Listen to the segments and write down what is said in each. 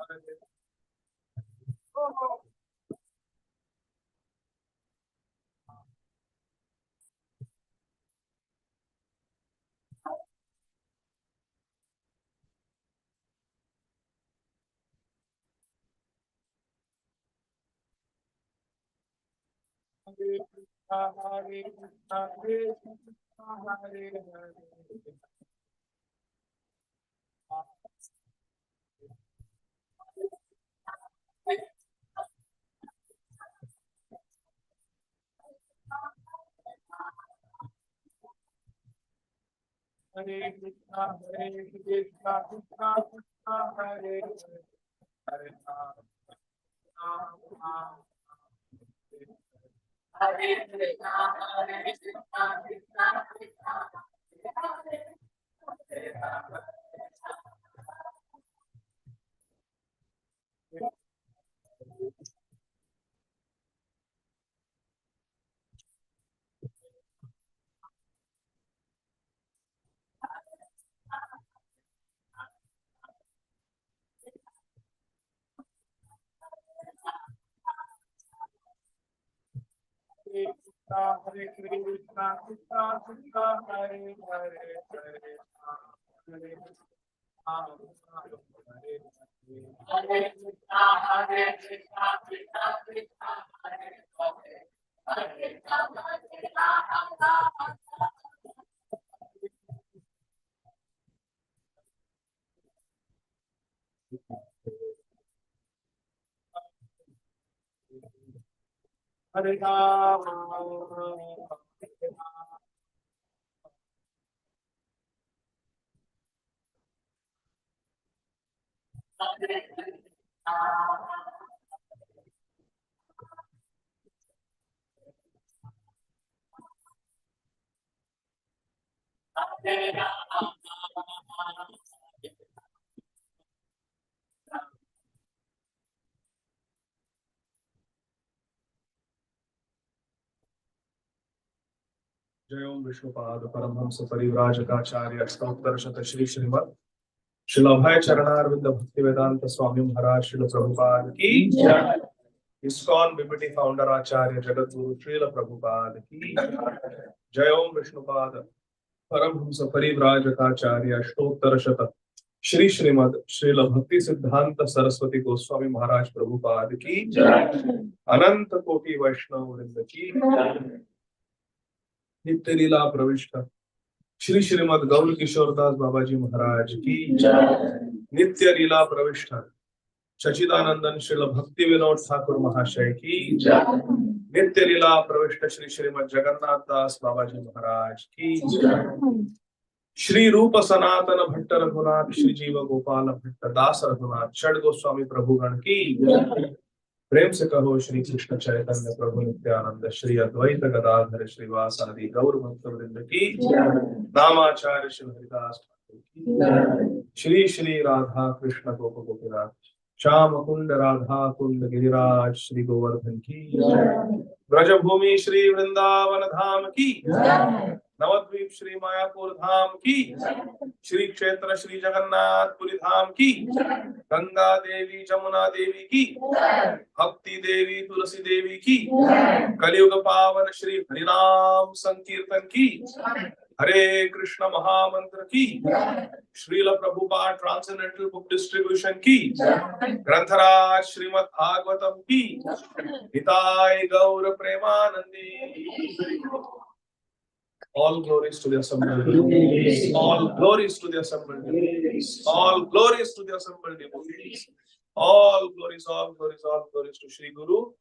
Hare Rama, जय ओम विष्णुपाद परमहंस परिव्राजकाचार्य अष्टोत्तर श्री श्रीमद श्रील अभय चरणारविंद भक्ति वेदांत स्वामी महाराज श्रील प्रभुपाद की जय। इस्कॉन बीबीटी फाउंडर आचार्य जगत गुरु श्रील प्रभुपाद की जय ओम विष्णुपाद परमहंस परिव्राजकाचार्य अष्टोत्तर श्री श्रीमद श्रील भक्ति सिद्धांत सरस्वती गोस्वामी महाराज प्रभुपाद की जय। अनंत कोटि वैष्णव वृंद की नित्य लीला प्रविष्ट श्री श्रीमद गौर किशोरदास बाबाजी महाराज की जय। नित्य लीला प्रविष्ट सचिदानंदन श्रील भक्ति विनोद ठाकुर महाशय की जय। नित्य लीला प्रविष्ट श्री श्रीमद जगन्नाथ दास बाबाजी महाराज की जय। श्री रूप सनातन भट्ट रघुनाथ श्री जीव गोपाल भट्ट दास रघुनाथ षड गोस्वामी प्रभुगण की जय। प्रेम से कहो श्री कृष्ण चैतन्य प्रभु नित्यानंद श्री अद्वैत गदाधर श्रीवासादि गौर भक्त वृंद की नामाचार्य श्री हरिदास ठाकुर की श्री श्री राधा कृष्ण गोप गोपीनाथ श्याम कुंड राधा कुंड गिरिराज श्री गोवर्धन की ब्रजभूमि श्री वृंदावन धाम की नवद्वीप श्री मायापुर धाम की श्री क्षेत्र श्री जगन्नाथपुरी धाम की गंगा देवी जमुना देवी की भक्ति देवी तुलसी देवी की कलियुग पावन श्री हरिनाम संकीर्तन की हरे कृष्ण महामंत्र की Srila Prabhupada transcendental book distribution की ग्रंथराज श्रीमद् भागवतम की हिताय गौर Premanandi. All glories to the assembled devotees. All glories to the assembled devotees. All glories to the assembled devotees. All glories, all glories, all glories to Shri Guru,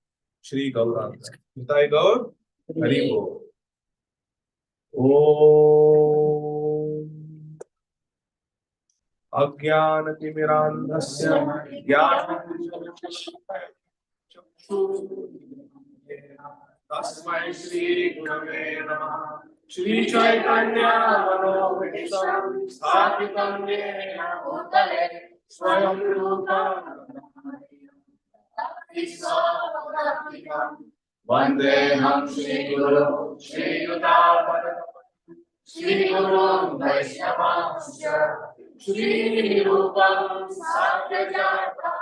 Shri Gauranga. Nitai Gaur, Hari Bol. Om Ajnana Timirandhasya Tasmai Shri Gurave Namaha Shri Chaitanya Manoveşam Sthapitam Yena Bhutale Swayam Rupa Vandeham Shri Guru Shri Yudapada Shri Guru Vaishnavasya Shri Rupam Satyajata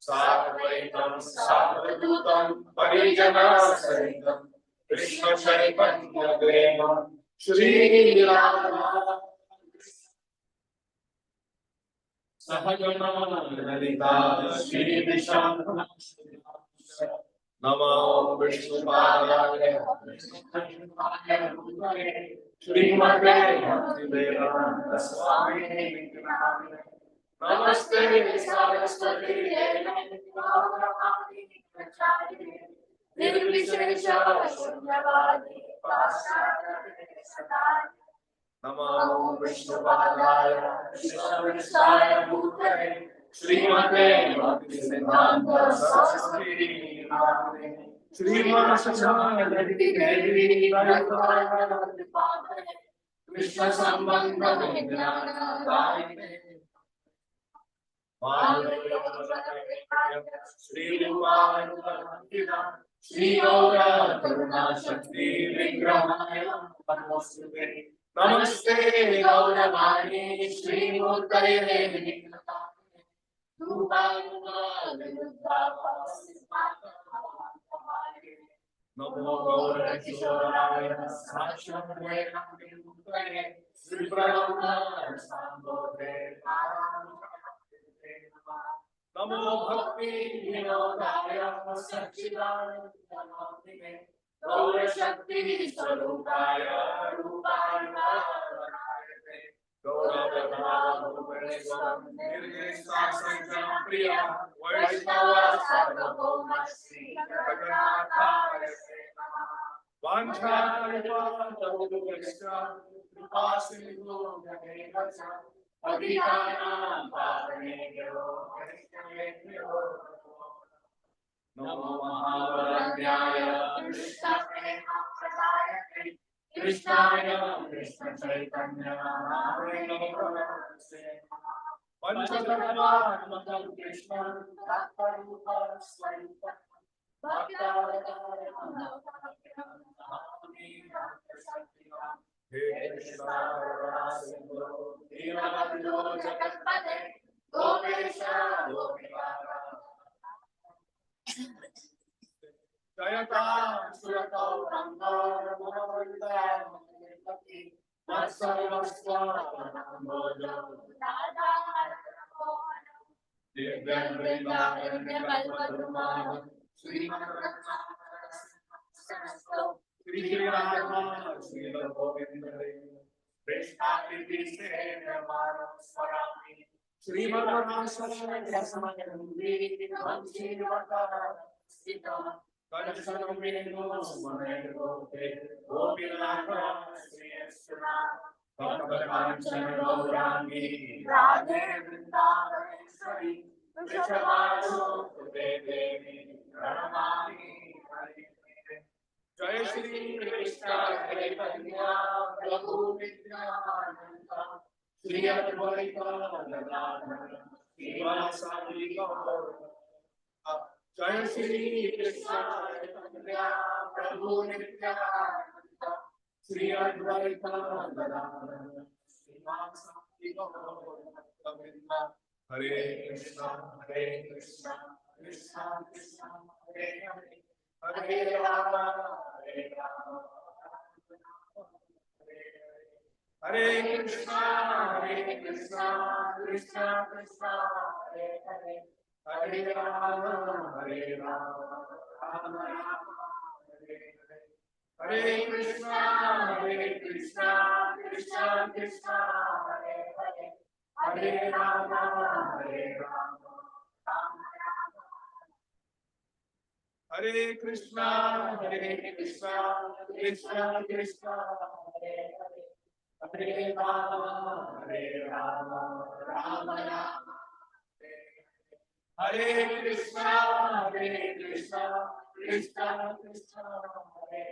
साद्वैतं सावधूतं परिजनसहितं Krishna Chaitanyadev Shriram सहगणा Lalita श्रीविशाल नमो विष्णुपादाय श्रीमते भक्तिवेदांत स्वामिने नमस्ते सरस्वती निर्विशेष शून्यवादी नमो विष्णुपादाय कृष्णविष्टाय भूतले श्रीमते भक्तिवेदांत सरस्वती श्रीमद् देवी कृष्ण संबंध विज्ञान श्री गौरा करुणा शक्ति विग्रहाय नमस्ते गौरवाणी श्रीमूर्तये नमो गौरकिशोराय साक्षात्कारणे श्रीप्रभुते नमो भक्ति विनोदाय सच्चिदानंदे गौरशक्ति स्वरूपाय रूपाय गौरवधाम निर्देशासनं प्रिया वैष्णव सार्वभौम श्री जगन्नाथाय वाञ्छाकल्पतरुभ्यश्च कृपासिन्धु गणेश अधिकानां पावनेभ्यो वैष्णवेभ्यो नमो महावदन्याय कृष्णप्रेमप्रदायते कृष्णाय कृष्ण चैतन्य पंचतत्वात्मकं कृष्णं भक्तरूप स्वरूप हे कृष्ण करुणा सिंधु दीनबन्धो जगत्पते गोपेश गोपिकारा जयतां सुरतो रंगो मनोविद्यामति मत्सर्वस्वामनम्बोजो दिव्यं वृन्दारण्यकल्पद्रुमाः श्रीमद्रत्नाकरसिंहस्तौ श्रीराधा श्रीलगोविन्दरे प्रेष्ठादिभिस्तेयमानं स्मरामि श्रीमद्रत्नाकरसिंहस्मरणि वंशीवतारस्थितम् कंचनमेनो मनोरमे गोपीनाथ श्रीयस्ना भक्तकांचन गौरांगी राधे वृंदावनेश्वरी वृषभानुसुते देवी प्रणमामि हरिप्रिये जय श्री कृष्ण चैतन्य प्रभु नित्यानंद श्री अद्वैत गदाधर श्रीवासादि गौर जय श्री कृष्ण चैतन्य प्रभु नित्यानंद श्री अद्वैत गदाधर श्रीवासादि गौर हरे कृष्ण कृष्ण कृष्ण हरे हरे हरे राम हरे कृष्ण कृष्ण कृष्ण हरे हरे हरे राम राम राम हरे हरे हरे कृष्ण कृष्ण कृष्ण हरे हरे हरे राम राम राम हरे कृष्ण कृष्ण कृष्ण हरे हरे हरे राम राम राम हरे कृष्ण कृष्ण कृष्ण हरे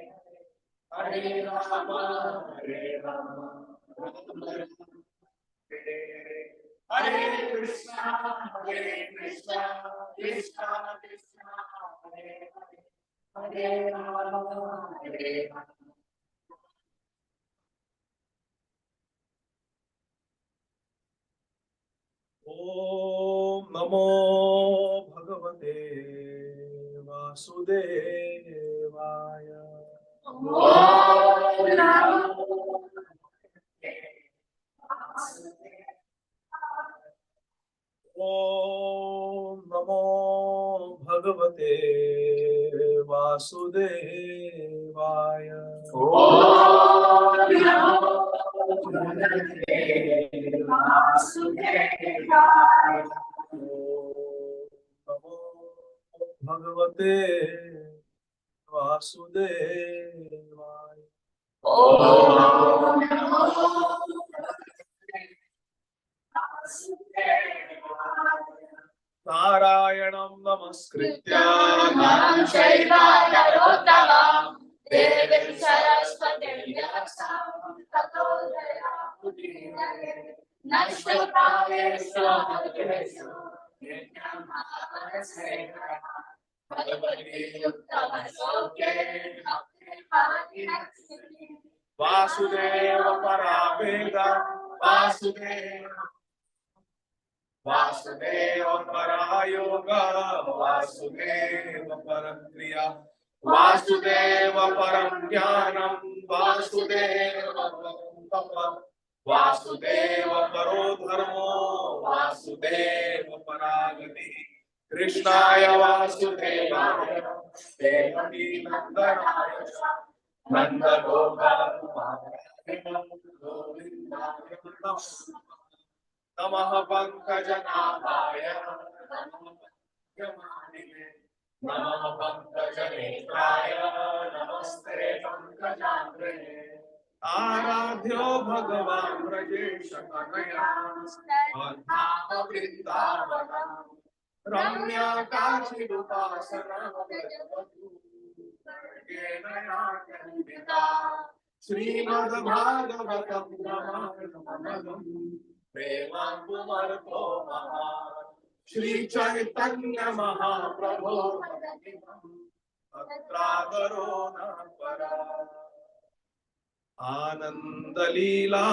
हरे हरे राम राम हरे Krishna Krishna Krishna Hare Hare Hare Ram Om Namo Bhagavate Vasudevaya. Om Namo Om Namo Bhagavate Vasudevaya. Om Namo Bhagavate Vasudevaya. Om Namo Narayanam Namaskritya Naram Chaiva Narottamam Devim Saraswatim Vyasam Tato Jayamudinare Nashtaprayeshu Bhagaveshu Nityam Bhavasekhara Bhagavati Uttamasoke Vasudeva Parameda Vasudeva Vasudeva Parayoga Vasudeva Parakriya Vasudeva Param Jnanam Vasudeva Param Tapa Vasudeva Paro Dharmo Vasudeva Paragati Krishnaya Vasudevaya Devaki Nandanaya Nanda Gopala Namaha Pankajanathaya Namaha Pankajanetraya Namaste Pankajantre Aradhyo Bhagavan Rajesha Kanaya Adhava Vrindavana Ramya Kachi Upasana Srimad Bhagavatam Ramanam Premangumarto Maha Shri Chaitanya Mahaprabhu Atragaro Napara Ananda Leela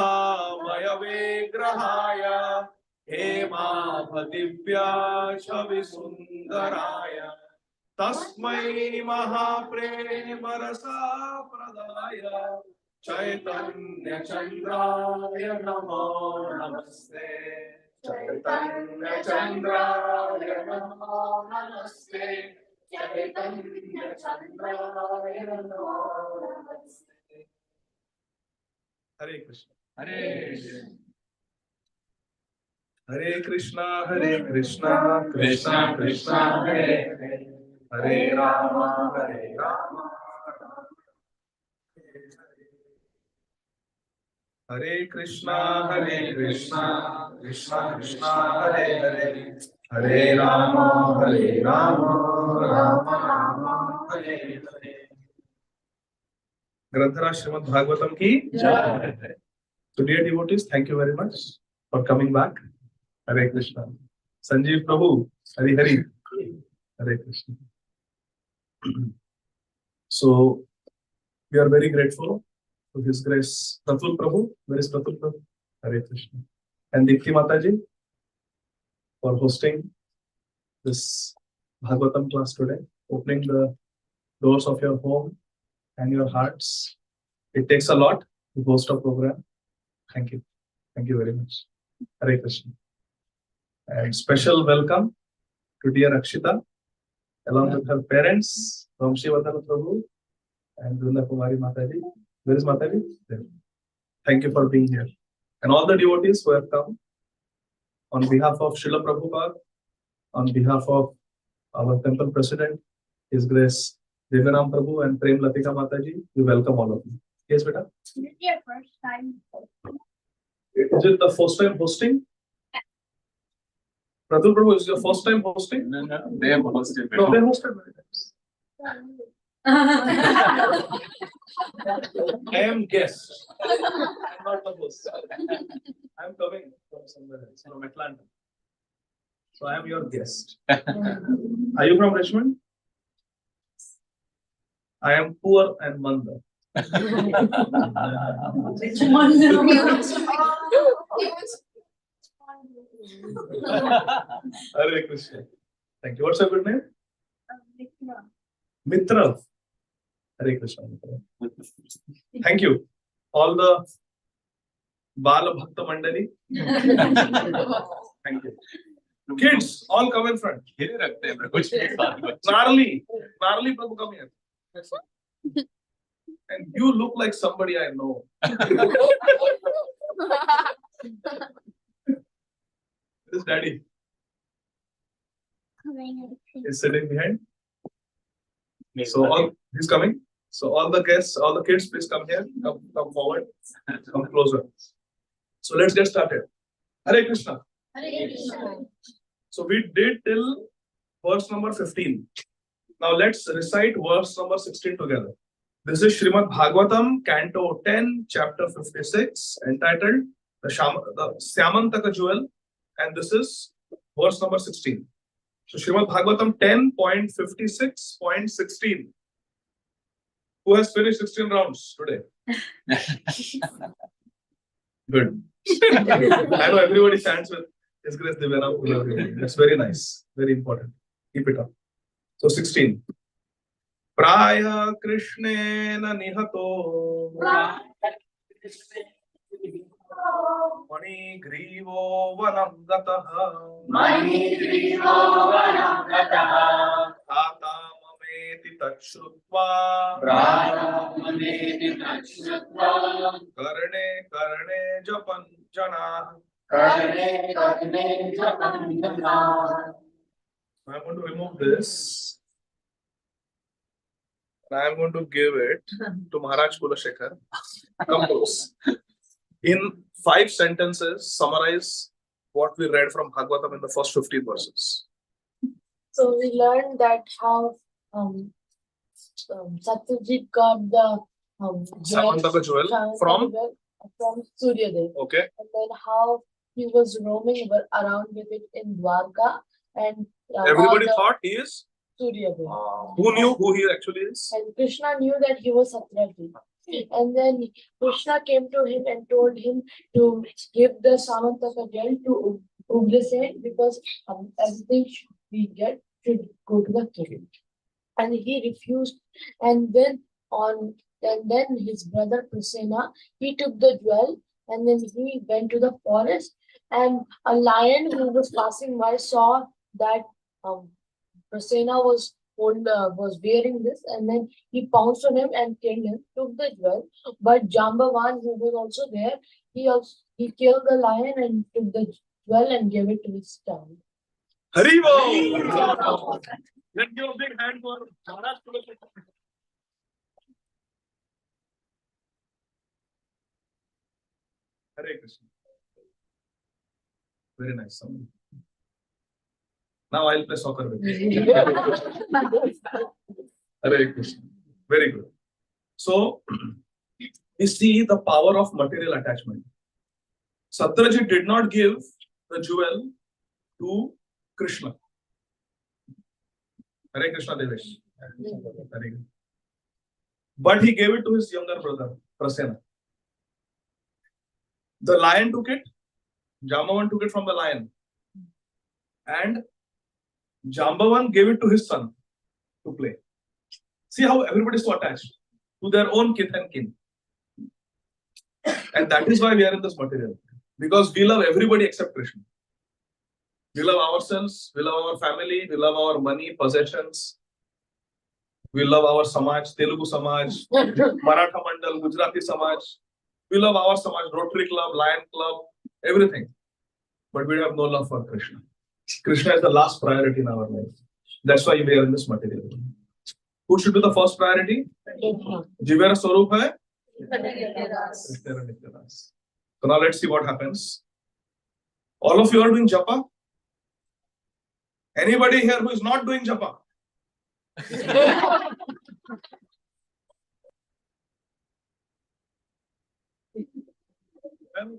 Maya Vigrahaya Hema Bhadivya Chavisundaraya Tasmai Mahaprema Rasa Pradaya Chaitanya Chandraya Namo Namaste Chaitanya Chandraya Namo Namaste Chaitanya Chandraya Namo Namaste. Hare Krishna. Hare Krishna, Hare Krishna, Krishna Krishna, Hare Hare, Hare Rama, Hare Rama, Hare Krishna, Hare Krishna, Krishna Krishna, Hare Hare, Hare Rama, Hare Rama, Rama Rama, Hare Hare. Gadadhar Srimad Bhagavatam ki Jai. So dear devotees, thank you very much for coming back. Hare Krishna. Sanjeev Prabhu, Hari Hari, Hare Krishna. So we are very grateful to His grace. Pratul Prabhu, where is Pratul Prabhu? Hare Krishna. And Dipti Mataji for hosting this Bhagavatam class today, opening the doors of your home and your hearts. It takes a lot to host a program. Thank you. Thank you very much. Hare Krishna. And special welcome to dear Akshita, along with her parents, Vamshivardhana Prabhu and Vrunda Kumari Mataji. Where is Mataji? There. Thank you for being here. And all the devotees who have come, on behalf of Srila Prabhupada, on behalf of our temple president, His Grace Devanam Prabhu and Prem Latika Mataji, we welcome all of you. Yes, beta? Is it your first time? Is it the first time hosting? Pratul Prabhu, is it your first time hosting? No, they have hosted. No, they hosted many times. I am guest. I'm not the host. I'm coming from somewhere else, from Atlanta. So I am your guest. Are you from Richmond? I am poor and manda. Hare Krishna. Thank you. What's your good name? Mitra. Mitra. Hare Krishna. Thank you. All the Bala Bhakta Mandali. Thank you. Kids, all come in front. Narli, Prabhu, come here. And you look like somebody I know. This is Daddy. He's sitting behind. So all he's coming. So all the guests, all the kids, please come here. Come forward. Come closer. So let's get started. Hare Krishna. Hare Krishna. So we did till verse number 15. Now let's recite verse number 16 together. This is Srimad Bhagavatam, Canto 10, Chapter 56, entitled the Syamantaka Jewel, and this is verse number 16. So Srimad Bhagavatam 10.56.16. Who has finished 16 rounds today? Good. I know everybody stands with His Grace Divyanam. That's very nice. Very important. Keep it up. So 16. Praya Krishnena Nihato Mani Grivo Vanam Gataha Tata Mameti Tachrutva Karne Karne Japan Jana. I'm going to remove this. I am going to give it to Maharaj Kulashekar. Come close. In 5 sentences, summarize what we read from Bhagavatam in the first 15 verses. So we learned that how Satyajit got the Samantaka jewel from Suryadev. Okay. And then how he was roaming around with it in Dwarka, and Everybody thought he is. Suryadev. Who knew who he actually is? And Krishna knew that he was Satyajit. And then Krishna came to him and told him to give the Samantaka gem to Ugrasen, because everything should go to the king. And he refused. And then his brother Prasena, he took the jewel, and then he went to the forest, and a lion who was passing by saw that Prasena was wearing this, and then he pounced on him and killed him, took the jewel. But Jambavan, who was also there, he killed the lion and took the jewel and gave it to his child. Haribo! Let's give a big hand for Maharaj Kulashekar. Hare Krishna. Very nice song. Now I'll play soccer with you. Hare Krishna. Very good. So, we see the power of material attachment. Satyajit did not give the jewel to Krishna. Hare Krishna Devesh. Very good. But he gave it to his younger brother, Prasena. The lion took it. Jambavan took it from the lion. And Jambavan gave it to his son to play. See how everybody is so attached to their own kith and kin. And that is why we are in this material. Because we love everybody except Krishna. We love ourselves, we love our family, we love our money, possessions. We love our Samaj, Telugu Samaj, Maratha Mandal, Gujarati Samaj. We love our Samaj, Rotary Club, Lion Club, everything. But we have no love for Krishna. Krishna is the last priority in our life. That's why we are in this material. Who should be the first priority? Jivera Swarup hai? So now let's see what happens. All of you are doing japa? Anybody here who is not doing japa? Well,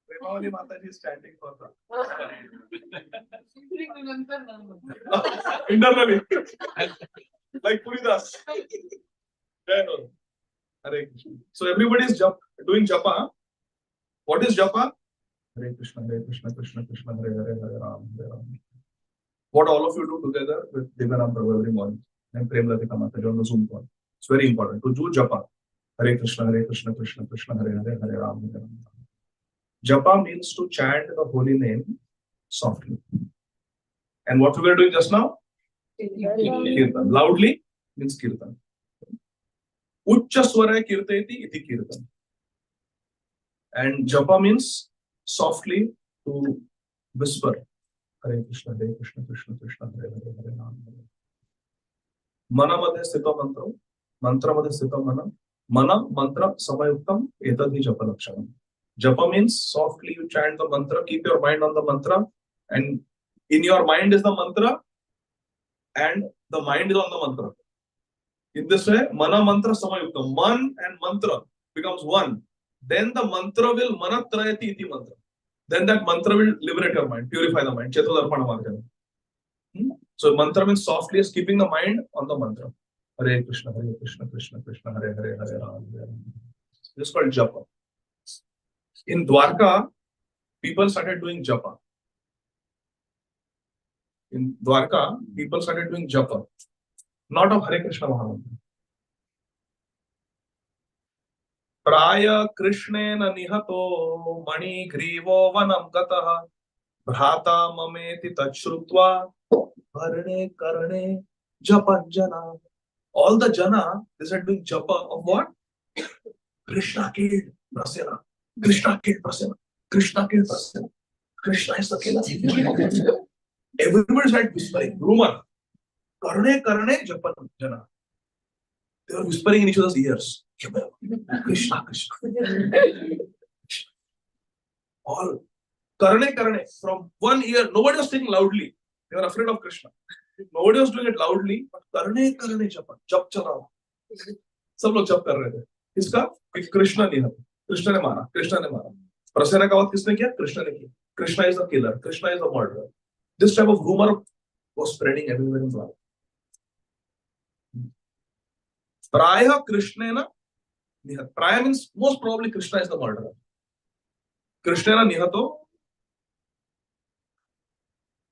Premavali Mataji is standing for that. Internally. Like Puridas. So everybody is doing japa. What is japa? Hare Krishna, Krishna Krishna, Hare Hare, Hare Ram, Hare Ram. What all of you do together with Divanam Prabhu every morning and Prem Latika Mataji on the Zoom call. It's very important to do japa. Hare Krishna, Krishna Krishna, Hare Hare, Hare Ram, Hare Ram. Japa means to chant the holy name softly. And what we were doing just now? Kirtan. Loudly means kirtan. Uchcha swara kirteti iti kirtan. And japa means softly to whisper. Hare Krishna, Krishna Krishna, Hare Hare, Hare Ram. Mana madhya sthita mantra, mantra madhya sthita mana, mana mantra samayuktam etadhi japa lakshanam. Japa means softly you chant the mantra, keep your mind on the mantra, and in your mind is the mantra, and the mind is on the mantra. In this way, mana mantra samayuktam, man and mantra becomes one. Then the mantra will manatrayati iti mantra. Then that mantra will liberate your mind, purify the mind. Chetodarpana margana. So mantra means softly is keeping the mind on the mantra. Hare Krishna, Krishna Krishna, Hare Hare, Hare Ram, Hare Ram. This is called japa. In Dwarka, people started doing japa. In Dwarka, people started doing japa, not of Hare Krishna Mahamantra. Praya Krishnena nihato mani grivo vanam gataha bhrata mameti tachrutva varne karne japan jana. All the jana, they started doing japa of what? Krishna killed Prasena. Krishna killed Prasena. Krishna killed Prasena. Krishna is the killer. Everybody started whispering. Rumor. Karne japan jana. They were whispering in each other's ears. Krishna, Krishna. All karne. From one ear, nobody was saying loudly. They were afraid of Krishna. Nobody was doing it loudly. But karne japan. Jap chala. सब लोग जप कर रहे थे. इसका कृष्णा ने कृष्ण ने मारा. प्रसेना का वध किसने किया? कृष्ण ने किया. Krishna is the killer. Krishna is the murderer. This type of rumor was spreading everywhere in Dwarka. Praya Krishnena nihat. Praya means most probably Krishna is the murderer. Krishnena nihato.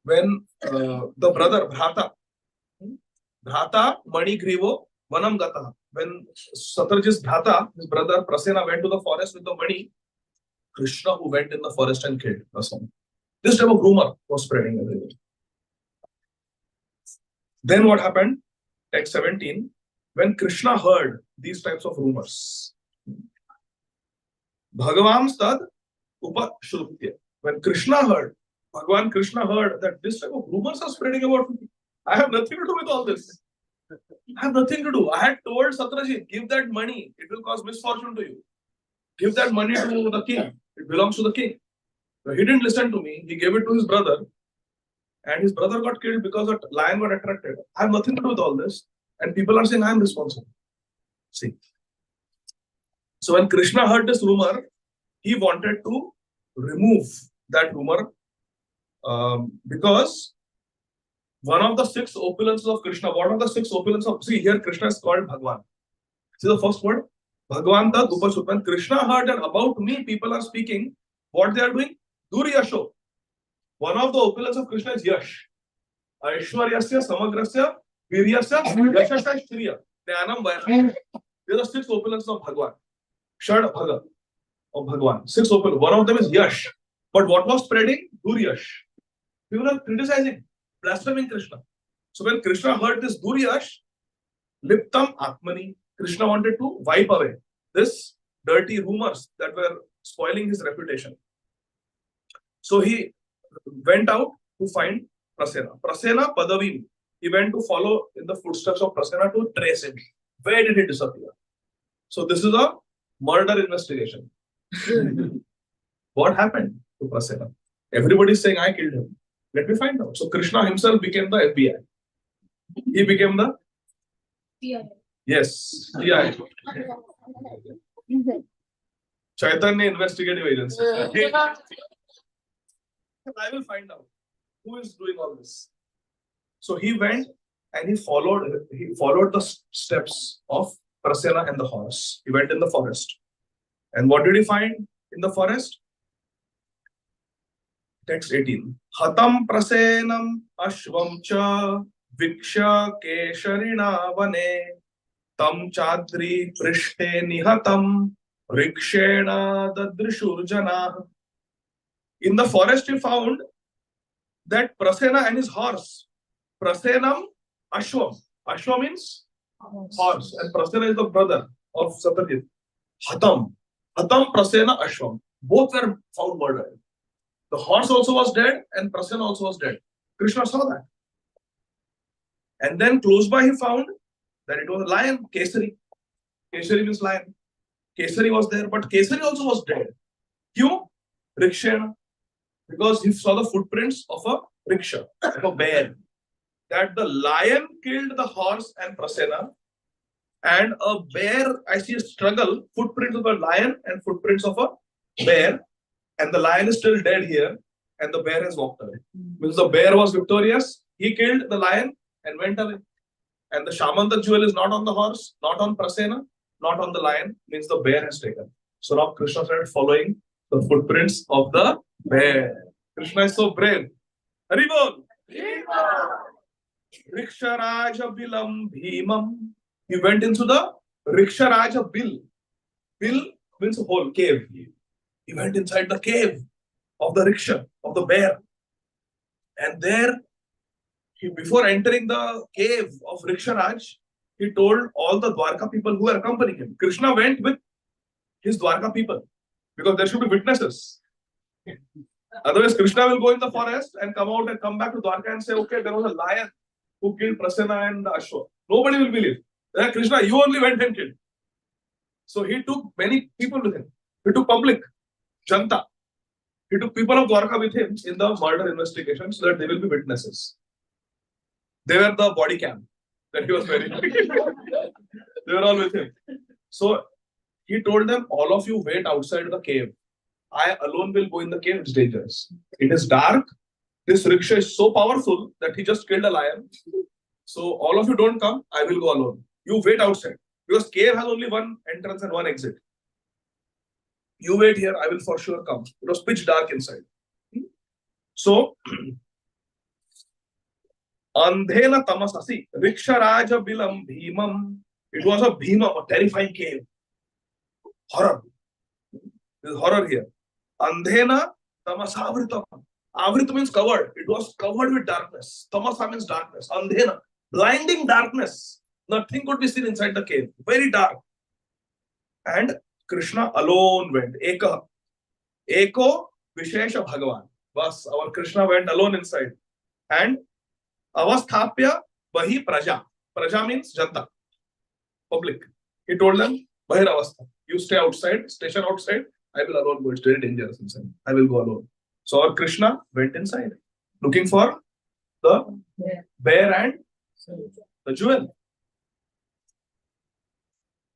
When the brother Bhrata Mani Grivo Vanam Gata. When Satyajit's Bhrata, his brother Prasena, went to the forest with the Mani, Krishna who went in the forest and killed Prasena. This type of rumor was spreading everywhere. Then what happened? Text 17. When Krishna heard these types of rumors, Bhagavan stad upashrutya. When Bhagavan Krishna heard that this type of rumors are spreading about me, I have nothing to do with all this. I have nothing to do. I had told Satyajit, give that money. It will cause misfortune to you. Give that money to the king. It belongs to the king. But he didn't listen to me. He gave it to his brother. And his brother got killed because a lion got attracted. I have nothing to do with all this. And people are saying I am responsible. See. So when Krishna heard this rumor, he wanted to remove that rumor because one of the 6 opulences of Krishna, what are the 6 opulences of, see here Krishna is called Bhagwan. See the first word? Bhagwan tad upashrut. When Krishna heard that about me people are speaking, what they are doing? Duryasho. One of the opulences of Krishna is Yash. Aishwaryasya, Samagrasya, Viryasya, Yashasya, Shriya. Jnanam, Vairagya. These are 6 opulences of Bhagwan. Shad Bhaga of Bhagwan. 6 opulences. One of them is Yash. But what was spreading? Duryash. People are criticizing, blaspheming Krishna. So when Krishna heard this Duryash, Liptam Atmani, Krishna wanted to wipe away this dirty rumors that were spoiling his reputation. So he went out to find Prasena. Prasena Padavim. He went to follow in the footsteps of Prasena to trace him. Where did he disappear? So this is a murder investigation. What happened to Prasena? Everybody is saying I killed him. Let me find out. So Krishna himself became the FBI. He became the CIA. Yes, CIA. Chaitanya Investigative Agency. I will find out who is doing all this. So he went and he followed the steps of Prasena and the horse. He went in the forest. And what did he find in the forest? Text 18. Hatam prasenam ashvam cha viksha kesharina vane tam chadri prishte nihatam rikshena dadrishur jana. In the forest he found that Prasena and his horse. Prasenam Ashwam. Ashwam means horse, and Prasena is the brother of Satyajit. Hatam. Hatam Prasena Ashwam. Both were found murdered. The horse also was dead, and Prasena also was dead. Krishna saw that. And then close by he found that it was a lion, Kesari. Kesari means lion. Kesari was there, but Kesari also was dead. Kyun? Rikshena. Because he saw the footprints of a rickshaw, of a bear. That the lion killed the horse and Prasena, and a bear, I see a struggle, footprints of a lion and footprints of a bear, and the lion is still dead here, and the bear has walked away. Means the bear was victorious, he killed the lion and went away. And the Shamanta jewel is not on the horse, not on Prasena, not on the lion, means the bear has taken. So now Krishna started following the footprints of the bear. Krishna is so brave. Haribol! Riksharaja Bilam Bhimam. He went into the Riksharaja Bil. Bil means a hole, cave. He went inside the cave of the rickshaw, of the bear. And there, before entering the cave of Riksharaj, he told all the Dwarka people who were accompanying him. Krishna went with his Dwarka people because there should be witnesses. Otherwise, Krishna will go in the forest and come out and come back to Dwarka and say, okay, there was a lion who killed Prasena and Ashwa. Nobody will believe. Krishna, you only went and killed. So he took many people with him. He took public, Janta. He took people of Dwarka with him in the murder investigation so that they will be witnesses. They were the body cam that he was wearing. They were all with him. So he told them, all of you wait outside the cave. I alone will go in the cave. It's dangerous. It is dark. This rickshaw is so powerful that he just killed a lion. So all of you don't come. I will go alone. You wait outside. Because cave has only one entrance and one exit. You wait here. I will for sure come. It was pitch dark inside. So, Andhena tamasasi, Riksharaja bilam bhimam. It was a bhima, a terrifying cave. Horror. There is horror here. Andhena tamasavritam. Avrita means covered. It was covered with darkness. Tamasa means darkness. Andhena, blinding darkness. Nothing could be seen inside the cave. Very dark. And Krishna alone went. Eka. Eko Vishesha Bhagavan. Bas, our Krishna went alone inside. And Avasthapya Bahi Praja. Praja means Janta. Public. He told them, Bahir Avastha. You stay outside, station outside. I will alone go. It's very dangerous inside. I will go alone. So our Krishna went inside, looking for the bear and the jewel.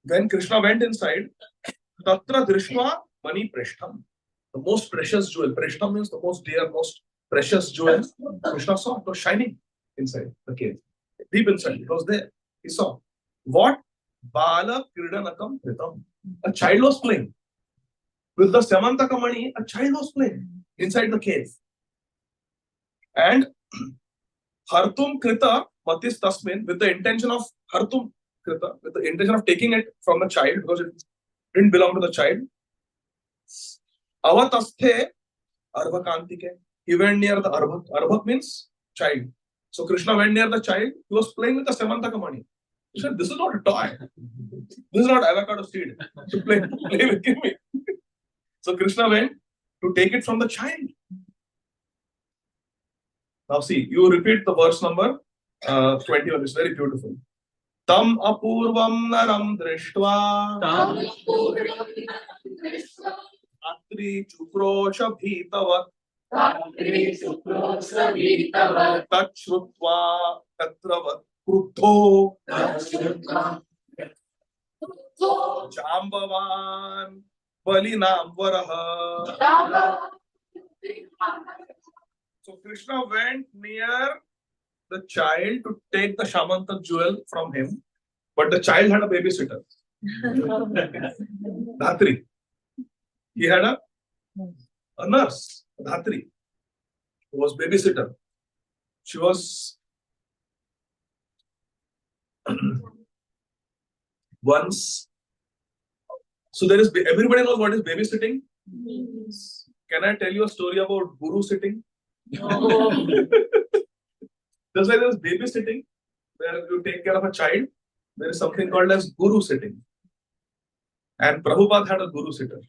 When Krishna went inside, Tatra Drishva Mani Preshtham, the most precious jewel. Preshtham means the most dear, most precious jewel. Krishna saw it was shining inside the cave. Deep inside, it was there. He saw. What? Bala Kridanakam Kritam. A child was playing. With the Samantaka Mani, a child was playing inside the cave. And Hartum Krita Matis Tasmin, with the intention of Hartum Krita, with the intention of taking it from the child, because it didn't belong to the child. Avatasthe Arvakantike. He went near the Arvak. Arvak means child. So Krishna went near the child. He was playing with the Samantaka Mani. He said, this is not a toy. This is not avocado seed. So play with me. So Krishna went to take it from the child. Now see, you repeat the verse number 21. It's very beautiful. Tam apurvam naram drishtva atri chukrosha bhitavat tachrutva tatravat kruddho jambavan balinam varaha. So Krishna went near the child to take the Shamanta jewel from him, but the child had a babysitter. Dhatri. He had a nurse, Dhatri. who was babysitter. She was once. So there is, everybody knows what is babysitting. Can I tell you a story about guru sitting? No. Just like there is babysitting, where you take care of a child, there is something called as guru sitting. And Prabhupada had a guru sitter.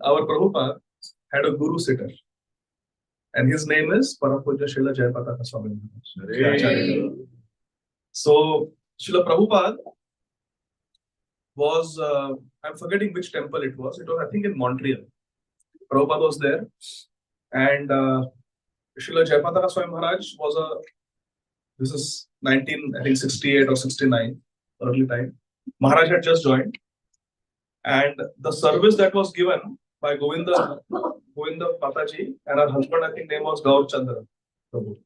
Our Prabhupada had a guru sitter. And his name is Parapuja Srila Jayapataka Swami Maharaj. So, Srila Prabhupada was, I'm forgetting which temple it was. It was, I think, in Montreal. Prabhupada was there. And Srila Jayapataka Swami Maharaj was this is 1968 or 69, early time. Maharaj had just joined. And the service that was given by Govinda Pataji and her husband, I think name was Gaur Chandra Prabhu.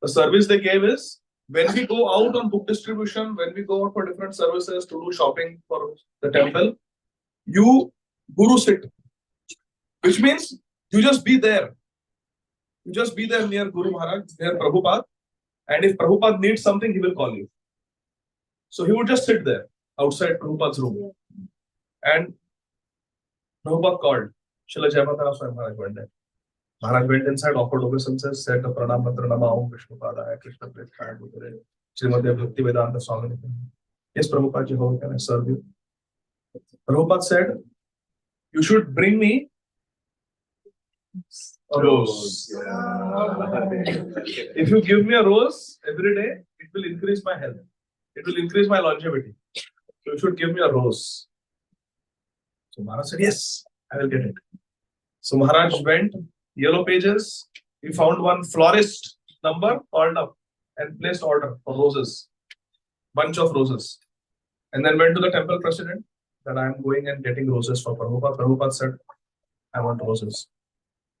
The service they gave is, when we go out on book distribution, when we go out for different services to do shopping for the temple, you guru sit, which means you just be there. You just be there near Guru Maharaj, near Prabhupada, and if Prabhupada needs something, he will call you. So he would just sit there outside Prabhupada's room. And Prabhupada called. Srila Jayapataka Swami Maharaj went there. Maharaj went inside, offered obeisances, said the Pranam Mantra Nama Om Vishnu Padaya Krishna Prithaya Gudare Srimad Bhakti Vedanta Swami. Yes, Prabhupada ji, how can I serve you? Prabhupada said, you should bring me a rose. If you give me a rose every day, it will increase my health. It will increase my longevity. So you should give me a rose. So Maharaj said, yes, I will get it. So Maharaj went, Yellow Pages, he found one florist number, called up and placed order for roses, bunch of roses. And then went to the temple president that I am going and getting roses for Prabhupada. Prabhupada said, I want roses.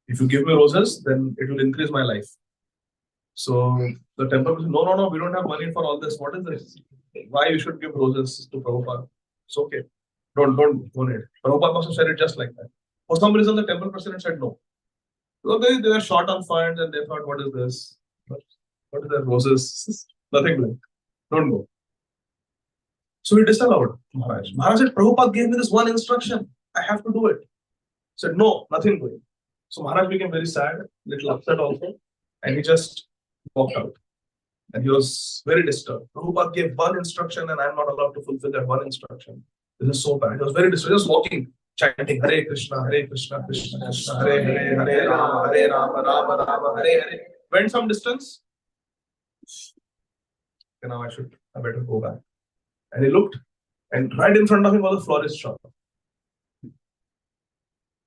If you give me roses, then it will increase my life. So the temple said, no, we don't have money for all this. What is this? Why you should give roses to Prabhupada? It's okay. Don't donate. Prabhupada must have said it just like that. For some reason, the temple president said no. So they were short on funds and they thought, what is this? What is that? Roses? Nothing like. Don't go. So he disallowed Maharaj. Maharaj said, Prabhupada gave me this one instruction. I have to do it. He said, no, nothing going. So Maharaj became very sad, little upset also, and he just walked out. And he was very disturbed. Prabhupada gave one instruction and I am not allowed to fulfill that one instruction. This is so bad. He was very disturbed. He was walking, chanting Hare Krishna, Krishna Krishna, Hare Hare, Hare Rama, Rama Rama, Hare Hare. Went some distance. Okay, now I better go back. And he looked, and right in front of him was a florist shop.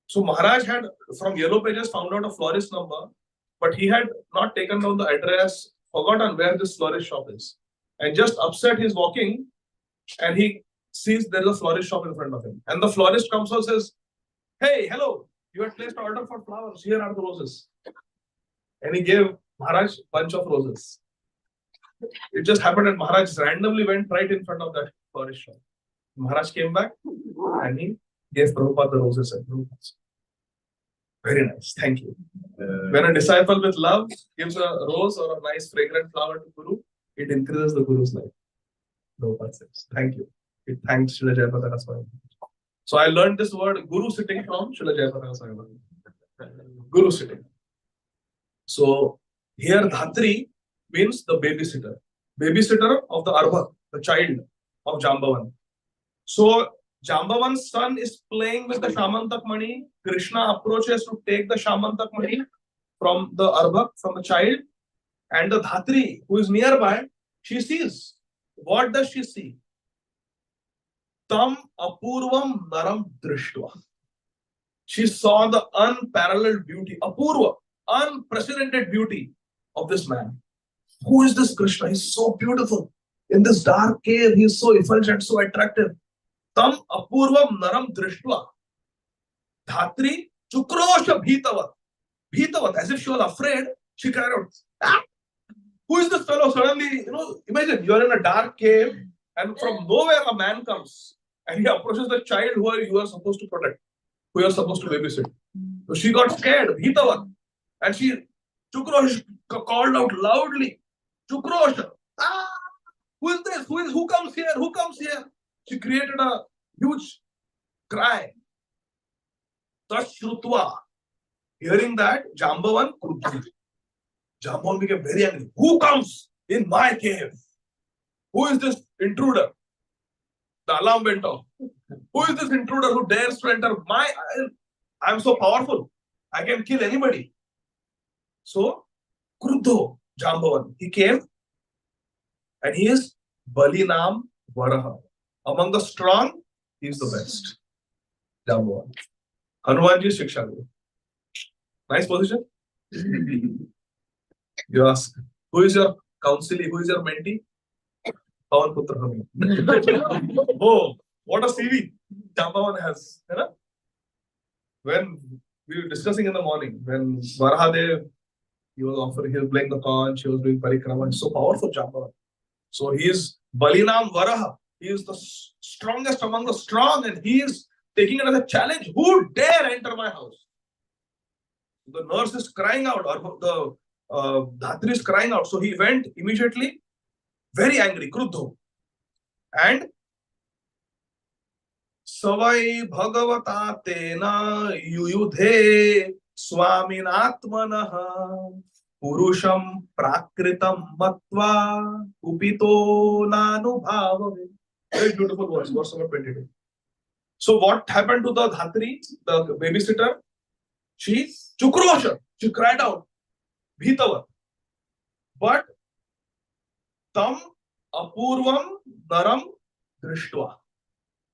So Maharaj had, from Yellow Pages, found out a florist number, but he had not taken down the address, forgotten where this florist shop is. And just upset, he's walking, and he sees there is a florist shop in front of him. And the florist comes and says, hey, hello, you had placed an order for flowers. Here are the roses. And he gave Maharaj a bunch of roses. It just happened that Maharaj randomly went right in front of that florist shop. Maharaj came back and he gave Prabhupada the roses and Prabhupada. Very nice, thank you. When a disciple with love gives a rose or a nice fragrant flower to Guru, it increases the Guru's life. Prabhupada says, thank you. It thanks Srila Jayapataka Swami. So I learned this word Guru sitting from Srila Jayapataka Swami. Guru sitting. So here Dhatri means the babysitter. Babysitter of the Arbhak, the child of Jambavan. So Jambavan's son is playing with the Shamantak Mani. Krishna approaches to take the Shamantak Mani from the Arbhak, from the child. And the Dhatri, who is nearby, she sees. What does she see? Tam apurvam naram drishtva. She saw the unparalleled beauty, apurva, unprecedented beauty of this man. Who is this Krishna? He's so beautiful. In this dark cave, he is so effulgent, so attractive. Tam apurvam naram drishtva. Dhatri chukrosha bhitavat. Bhitavat, as if she was afraid, she cried out, ah! Who is this fellow? Suddenly, imagine you are in a dark cave and from nowhere a man comes and he approaches the child who you are supposed to protect, who you are supposed to babysit. So she got scared, bhitavat, and she Chukrosh called out loudly. Chukrosh, ah, who is this? Who comes here? Who comes here? She created a huge cry. Tashrutva. Hearing that, Jambavan Kruddha. Jambavan became very angry. Who comes in my cave? Who is this intruder? The alarm went off. Who is this intruder who dares to enter my... I am so powerful. I can kill anybody. So, Kruddho, Jambavan, he came and he is Balinam Varaha. Among the strong, he is the best. Jambavan. Hanumanji Shiksha Guru. Nice position. You ask, who is your counselee? Who is your mentee? Pawan Putra Hami. Oh, what a CV Jambavan has. You know? When we were discussing in the morning, when Varahadev, he was playing the conch, he was doing parikrama. It's so powerful, Jambavan. So he is Balinam Varaha. He is the strongest among the strong, and he is taking it as a challenge. Who dare enter my house? The nurse is crying out, or the Dhatri is crying out. So he went immediately, very angry, Kruddho. And Savai Bhagavata Tena Yuyudhe Swaminatmanaha Purusham Prakritam Matva Upito Nanubhavave. Very beautiful verse, verse number 22. So what happened to the Dhatri, the babysitter? She Chukrosha, she cried out, Bhitava. But Tam Apurvam Naram Drishtva.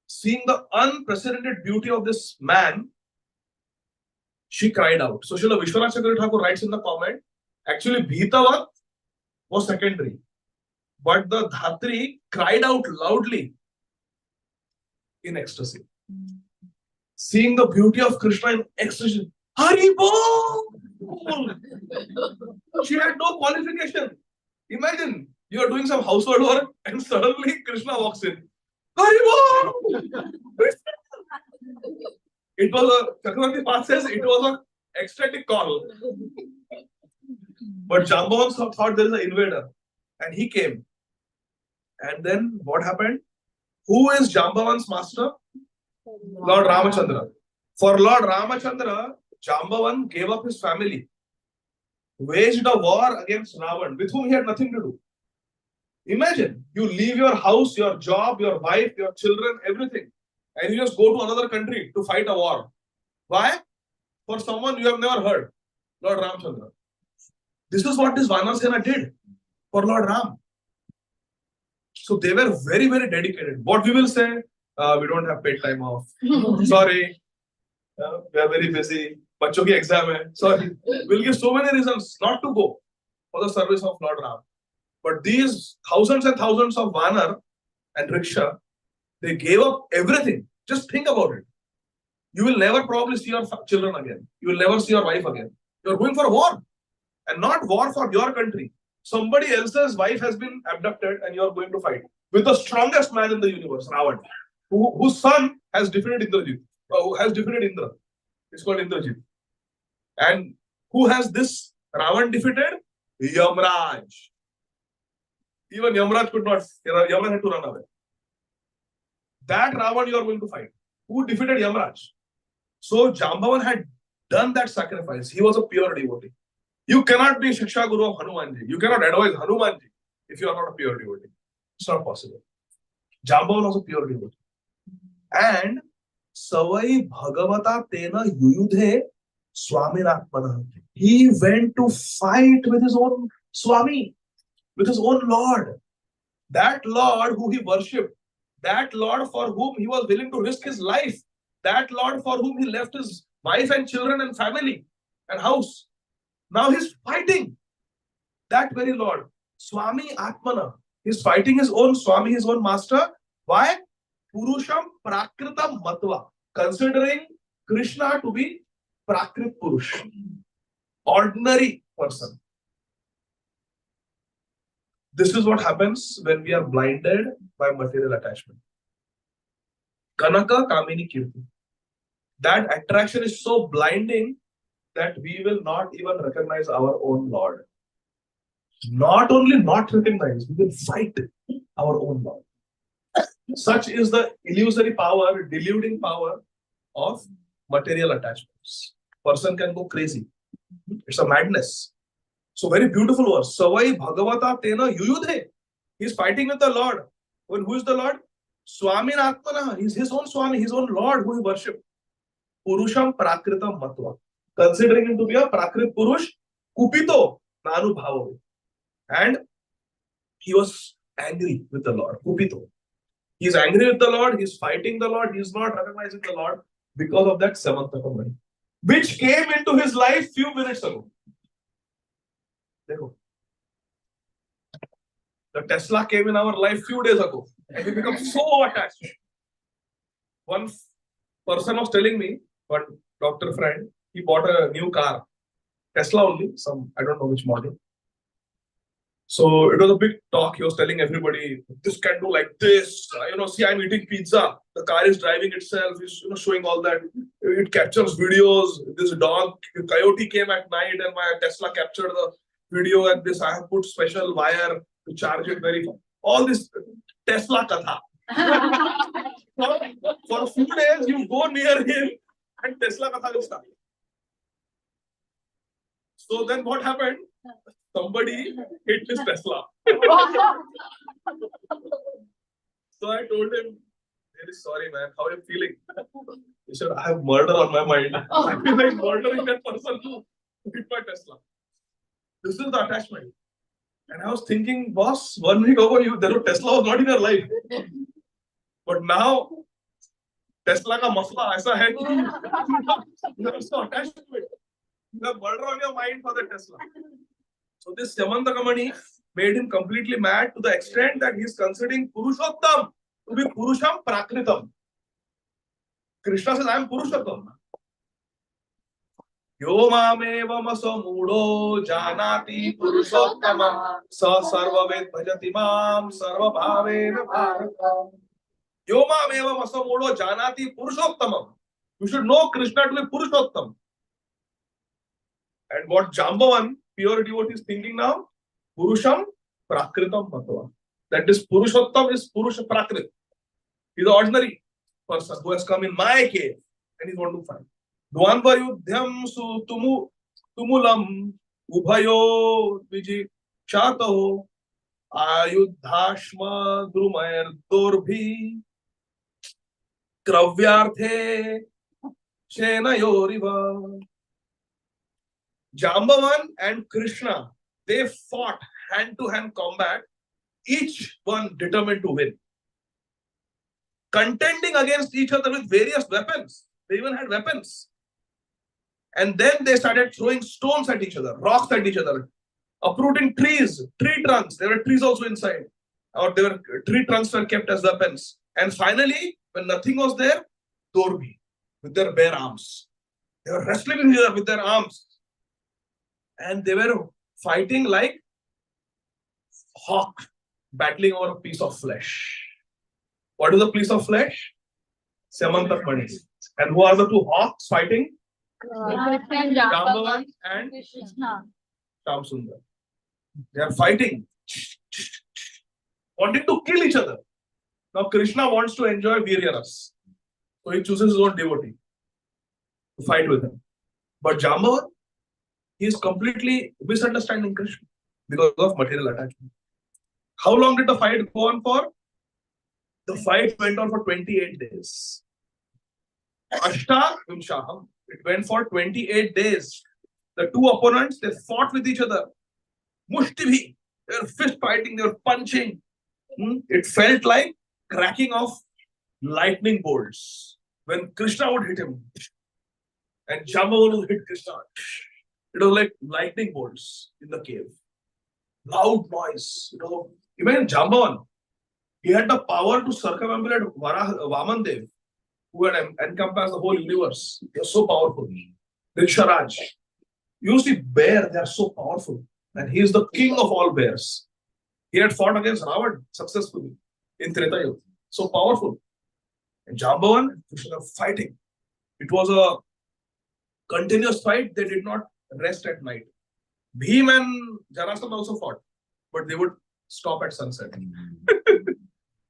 Seeing the unprecedented beauty of this man, she cried out. So Srila Vishwanath Chakravarti Thakur writes in the comment, actually Bhitavat was secondary. But the Dhatri cried out loudly in ecstasy. Seeing the beauty of Krishna in ecstasy. Haribol! She had no qualification. Imagine, you are doing some household work and suddenly Krishna walks in. Haribol! It was a, Chakravarti Path says it was an ecstatic call. But Jambavan thought there is an invader. And he came. And then what happened? Who is Jambavan's master? Lord Ramachandra. For Lord Ramachandra, Jambavan gave up his family, waged a war against Ravan, with whom he had nothing to do. Imagine, you leave your house, your job, your wife, your children, everything, and you just go to another country to fight a war. Why? For someone you have never heard, Lord Ramachandra. This is what this Vanar Sena did for Lord Ram. So they were very, very dedicated. What we will say, we don't have paid time off. Sorry, we are very busy. Bachcho ki exam hai. Sorry. We'll give so many reasons not to go for the service of Lord Ram. But these thousands and thousands of Vanar and Riksha, they gave up everything. Just think about it. You will never probably see your children again. You will never see your wife again. You are going for a war. And not war for your country. Somebody else's wife has been abducted and you are going to fight with the strongest man in the universe, Ravan, whose son has defeated Indrajit, who has defeated Indra. It's called Indrajit. And who has this Ravan defeated? Yamraj. Even Yamraj could not, Yamraj had to run away. That Ravan you are going to fight. Who defeated Yamraj? So Jambavan had done that sacrifice. He was a pure devotee. You cannot be Shiksha Guru of Hanumanji. You cannot advise Hanumanji if you are not a pure devotee. It's not possible. Jambavan was a pure devotee. And Savai Bhagavata Tena Yuyudhe Swaminatmana. He went to fight with his own Swami, with his own Lord. That Lord who he worshipped, that Lord for whom he was willing to risk his life, that Lord for whom he left his wife and children and family and house. Now he's fighting that very Lord, Swami Atmana. He's fighting his own Swami, his own master. Why? Purusham Prakritam Matva. Considering Krishna to be Prakrit Purush, ordinary person. This is what happens when we are blinded by material attachment. Kanaka Kamini Kirti. That attraction is so blinding that we will not even recognize our own Lord. Not only not recognize, we will fight our own Lord. Such is the illusory power, deluding power of material attachments. Person can go crazy. It's a madness. So very beautiful verse. Savai Bhagavata Tena Yuyudhe. He's fighting with the Lord. Well, who is the Lord? Swami Atmana. He's his own Swami, his own Lord who he worshipped. Purusham Prakritam Matva. Considering him to be a Prakrit Purush, Kupito Nanu Bhavo. And he was angry with the Lord. Kupito. He's angry with the Lord, he's fighting the Lord, he's not recognizing the Lord because of that Samantakam, which came into his life few minutes ago. Dekho. The Tesla came in our life few days ago and we become so attached. One person was telling me, one doctor friend, he bought a new car, Tesla only, some, I don't know which model. So it was a big talk. He was telling everybody, this can do like this. See, I'm eating pizza. The car is driving itself. He's showing all that. It captures videos. This dog, coyote came at night and my Tesla captured the video and this. I have put special wire to charge it very fast. All this Tesla katha. For a few days, you go near him and Tesla katha will start. So then what happened? Somebody hit his Tesla. So I told him, really sorry, man. How are you feeling? He said, I have murder on my mind. I feel like murdering that person who hit my Tesla. This is the attachment. And I was thinking, boss, 1 week ago, Tesla was not in your life. But now, Tesla ka masla aisa hai ki you are so attached to it. You have murder on your mind for the Tesla. So this Samantakamani made him completely mad to the extent that he is considering Purushottam to be Purusham Prakritam. Krishna says, I am Purushottam. Yo mamevam asamudo janati Purushottama sa sarvaved bhajati mam sarva bhavena bharata. Yo mamevam asamudo janati Purushottamam. You should know Krishna to be Purushottam. And what Jambavan, pure devotee, is thinking now? Purusham Prakritam Matva. That is Purushottam is Purusha Prakrit. He's an ordinary person who has come in my cave and he's going to fight. Dvanva yudhyam su tumulam ubhayo viji chataho ayudhashma drumayar dorbhi kravyarthe shenayoriva. Jambavan and Krishna, they fought hand-to-hand combat, each one determined to win. Contending against each other with various weapons. They even had weapons. And then they started throwing stones at each other, rocks at each other, uprooting trees, tree trunks. There were trees also inside. Or there were tree trunks were kept as weapons. And finally, when nothing was there, Dorbi, with their bare arms. They were wrestling with each other with their arms. And they were fighting like hawk battling over a piece of flesh. What is a piece of flesh? Samantakmani. And who are the two hawks fighting? Jambavan and Shamsundar. They are fighting, wanting to kill each other. Now Krishna wants to enjoy Viryaras. So he chooses his own devotee to fight with him. But Jambavan, he is completely misunderstanding Krishna because of material attachment. How long did the fight go on for? The fight went on for 28 days. Ashta Vimshaham. It went for 28 days. The two opponents, they fought with each other. Mushtivi. They were fist fighting, they were punching. It felt like cracking of lightning bolts. When Krishna would hit him, and Jambavan would hit Krishna. It was like lightning bolts in the cave. Loud noise. Even Jambavan, he had the power to circumambulate Vamandev, who had encompassed the whole universe. They are so powerful. Riksharaj. You see, bear, they are so powerful. And he is the king of all bears. He had fought against Ravan successfully in Treta Yuga. So powerful. And Jambavan and Krishna are fighting. It was a Continuous fight. They did not rest at night. Bhim and Jarasandha also fought, but they would stop at sunset.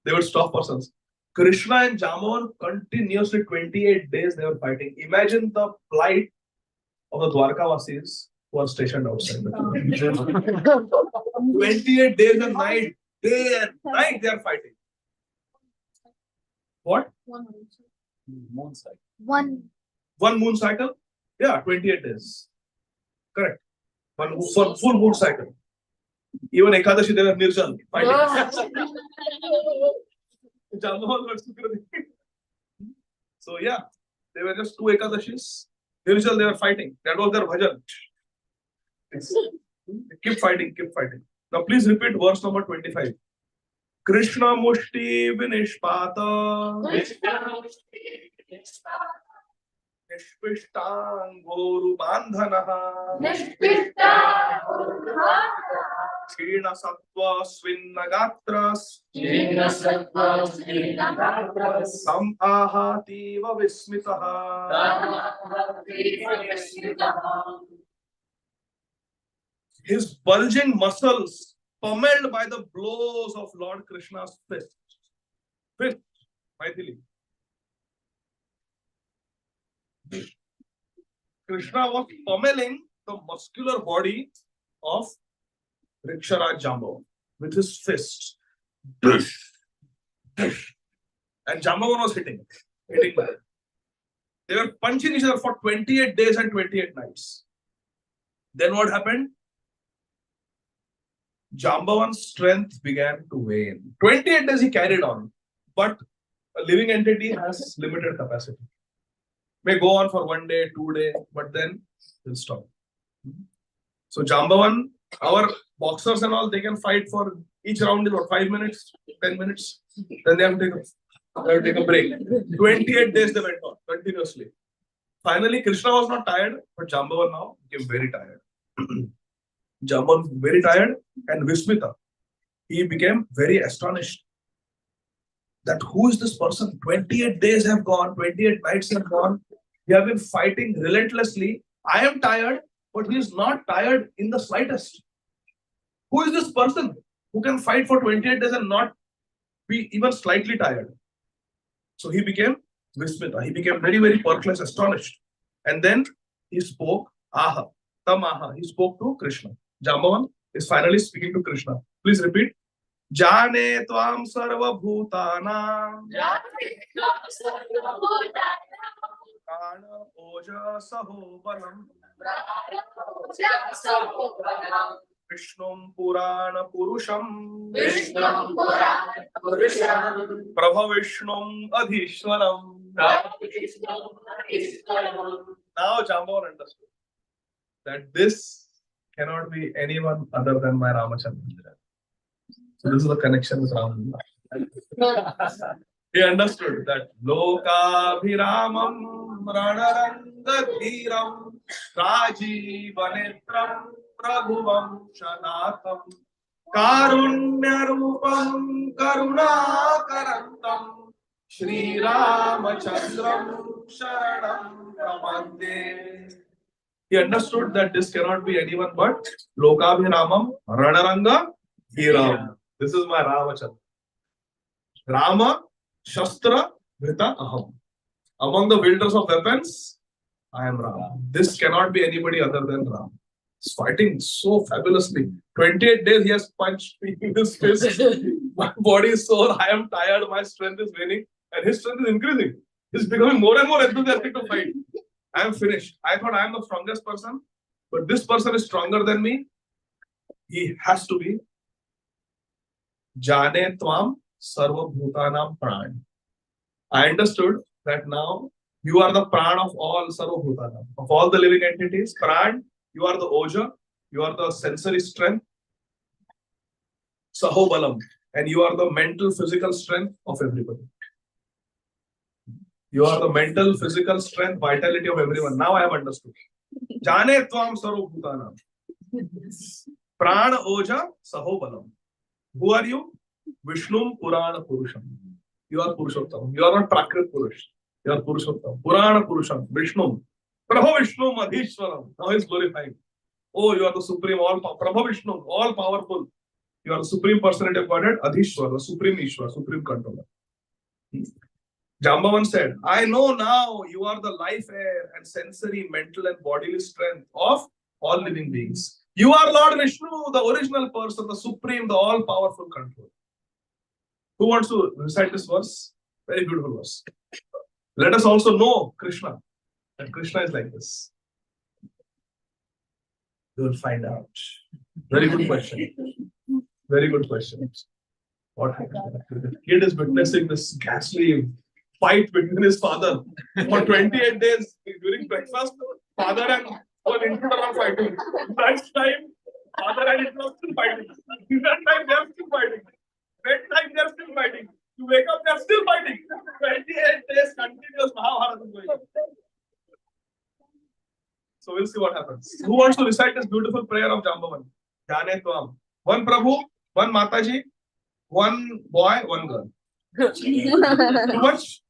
They would stop for sunset. Krishna and Jambavan continuously 28 days they were fighting. Imagine the plight of the Dwarkavasis who are stationed outside. 28 days and night, day and night they are fighting. What? Moon cycle. One. One moon cycle? Yeah, 28 days. Correct. One full moon cycle. Even Ekadashi they were Nirjal fighting. Jambavan was Sukriti. So yeah, they were just 2 Ekadashis. Nirjal they were fighting. That was their bhajan. Keep fighting, keep fighting. Now please repeat verse number 25. Krishna Mushti Vinishpata Nishpishtangoru Bandhanaha Kshina Sattva Svinnagatras Sam Ahativa Vismitaha. His bulging muscles pummeled by the blows of Lord Krishna's fist. Fist, Maithili. Krishna was pummeling the muscular body of Riksharaj Jambavan with his fist. And Jambavan was hitting back. They were punching each other for 28 days and 28 nights. Then what happened? Jambavan's strength began to wane. 28 days he carried on, but a living entity has limited capacity. May go on for 1 day, 2 days, but then he'll stop. So Jambavan, our boxers and all, they can fight for each round is what, 5 minutes, 10 minutes. Then they have to take a break. 28 days they went on continuously. Finally, Krishna was not tired, but Jambavan now became very tired. Jambavan very tired, and Vismita, he became very astonished that who is this person? 28 days have gone, 28 nights have gone. We have been fighting relentlessly. I am tired, but he is not tired in the slightest. Who is this person who can fight for 28 days and not be even slightly tired? So he became Vismita. He became very, very perplexed, astonished. And then he spoke, Aha, Tamaha. He spoke to Krishna. Jambavan is finally speaking to Krishna. Please repeat. Jane tvam sarva bhutanam Prana oja saho balam Vishnum Purana Purusham Prabha Vishnum Adhishwaram. Now Jambavan understood that this cannot be anyone other than my Ramachandra. So this is the connection with Ramachandra. He understood that Lokabhiramam Ranaranga Rajivanetram Prabhuvam Shanatam Karunyarupam Karunakarantam Shri Ramachandram Sharanam Pramande. He understood that this cannot be anyone but Lokabhiramam Ranaranga Hiram. This is my Ramachandra. Rama Shastra Vrita Aham. Among the wielders of weapons, I am Rama. This cannot be anybody other than Rama. He's fighting so fabulously. 28 days he has punched me in his fist. My body is sore. I am tired. My strength is waning. And his strength is increasing. He's becoming more and more enthusiastic to fight. I am finished. I thought I am the strongest person. But this person is stronger than me. He has to be Jane Tvam Sarva Bhutanam Pran. I understood that now you are the Pran of all Sarva Bhutanam. Of all the living entities, Pran, you are the Oja, you are the sensory strength, Sahobalam, and you are the mental physical strength of everybody. You are the mental, physical strength, vitality of everyone. Now I have understood. Jane Tvam Sarva Bhutanam. Prana Oja Sahobalam. Who are you? Vishnum Purana Purusham. You are Purushottam. You are not Prakrit Purush. You are Purushottam. Purana Purusham. Vishnum. Prabhu Vishnu Madhishwaram. Now he's glorifying. Oh, you are the supreme, Prabhu Vishnu, all powerful. You are the supreme personality of Godhead, Adhishwar, the supreme Ishwar, supreme controller. Jambavan said, I know now you are the life air and sensory, mental, and bodily strength of all living beings. You are Lord Vishnu, the original person, the supreme, the all powerful controller. Who wants to recite this verse? Very beautiful verse. Let us also know Krishna, that Krishna is like this. You will find out. Very good question. Very good question. What happened? The kid is witnessing this ghastly fight between his father for 28 days during breakfast. Father and one intruder are fighting. Next time, father and intruder are still fighting. That time, they are still fighting. Next time, they are still fighting. You wake up, they are still fighting. 28 days continuous Mahabharata is going on. So we'll see what happens. Who wants to recite this beautiful prayer of Jambavan? Jane Tvam. One Prabhu, one Mataji, one boy, one girl. Too much?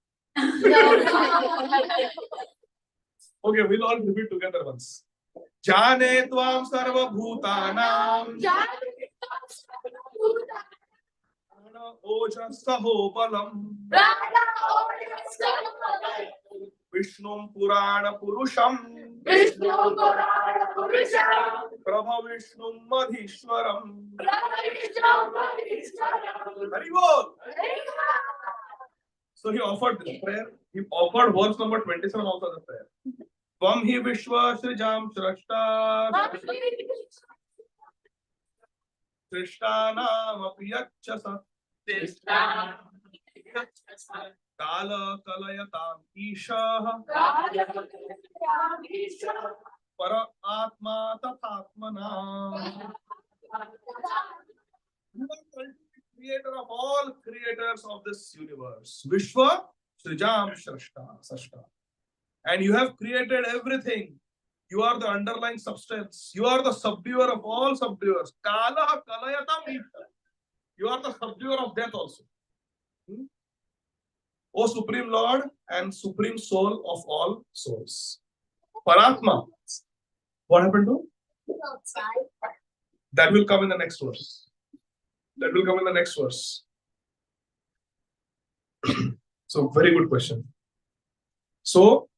Okay, we'll all repeat together once. Jane Tvam Sarva Bhutanam. Ojasaho Balam. Vishnum Purana Purusham. Prabha Vishnum Madhishwaram. Very good. So he offered this prayer. He offered verse number 27 also the prayer. Tvam hi Vishwa Srijam Shrashta. Shrishtanam Apiyachasa. Kala Kalayatam Isha. Para Atma Tathatmana. You are the creator of all creators of this universe. Vishwa Srijam Srashta. And you have created everything. You are the underlying substance. You are the subduer of all subduers. Kala Kalayatam Isha. You are the subduer of death also. O Supreme Lord and Supreme Soul of all souls. Paratma. What happened to? That will come in the next verse. That will come in the next verse. So, very good question. So,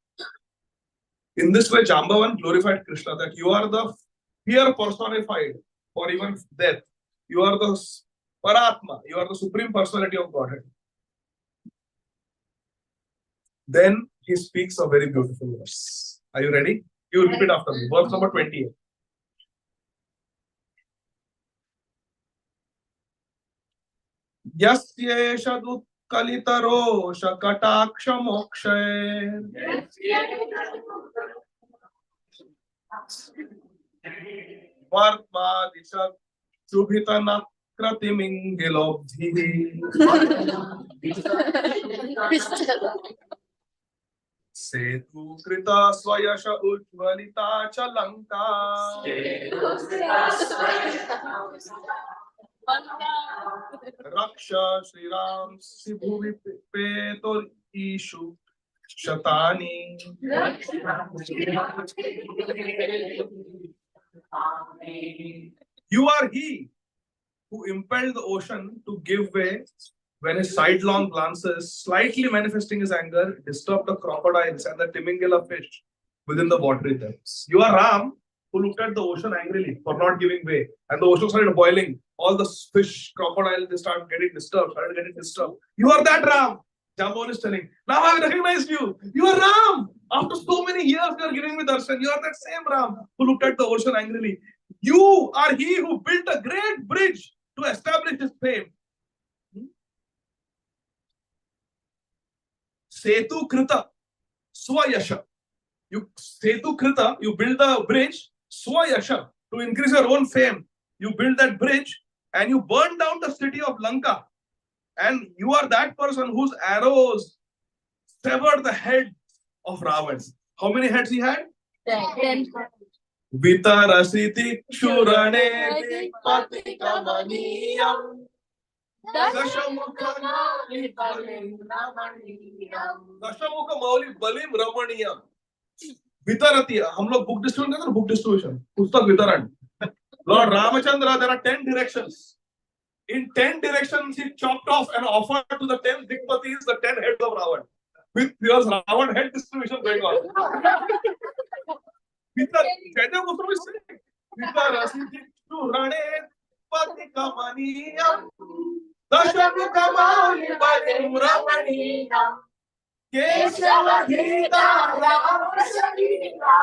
in this way, Jambavan glorified Krishna that you are the fear personified for even death. You are the Paratma. You are the supreme personality of Godhead. Then he speaks a very beautiful verse. Are you ready? You will repeat after me. Verse number 28. Yasyesha dukkalitaro shakataksha mokshay. Vartma disha shubhita nakratimingilobdhi. Setu krita swayasha ujvalita chalanka. Raksha Shri Ram Sibhuvi Petor Ishu Shatani. You are he who impelled the ocean to give way when his sidelong glances, slightly manifesting his anger, disturbed the crocodiles and the Timingila fish within the watery depths. You are Ram who looked at the ocean angrily for not giving way, and the ocean started boiling. All the fish, crocodiles, they started getting disturbed. You are that Ram. Jambavan is telling, now I recognized you. You are Ram. After so many years, you are giving me darshan. You are that same Ram who looked at the ocean angrily. You are he who built a great bridge to establish his fame. Setu Krita Swayasha. You Setu Krita, you build the bridge, Swayasha, to increase your own fame. You build that bridge and you burn down the city of Lanka. And you are that person whose arrows severed the head of Ravan. How many heads he had? 10. Vitarasiti Shurane Patikamaniyam. Dashamukha Mauli Balim Ramaniyam. वितरती, हम लोग book distribution करते हैं, book distribution, पुस्तक वितरण. Lord Ramachandra, there are 10 directions. In 10 directions, he chopped off and offered to the 10 Dikpatis, the 10 heads of Ravan. With your Ravan head distribution going on. Jaidev Goswami is saying, Vitarasi Dikshu Rane Pati Kamaniyam Dashamu Kamali Balim Ramaniyam Kesava Gita Rama Sharira.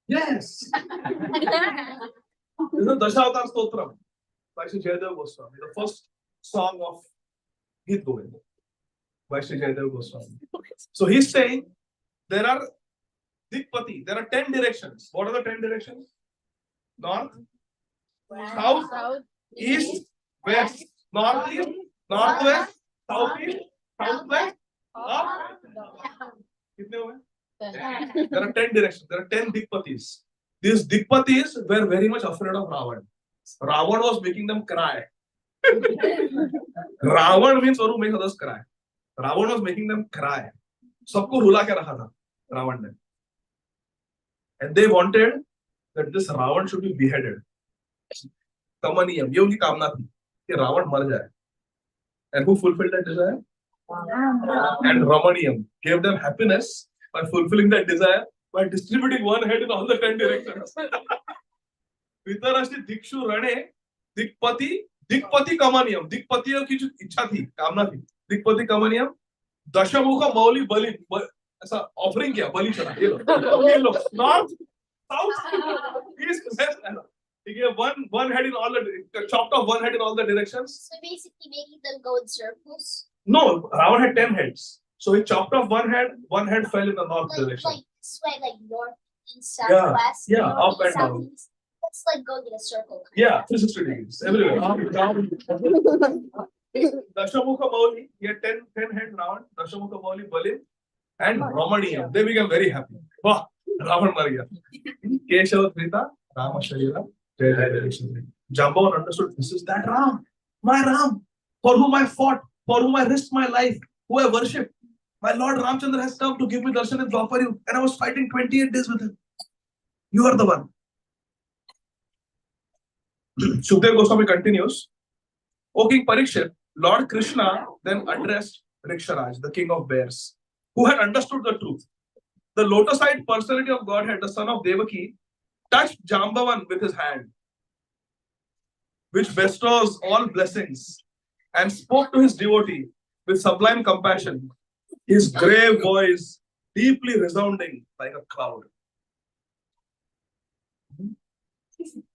Yes. This is Dashavatar Stotram by Sri Jaidev Goswami, the first song of Git Govind by Sri Jaidev Goswami. So he's saying there are Dikpati, there are 10 directions. What are the 10 directions? North, south, east, west, northeast, northwest, southeast, southwest, up. कितने हुए? There are 10 directions. There are 10 Dikpatis. These Dikpatis were very much afraid of Ravan. Ravan was making them cry. Ravan means one who makes others cry. Ravan was making them cry. सबको रुला के रखा था रावण ने. And they wanted that this Ravan should be beheaded. कमनीयम, ये उनकी कामना थी कि रावण मर जाए. And who fulfilled that desire? And Ramaniyam gave them happiness by fulfilling that desire by distributing one head in all the 10 directions. Vitarashti Dikshu Rane Dikpati Kamaniyam. Dikpati की जो इच्छा थी, कामना थी. Dikpati Kamaniyam. Dashamukha Mauli Bali. ऐसा offering किया, बलि चढ़ा. ये लो. North, south, east, west. He gave one head in all the, chopped off one head in all the directions. So basically making them go in circles. No, Ravan had 10 heads. So he chopped off one head fell in the north direction. Like this way, like north, east, southwest. Yeah, north, up and east, down. southeast. That's like going in a circle. Yeah, 360 degrees, everywhere. Dashamukha Mauli, he had 10 head Ravan, Dashamukha Mauli, Balin, and Ramaniyam. They became very happy. Wow, Ravan mar gaya. Keshava Krita, Rama Sharira, Jai Jai Jai. Jambavan understood, this is that Ram, my Ram, for whom I fought, for whom I risked my life, who I worshipped. My Lord Ramchandra has come to give me darshan in Dwapar, and I was fighting 28 days with him. You are the one. Shukdev Goswami continues, O King Parikshit, Lord Krishna then addressed Riksharaj, the king of bears, who had understood the truth. The lotus-eyed personality of Godhead, the son of Devaki, touched Jambavan with his hand, which bestows all blessings, and spoke to his devotee with sublime compassion, his grave voice deeply resounding like a cloud.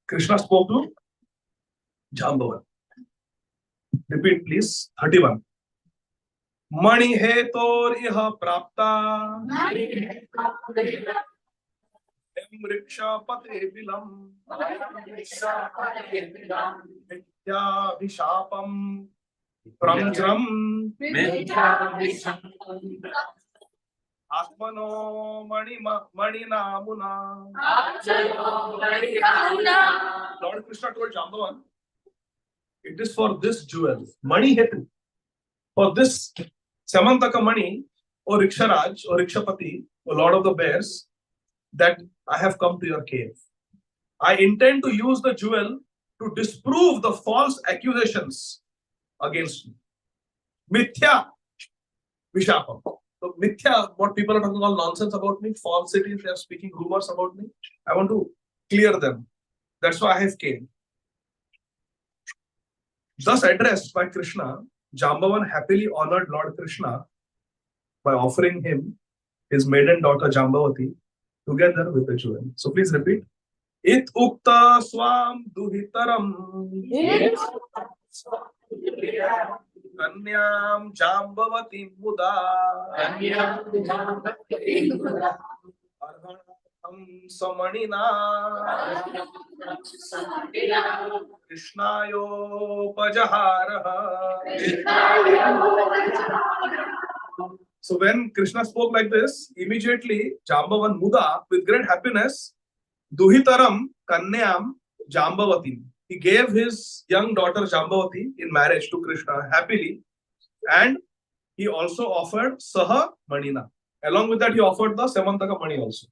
Krishna spoke to Jambavan. Repeat please. 31. Mani he tor iha prapta Vriksha pate bilam Vidya vishapam Pramjram Atmano mani namuna. Lord Krishna told Jambavan, it is for this jewel, Mani Hetu, for this Samantaka Mani, or Riksharaj, or Rikshapati, or Lord of the Bears, that I have come to your cave. I intend to use the jewel to disprove the false accusations against me. Mithya Vishapam. So Mithya, what people are talking all nonsense about me, falsity, they are speaking rumors about me. I want to clear them. That's why I have came. Thus addressed by Krishna, Jambavan happily honored Lord Krishna by offering him his maiden daughter Jambavati together with the jewel. So please repeat. It ukta swam duhitaram kanyam Jambavati muda arhanam samanina Krishnayo pajaharaha. So when Krishna spoke like this, immediately Jambavan Muda, with great happiness, Duhitaram Kanyam Jambavati. He gave his young daughter Jambavati in marriage to Krishna happily, and he also offered Saha Manina. Along with that, he offered the Samantaka Mani also.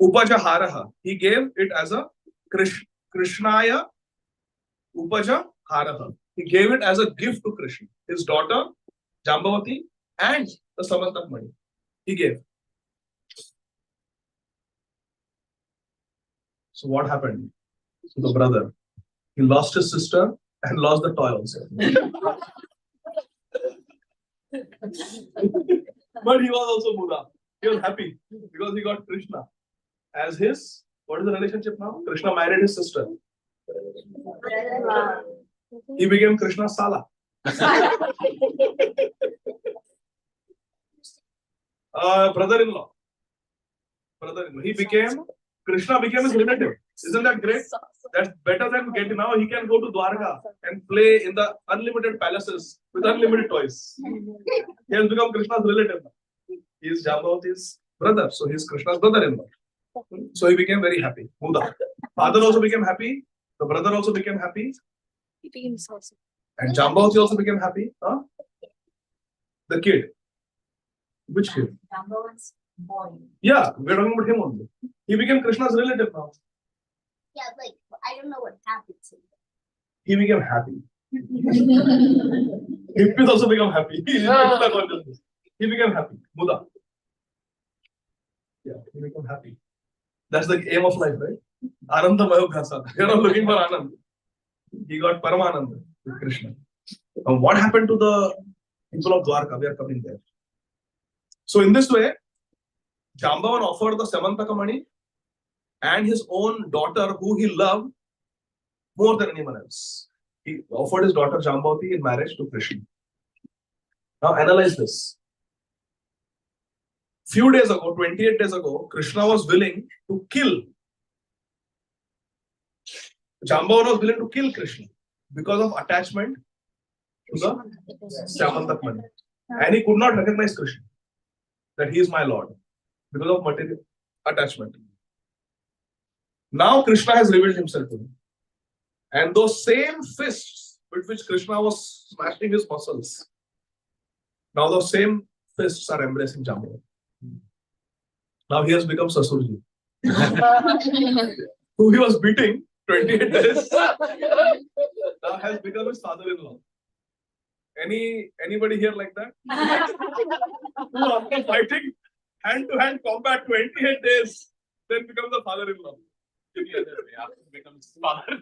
Upajaharaha. He gave it as a Krishnaya Upajaharaha. He gave it as a gift to Krishna. His daughter, Jambavati, and the Samantak Mani. He gave. So what happened to the brother? He lost his sister and lost the toy also. But he was also Muda. He was happy because he got Krishna as his, what is the relationship now? Krishna married his sister. He became Krishna's Sala. Brother-in-law. He became, Krishna became his relative. Isn't that great? That's better than getting, now he can go to Dwarka and play in the unlimited palaces with unlimited toys. He has become Krishna's relative now. He is Jambavati's brother, so he is Krishna's brother-in-law. So he became very happy. Muda. Father also became happy. The brother also became happy. And Jambavati also became happy. Huh? The kid. Which kid? Jambavan's boy. Yeah, we're talking about him only. He became Krishna's relative now. Yeah, like I don't know what happened to him. He became happy. Hippies also become happy. He became happy. Muda. Yeah, he became happy. That's the aim of life, right? Ananda Mayogasa. You're not looking for Anand. He got Paramananda with Krishna. Now, what happened to the people of Dwarka? We are coming there. So, in this way, Jambavan offered the Samantaka Mani and his own daughter, who he loved more than anyone else. He offered his daughter Jambavati in marriage to Krishna. Now, analyze this. Few days ago, 28 days ago, Krishna was willing to kill. Jambavan was willing to kill Krishna because of attachment to the Samantak Mani. And he could not recognize Krishna, that he is my Lord, because of material attachment. Now Krishna has revealed himself to him. And those same fists with which Krishna was smashing his muscles, now those same fists are embracing Jambavan. Now he has become Sasurji, who he was beating 28 days, now has become his father-in-law. Anybody here like that? Who after fighting hand-to-hand combat 28 days, then becomes the father-in-law. Becomes father.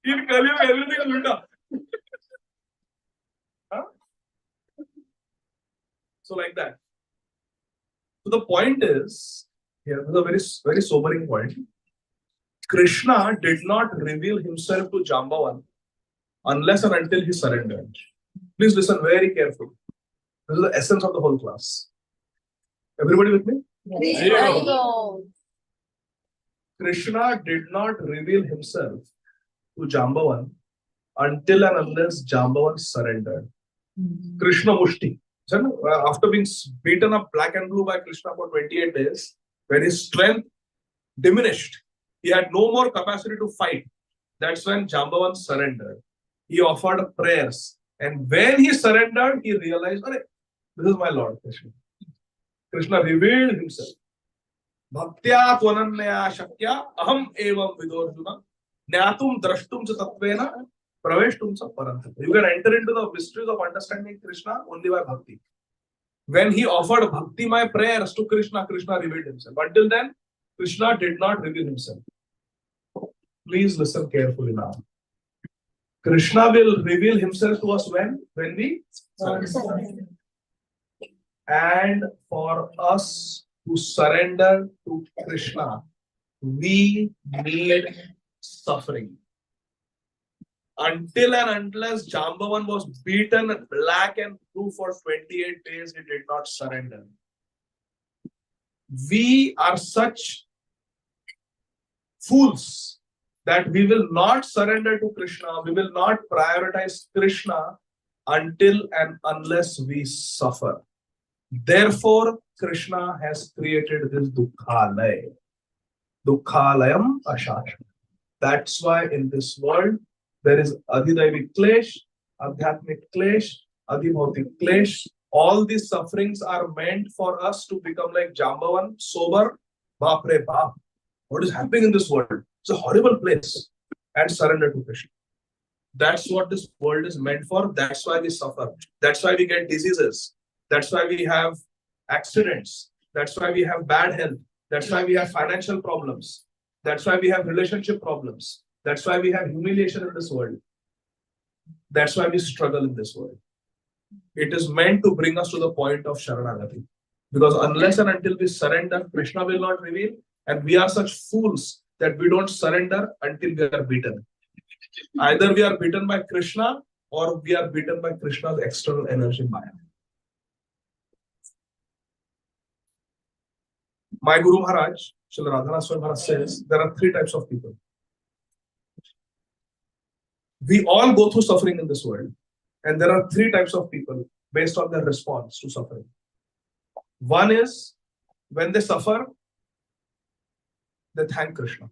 In Kali, everything is ulta. Huh? So like that. So the point is, here is a very, very sobering point. Krishna did not reveal himself to Jambavan unless and until he surrendered. Please listen very carefully. This is the essence of the whole class. Everybody with me? Yes. Krishna did not reveal himself to Jambavan until and unless Jambavan surrendered. Krishna Mushti. After being beaten up black and blue by Krishna for 28 days, when his strength diminished, he had no more capacity to fight. That's when Jambavan surrendered. He offered prayers. And when he surrendered, he realized, this is my Lord Krishna. Krishna revealed himself. Bhaktya tvananya shakya aham evam vidorjuna Nyatum drashtum cha tatvena praveshtum cha parantapa. You can enter into the mysteries of understanding Krishna only by bhakti. When he offered bhakti my prayers to Krishna, Krishna revealed himself. Until then, Krishna did not reveal himself. Please listen carefully now. Krishna will reveal himself to us when we surrender. And for us to surrender to Krishna, we need suffering. Until and unless Jambavan was beaten black and blue for 28 days, he did not surrender. We are such fools that we will not surrender to Krishna, we will not prioritize Krishna until and unless we suffer. Therefore, Krishna has created this Dukkhalaya. Dukkhalayam Ashashana. That's why in this world, there is Adhidaivi Klesh, Adhyatmik Klesh, Adhibhautik Klesh. All these sufferings are meant for us to become like Jambavan, sober, Bapre Bap. What is happening in this world? It's a horrible place. And surrender to Krishna. That's what this world is meant for. That's why we suffer. That's why we get diseases. That's why we have accidents. That's why we have bad health. That's why we have financial problems. That's why we have relationship problems. That's why we have humiliation in this world. That's why we struggle in this world. It is meant to bring us to the point of Sharanagati. Because unless and until we surrender, Krishna will not reveal. And we are such fools that we don't surrender until we are beaten. Either we are beaten by Krishna or we are beaten by Krishna's external energy Maya. My Guru Maharaj, Srila Radhanath Swami Maharaj says, there are three types of people. We all go through suffering in this world. And there are three types of people based on their response to suffering. One is, when they suffer, they thank Krishna.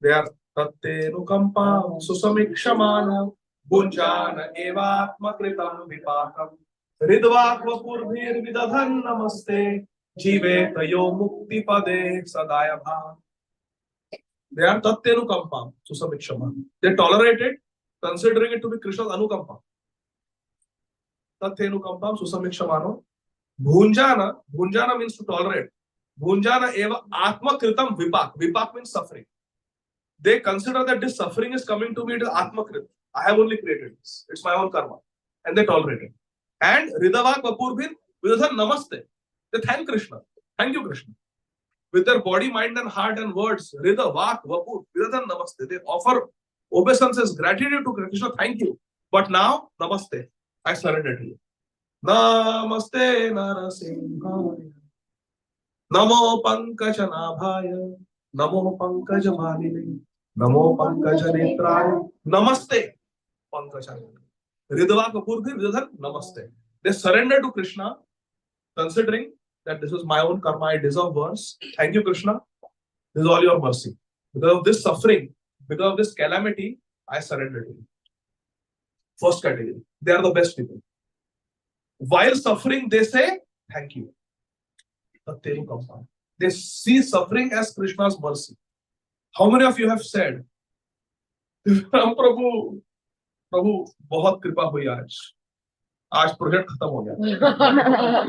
They are Tattenu Kampam Susamikshamana Gunjana Evatma Kritam Vipakam Ridvakva Purvir Vidadhan Namaste Jive Tayo Mukti Pade Sadaya Bha. They are Tattenu Kampam Susamikshamana. They tolerate it, considering it to be Krishna's Anukampa. Tattenu Kampam Susamikshamano. Bhunjana, Bhunjana means to tolerate. Bhunjana eva Atma Kritam Vipak. Vipak means suffering. They consider that this suffering is coming to me, it is Atma Krit. I have only created this. It's my own karma. And they tolerate it. And Ridavak Vapurbhin Vidadhan Namaste. They thank Krishna. Thank you, Krishna. With their body, mind, and heart and words, Ridavak Vapur Vidadhan Namaste. They offer obeisances, gratitude to Krishna. Thank you. But now, Namaste. I surrender to you. Namaste Narasimhaya. Namo Pankajanaabhaya. Namo Pankajamaliне. Namo Pankajanetraya. Namaste Pankajanaabhaya. Ridva Kapurgi Vidadhan Namaste. They surrender to Krishna, considering that this is my own karma, I deserve worse. Thank you, Krishna. This is all your mercy. Because of this suffering, because of this calamity, I surrender to you. First category. They are the best people. While suffering, they say, thank you. They see suffering as Krishna's mercy. How many of you have said, Prabhu, Prabhu, बहुत कृपा हुई आज project खत्म हो गया.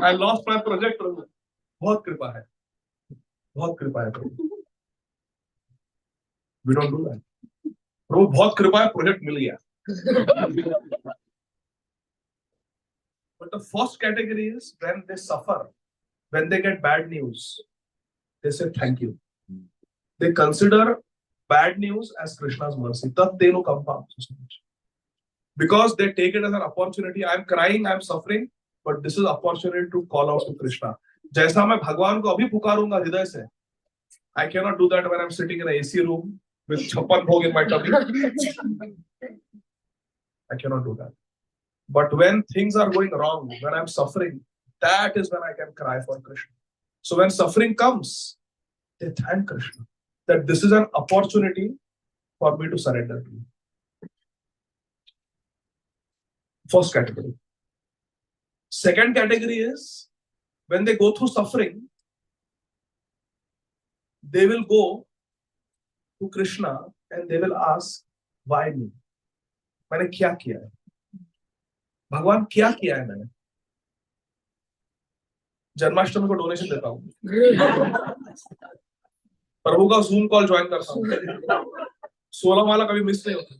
I lost my project, Prabhu. बहुत कृपा है. बहुत कृपा है, Prabhu. We don't do that. Prabhu, बहुत कृपा है, प्रोजेक्ट मिल गया. But the first category is when they suffer, when they get bad news, they say thank you. They consider bad news as Krishna's mercy. Tattenu kampam. Because they take it as an opportunity. I am crying, I am suffering, but this is an opportunity to call out to Krishna. जैसा मैं भगवान को अभी पुकारूंगा हृदय से. I cannot do that when I am sitting in an AC room with 56 bhog in my tummy. I cannot do that. But when things are going wrong, when I'm suffering, that is when I can cry for Krishna. So when suffering comes, they thank Krishna that this is an opportunity for me to surrender to you. First category. Second category is when they go through suffering, they will go to Krishna and they will ask, why me? मैंने क्या किया है? भगवान क्या किया है मैंने? जन्माष्टमी को डोनेशन देता हूँ, प्रभु का जूम कॉल ज्वाइन करता हूँ, 16 वाला कभी मिस नहीं होता,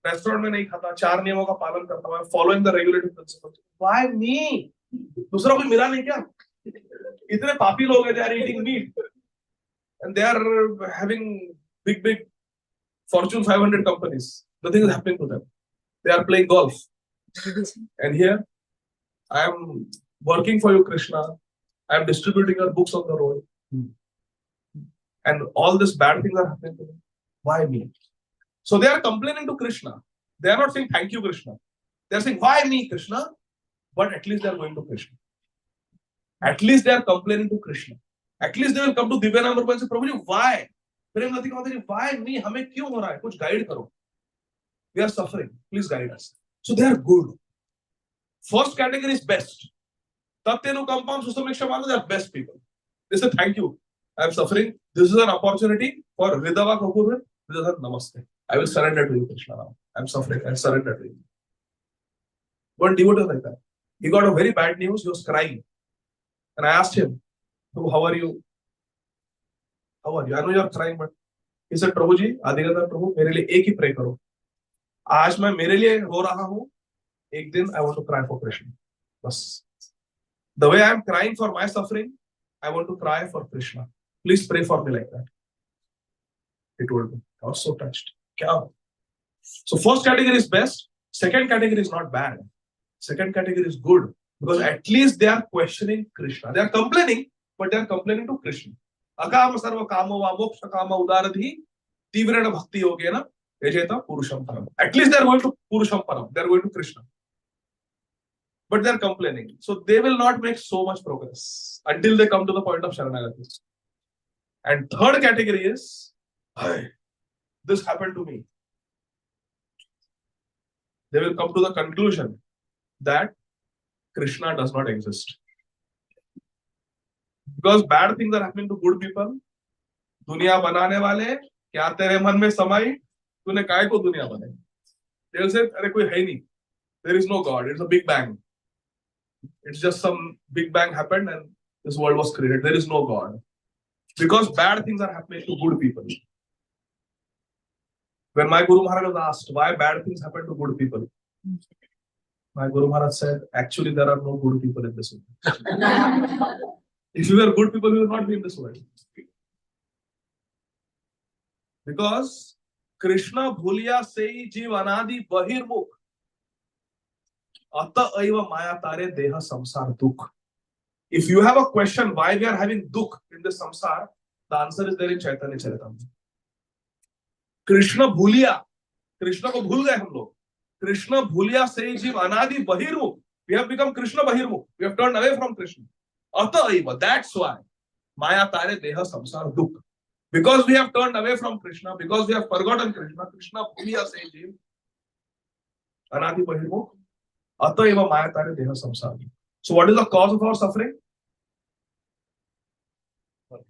रेस्टोरेंट में नहीं खाता, 4 नियमों का पालन करता हूँ, following the regulatory principle. Why me? दूसरा कोई मिला नहीं क्या? इतने पापी लोग हैं, they are eating meat and they are having big Fortune 500 companies. Nothing is happening to them. They are playing golf. And here I am working for you, Krishna. I am distributing your books on the road. And all these bad things are happening to me. Why me? So they are complaining to Krishna. They are not saying thank you, Krishna. They are saying, why me, Krishna? But at least they are going to Krishna. At least they are complaining to Krishna. At least they will come to Divyanam Rupa and say, Prabhuji, why? Why me? हमें क्यों हो रहा है? कुछ guide करो. We are suffering. Please guide us. So they are good. First category is best. Tatyenu Kampam Susamikshamana, they are best people. They say, thank you. I am suffering. This is an opportunity for Ridava Kapurva. This is a namaste. I will surrender to you, Krishna now. I am suffering. I surrender to you. One devotee like that. He got a very bad news. He was crying. And I asked him, how are you? How are you? I know you are crying, but he said, Prabhu ji, Gadadhar Prabhu, मेरे लिए एक ही pray करो. आज मैं मेरे लिए रो रहा हूँ. एक दिन I want to cry for Krishna. बस. The way I am crying for my suffering, I want to cry for Krishna. Please pray for me like that. He told me. I was so touched. Kya? So first category is best. Second category is not bad. Second category is good. Because at least they are questioning Krishna. They are complaining, but they are complaining to Krishna. Akama sarva kama va moksha kama udaradhi tivrena bhakti yogena yajeta purusham param. At least they are going to purusham param. They are going to Krishna. But they are complaining. So they will not make so much progress until they come to the point of Sharanagati. And third category is, this happened to me. They will come to the conclusion that Krishna does not exist. Because bad things are happening to good people. दुनिया बनाने वाले क्या तेरे मन में समाई तूने काय को दुनिया बनाई. They will say अरे कोई है नहीं. There is no God. It's a big bang. It's just some big bang happened and this world was created. There is no God. Because bad things are happening to good people. When my Guru Maharaj was asked why bad things happen to good people, my Guru Maharaj said, actually there are no good people in this world. If you were good people, you will not be in this world. Because Krishna bhuliya sei jeev anadi bahirmukh ata aiva maya tare deha samsar dukh. If you have a question why we are having dukh in this samsar, the answer is there in Chaitanya Charitamrita. Krishna bhuliya, Krishna ko bhul gaye hum log. Krishna bhuliya sei jeev anadi bahirmukh. We have become Krishna bahirmukh. We have turned away from Krishna. Ata aiva, that's why maya tare deha samsar dukh. Because we have turned away from Krishna, because we have forgotten Krishna, Krishna bhuliya sei jeev anadi bahirmukh ata aiva maya tare deha samsar. So what is the cause of our suffering?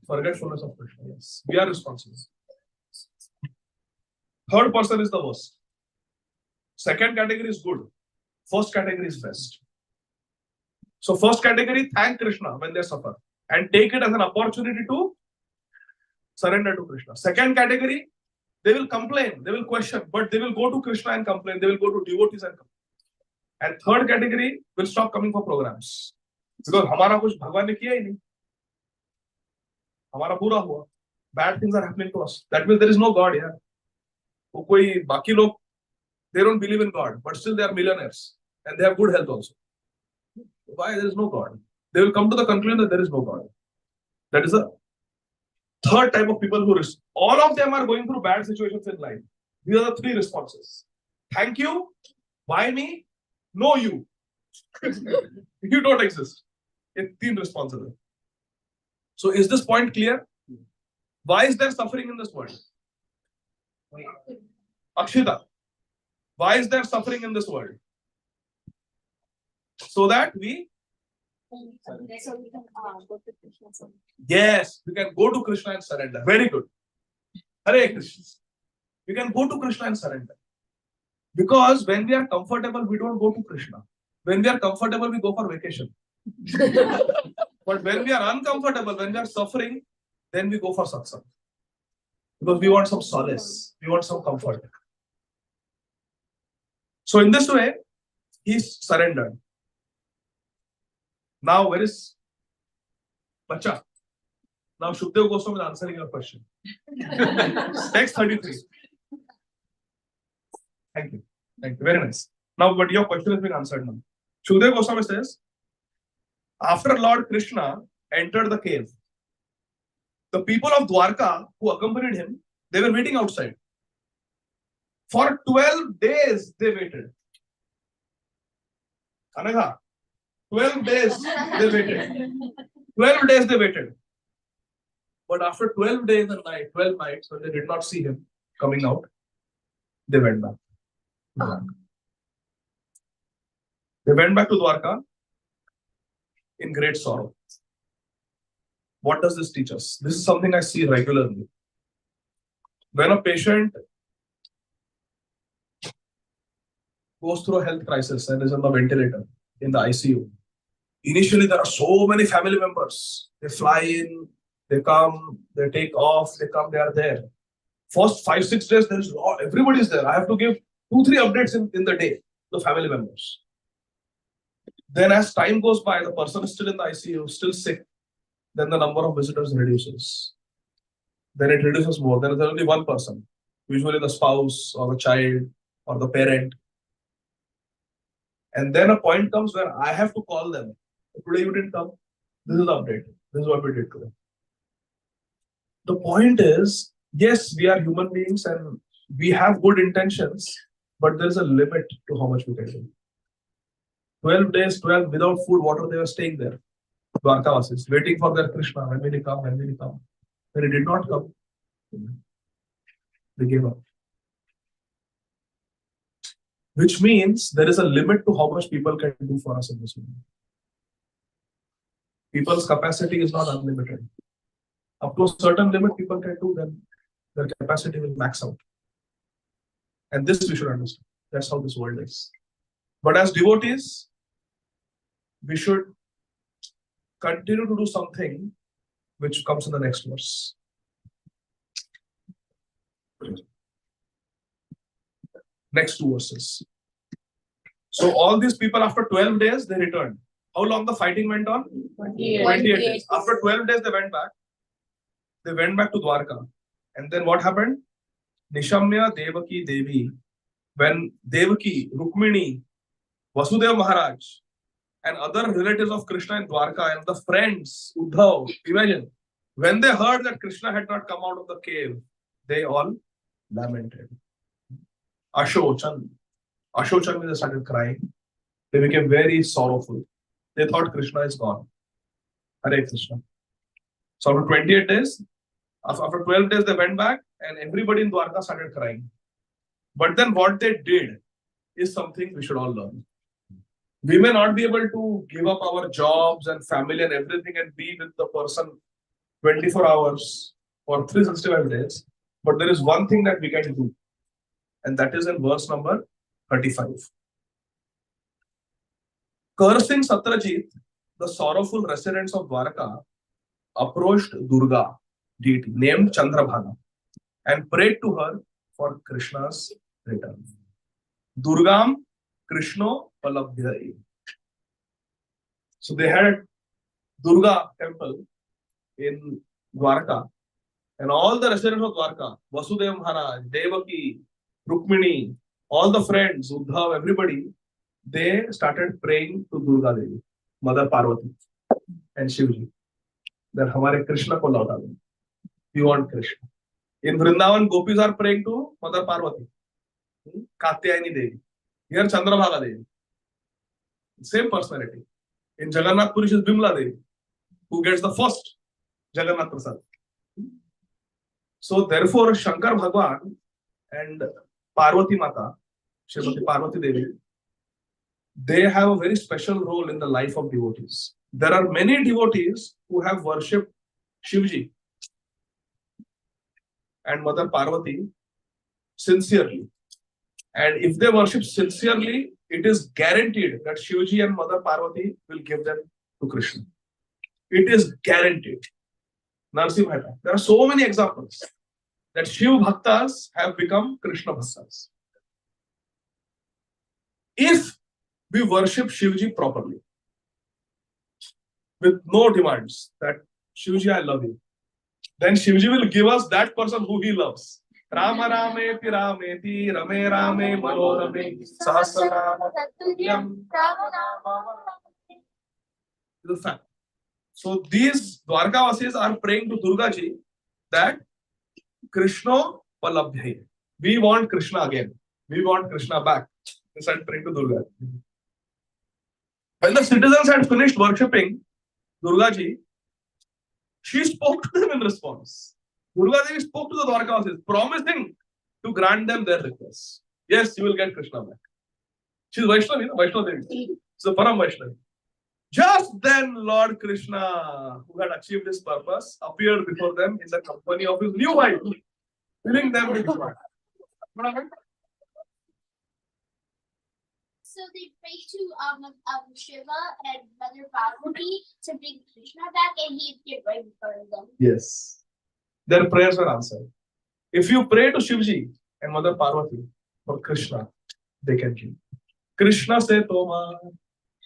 Forgetfulness of Krishna. Yes, we are responsible. Third person is the worst. Second category is good. First category is best. So first category, thank Krishna when they suffer and take it as an opportunity to surrender to Krishna. Second category, they will complain, they will question, but they will go to Krishna and complain. They will go to devotees and complain. And third category will stop coming for programs. Because हमारा कुछ भगवान ने किया ही नहीं. हमारा बुरा हुआ. Bad things are happening to us. That means there is no God here. वो कोई बाकी लोग, they don't believe in God, but still they are millionaires and they have good health also. Why there is no God? They will come to the conclusion that there is no God. That is the third type of people who risk. All of them are going through bad situations in life. These are the three responses. Thank you. Why me? No you. You don't exist. It's three responses. So is this point clear? Why is there suffering in this world? Akshita. Why is there suffering in this world? So that we So we can go to Krishna. Yes, we can go to Krishna and surrender. Very good. Hare Krishna. We can go to Krishna and surrender. Because when we are comfortable, we don't go to Krishna. When we are comfortable, we go for vacation. But when we are uncomfortable, when we are suffering, then we go for satsang. Because we want some solace, we want some comfort. So in this way, he surrendered. Now where is Bacha? Now Shukdev Goswami is answering your question. Text 33. Thank you. Thank you. Very nice. Now, but your question has been answered now. Shukdev Goswami says, after Lord Krishna entered the cave, the people of Dwarka who accompanied him, they were waiting outside. For 12 days they waited. Anagha, 12 days they waited. 12 days they waited. But after 12 days and 12 nights, when they did not see him coming out, they went back. They went back to Dwarka in great sorrow. What does this teach us? This is something I see regularly. When a patient goes through a health crisis and is on the ventilator in the ICU, initially there are so many family members. They fly in, they come, they take off, they come, they are there. First 5-6 days, there is everybody is there. I have to give 2-3 updates in the day, the family members. Then as time goes by, the person is still in the ICU, still sick. Then the number of visitors reduces. Then it reduces more. There is only one person, usually the spouse or the child or the parent. And then a point comes where I have to call them. Today you didn't come. This is the update. This is what we did today. The point is, yes, we are human beings and we have good intentions, but there is a limit to how much we can do. 12 days, 12 without food, water, they were staying there. Dwarkavasis, waiting for their Krishna. When will he come? When will he come? When he did not come, they gave up. Which means there is a limit to how much people can do for us in this world. People's capacity is not unlimited. Up to a certain limit people can do, then their capacity will max out. And this we should understand. That's how this world is. But as devotees, we should continue to do something which comes in the next verse. Next 2 verses. So all these people after 12 days, they returned. How long the fighting went on? 28 days. After 12 days, they went back. They went back to Dwarka. And then what happened? Nishamya Devaki Devi, when Devaki, Rukmini, Vasudeva Maharaj, and other relatives of Krishna in Dwarka and the friends, Uddhav, imagine, when they heard that Krishna had not come out of the cave, they all lamented. Ashochan, they started crying. They became very sorrowful. They thought Krishna is gone. Hare Krishna. So after 28 days, after 12 days, they went back and everybody in Dwarka started crying. But then what they did is something we should all learn. We may not be able to give up our jobs and family and everything and be with the person 24 hours or 365 days. But there is one thing that we can do. And that is in verse number 35. Cursing Satrajit, the sorrowful residents of Dwarka approached Durga, deity, named Chandrabhana, and prayed to her for Krishna's return. Durgam Krishna Palabhyai. So they had a Durga temple in Dwarka, and all the residents of Dwarka, Vasudeva Maharaj, Devaki, Rukmini, all the friends, Uddhav, everybody, they started praying to Durga Devi, Mother Parvati, and Shivji, that Hamare Krishna ko lauta do. We want Krishna. In Vrindavan, gopis are praying to Mother Parvati, Katyayani Devi. Here, Chandrabhaga Devi. Same personality. In Jagannath Puri is Bimla Devi, who gets the first Jagannath Prasad. So therefore, Shankar Bhagwan and Parvati Mata, Shrimati Parvati Devi, they have a very special role in the life of devotees. There are many devotees who have worshipped Shivji and Mother Parvati sincerely. And if they worship sincerely, it is guaranteed that Shivji and Mother Parvati will give them to Krishna. It is guaranteed. Narsi Mehta. There are so many examples that Shiv Bhaktas have become Krishna Bhaktas. If we worship Shivji properly, with no demands, that Shivji, I love you, then Shivji will give us that person who he loves. Rama Rameti Rameti Rame Rame Manorame Sahasranama Tattuyam. This is a fact. So these Dwarkavasis are praying to Durga ji that Krishna Palabhyai. We want Krishna again. We want Krishna back. They started praying to Durga. When the citizens had finished worshipping Durga ji, she spoke to them in response. Durga Devi spoke to the Dwarkavasis, promising to grant them their requests. Yes, you will get Krishna back. She's Vaishnavi, Vaishnavi Devi. She's a Param Vaishnavi. Just then, Lord Krishna, who had achieved his purpose, appeared before them in the company of his new wife, filling them with joy. So they prayed to Shiva and Mother Parvati to bring Krishna back, and he appeared right in front of them. Yes. Their prayers were answered. If you pray to Shivji and Mother Parvati for Krishna, they can give. Krishna se Toma,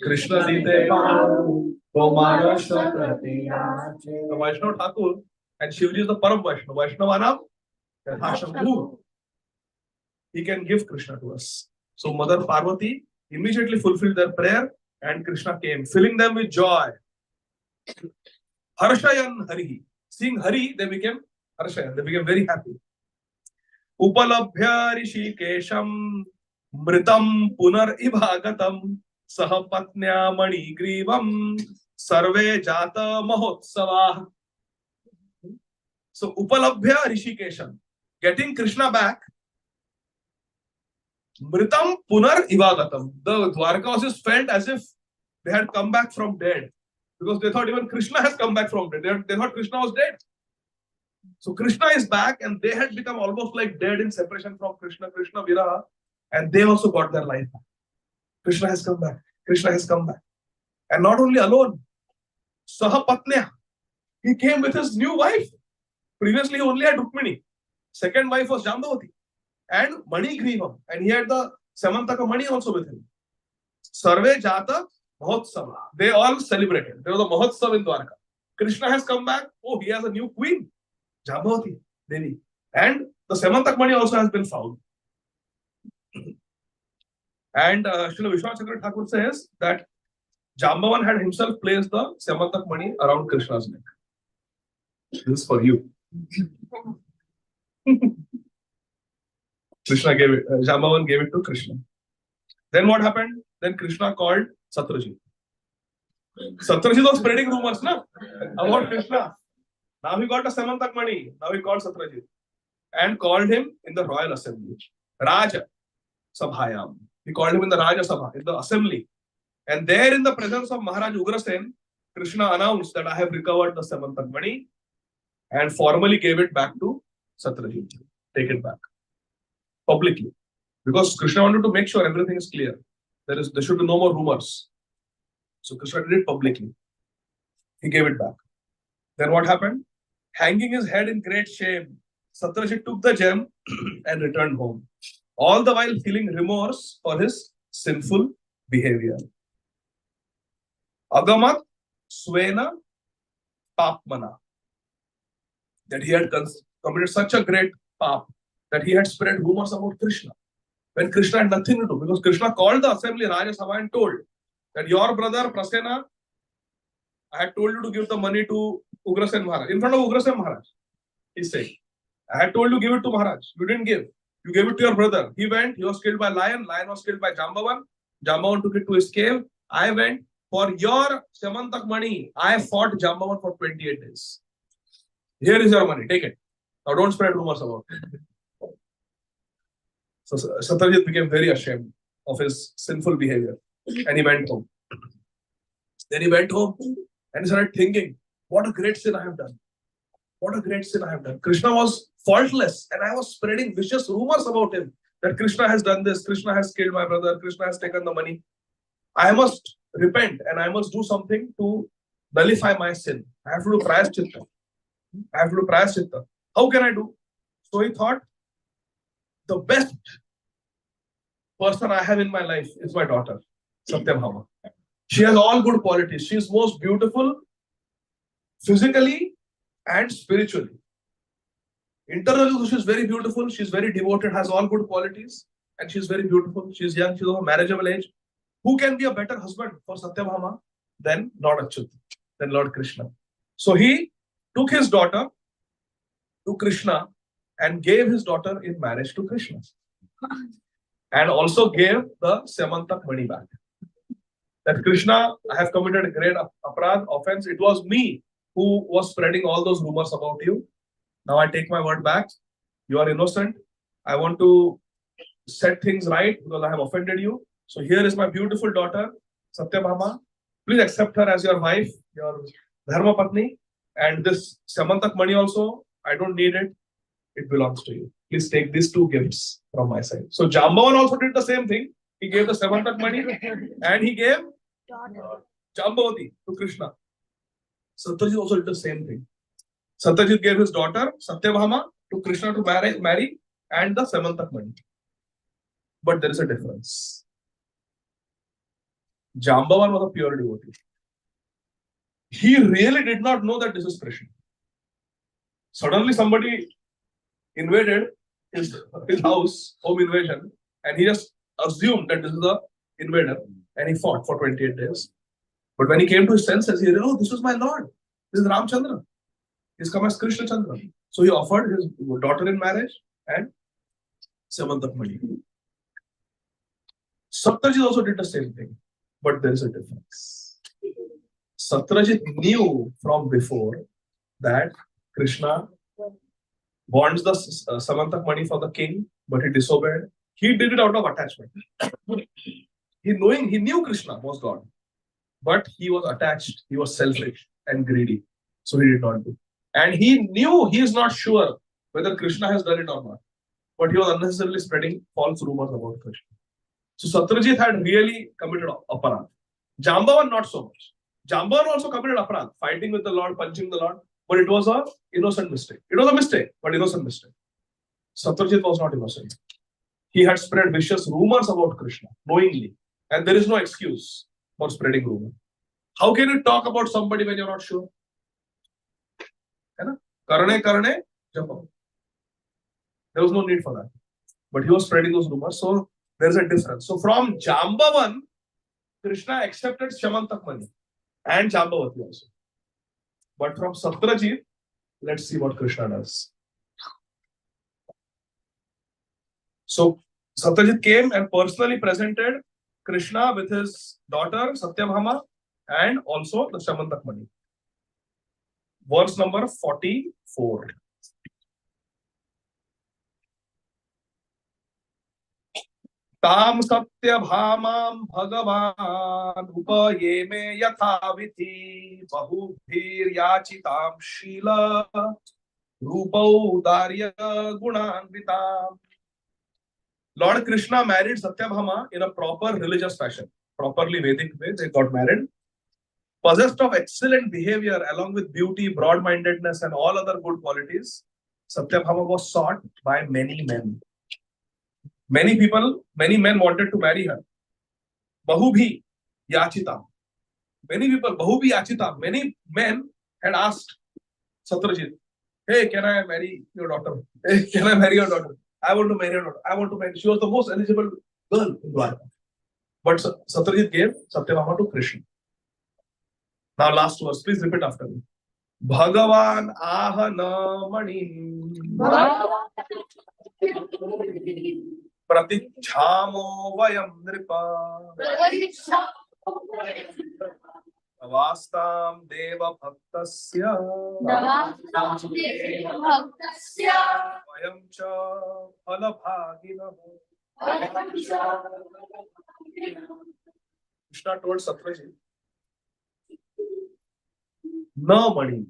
Krishna dite Tomara Shakrati. The Vaishnava Thakur and Shivji is the Param Vaishnava. Vaishnavanam, Shambhu. He can give Krishna to us. So Mother Parvati immediately fulfilled their prayer and Krishna came, filling them with joy. Harshayan Hari. Seeing Hari, they became Harshayan. They became very happy. Upalabhya Rishikesham Mritam Punar Ibhagatam Sahapatnya Mani Grivam Sarve Jata Mahotsava. So Upalabhya Rishikesham, getting Krishna back. Mritam Punar Ivagatam. The Dwarkavasis felt as if they had come back from dead. Because they thought even Krishna has come back from dead. They thought Krishna was dead. So Krishna is back and they had become almost like dead in separation from Krishna Viraha. And they also got their life back. Krishna has come back. Krishna has come back. And not only alone, Sahapatnya. He came with his new wife. Previously he only had Rukmini. Second wife was Jambavati. And Mani Grivam. And he had the Samantaka Mani also with him. Sarve Jata Mahotsava. They all celebrated. There was a Mahotsav in Dwarka. Krishna has come back. Oh, he has a new queen. Jambavati Devi. And the Samantak Mani also has been found. And Srila Vishwachakra Thakur says that Jambavan had himself placed the Samantak Mani around Krishna's neck. This is for you. Krishna gave it, Jambavan gave it to Krishna. Then what happened? Then Krishna called Satyajit. Satyajit was spreading rumors about Krishna. Now he got a Samantak Mani. Now he called Satyajit and called him in the royal assembly. Raja Sabhayam. He called him in the Raja Sabha, in the assembly. And there in the presence of Maharaj Ugrasen, Krishna announced that I have recovered the Samantak Mani and formally gave it back to Satyajit. Take it back. Publicly. Because Krishna wanted to make sure everything is clear. There should be no more rumors. So Krishna did it publicly. He gave it back. Then what happened? Hanging his head in great shame, Satyajit took the gem and returned home. All the while feeling remorse for his sinful behavior. Agamat Swena Papmana. That he had committed such a great pap that he had spread rumors about Krishna. When Krishna had nothing to do. Because Krishna called the assembly Raja Sabha and told that your brother Prasena, I had told you to give the money to Ugrasen Maharaj. In front of Ugrasen Maharaj. He said, I had told you to give it to Maharaj. You didn't give. You gave it to your brother. He went. He was killed by lion. Lion was killed by Jambavan. Jambavan took it to his cave. I went. For your Samantak Mani, I fought Jambavan for 28 days. Here is your money. Take it. Now don't spread rumors about it. So Satyajit became very ashamed of his sinful behavior and he went home. Then he went home and he started thinking, what a great sin I have done. What a great sin I have done. Krishna was faultless and I was spreading vicious rumors about him that Krishna has done this, Krishna has killed my brother, Krishna has taken the money. I must repent and I must do something to nullify my sin. I have to do prayaschitta. I have to do prayaschitta. How can I do? So he thought, the best person I have in my life is my daughter, Satyabhama. She has all good qualities. She is most beautiful physically and spiritually. Internally, she is very beautiful. She is very devoted, has all good qualities, and she is very beautiful. She is young. She is of a marriageable age. Who can be a better husband for Satyabhama than Lord Achyut, than Lord Krishna? So he took his daughter to Krishna and gave his daughter in marriage to Krishna, and also gave the Samantak money back. That Krishna, I have committed a great aparad, offense. It was me who was spreading all those rumors about you. Now I take my word back. You are innocent. I want to set things right because I have offended you. So here is my beautiful daughter, Satyabhama. Please accept her as your wife, your Dharma Patni. And this Samantak money also, I don't need it. It belongs to you. Please take these two gifts from my side. So Jambavan also did the same thing. He gave the Samantak money and he gave Jambavati to Krishna. Satyajit also did the same thing. Satyajit gave his daughter, Satyabhama, to Krishna to marry and the Samantak money. But there is a difference. Jambavan was a pure devotee. He really did not know that this is Krishna. Suddenly somebody invaded his house, home invasion, and he just assumed that this is the invader and he fought for 28 days. But when he came to his senses, he realized, oh, this is my Lord. This is Ramchandra. He's come as Krishna Chandra. So he offered his daughter in marriage and Samantak money. Satyajit also did the same thing, but there is a difference. Satyajit knew from before that Krishna wants the Samantak money for the king, but he disobeyed. He did it out of attachment. He knew Krishna was God, but he was attached. He was selfish and greedy, so he did not do. And he knew he is not sure whether Krishna has done it or not, but he was unnecessarily spreading false rumors about Krishna. So Satyajit had really committed aparad. Jambavan not so much. Jambavan also committed aparad, fighting with the Lord, punching the Lord, but it was a innocent mistake. It was a mistake, but innocent mistake. Satyajit was not innocent. He had spread vicious rumors about Krishna knowingly, and there is no excuse for spreading rumors. How can you talk about somebody when you're not sure? Karane, Jambavan. There was no need for that. But he was spreading those rumors. So there's a difference. So from Jambavan, Krishna accepted Samantak money and Jambavati also. But from Satyajit, let's see what Krishna does. So Satyajit came and personally presented Krishna with his daughter Satyabhama and also the Samantak money. Verse number 44. ताम सत्यभामां भगवान् उपयेमे यथाविधि बहुभिर्याचितां शील रूपौदार्य गुणान्विताम्. Lord Krishna married Satyabhama in a proper religious fashion, properly Vedic way. They got married. Possessed of excellent behavior along with beauty, broad-mindedness, and all other good qualities, Satyabhama was sought by many men. Many men wanted to marry her. Bahubhi yachita. Many people, Bahubhi yachita. Many men had asked Satyajit, hey, can I marry your daughter? Hey, can I marry your daughter? I want to marry your daughter. I want to marry. She was the most eligible girl in Dwarka. But Satyajit gave Satyabhama to Krishna. Now last verse, please repeat after me. Bhagavan ahana mani pratichhamo vayam nripa avastam deva bhaktasya vayam cha phalabhaginaho. Krishna told Satyajit No money.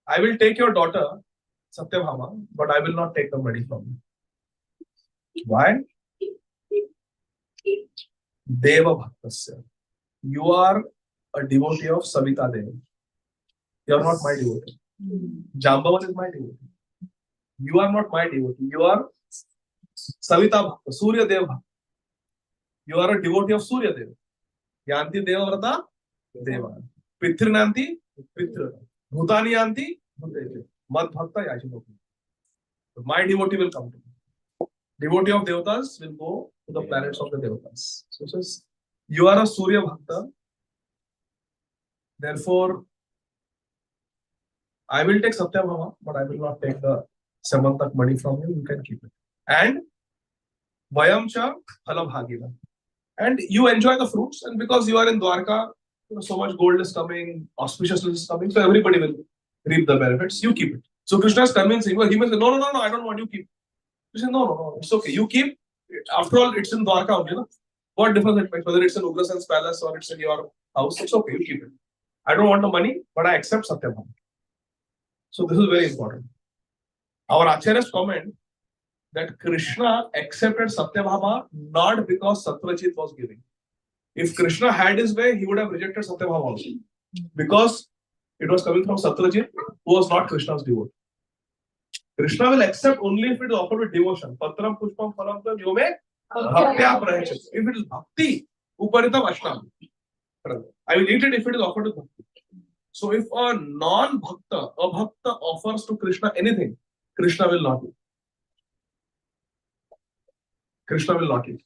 I will take your daughter, Satyabhama, but I will not take the money from you. Why? Deva Bhaktasya. You are a devotee of Savita Devi. You are not my devotee. Jambavan is my devotee. You are not my devotee. You are Savita Bhakta, Surya Deva. You are a devotee of Surya Deva. Yanti Devavrata Deva. Pitrinanti Pitra. Bhutani Yanti Bhutete. Mad Bhakta Yashinoki. My devotee will come to me. Devotee of Devatas will go to the planets of the Devatas. So it says, you are a Surya Bhakta. Therefore, I will take Satyabhama, but I will not take the Samantak money from you. You can keep it. And Vayamcha Phalabhagina. And you enjoy the fruits. And because you are in Dwarka, so much gold is coming, auspiciousness is coming, so everybody will reap the benefits. You keep it. So Krishna is convincing. Well, he will say, no, I don't want you keep. He says, no, it's okay. You keep. After all, it's in Dwarka only. No? What difference it makes? Whether it's in Ugrasen's palace or it's in your house, it's okay. You keep it. I don't want the money, but I accept Satyabhama. So this is very important. Our Acharyas comment that Krishna accepted Satyabhama not because Satyajit was giving. If Krishna had his way, he would have rejected Satyabhama also. Because it was coming from Satyajit, who was not Krishna's devotee. Krishna will accept only if it is offered with devotion. Patram pushpam phalam tam yome bhaktya prayachati. If it is bhakti, uparitam ashnam. I will eat it if it is offered with bhakti. So if a non-bhakta, a bhakta offers to Krishna anything, Krishna will not eat. Krishna will not eat.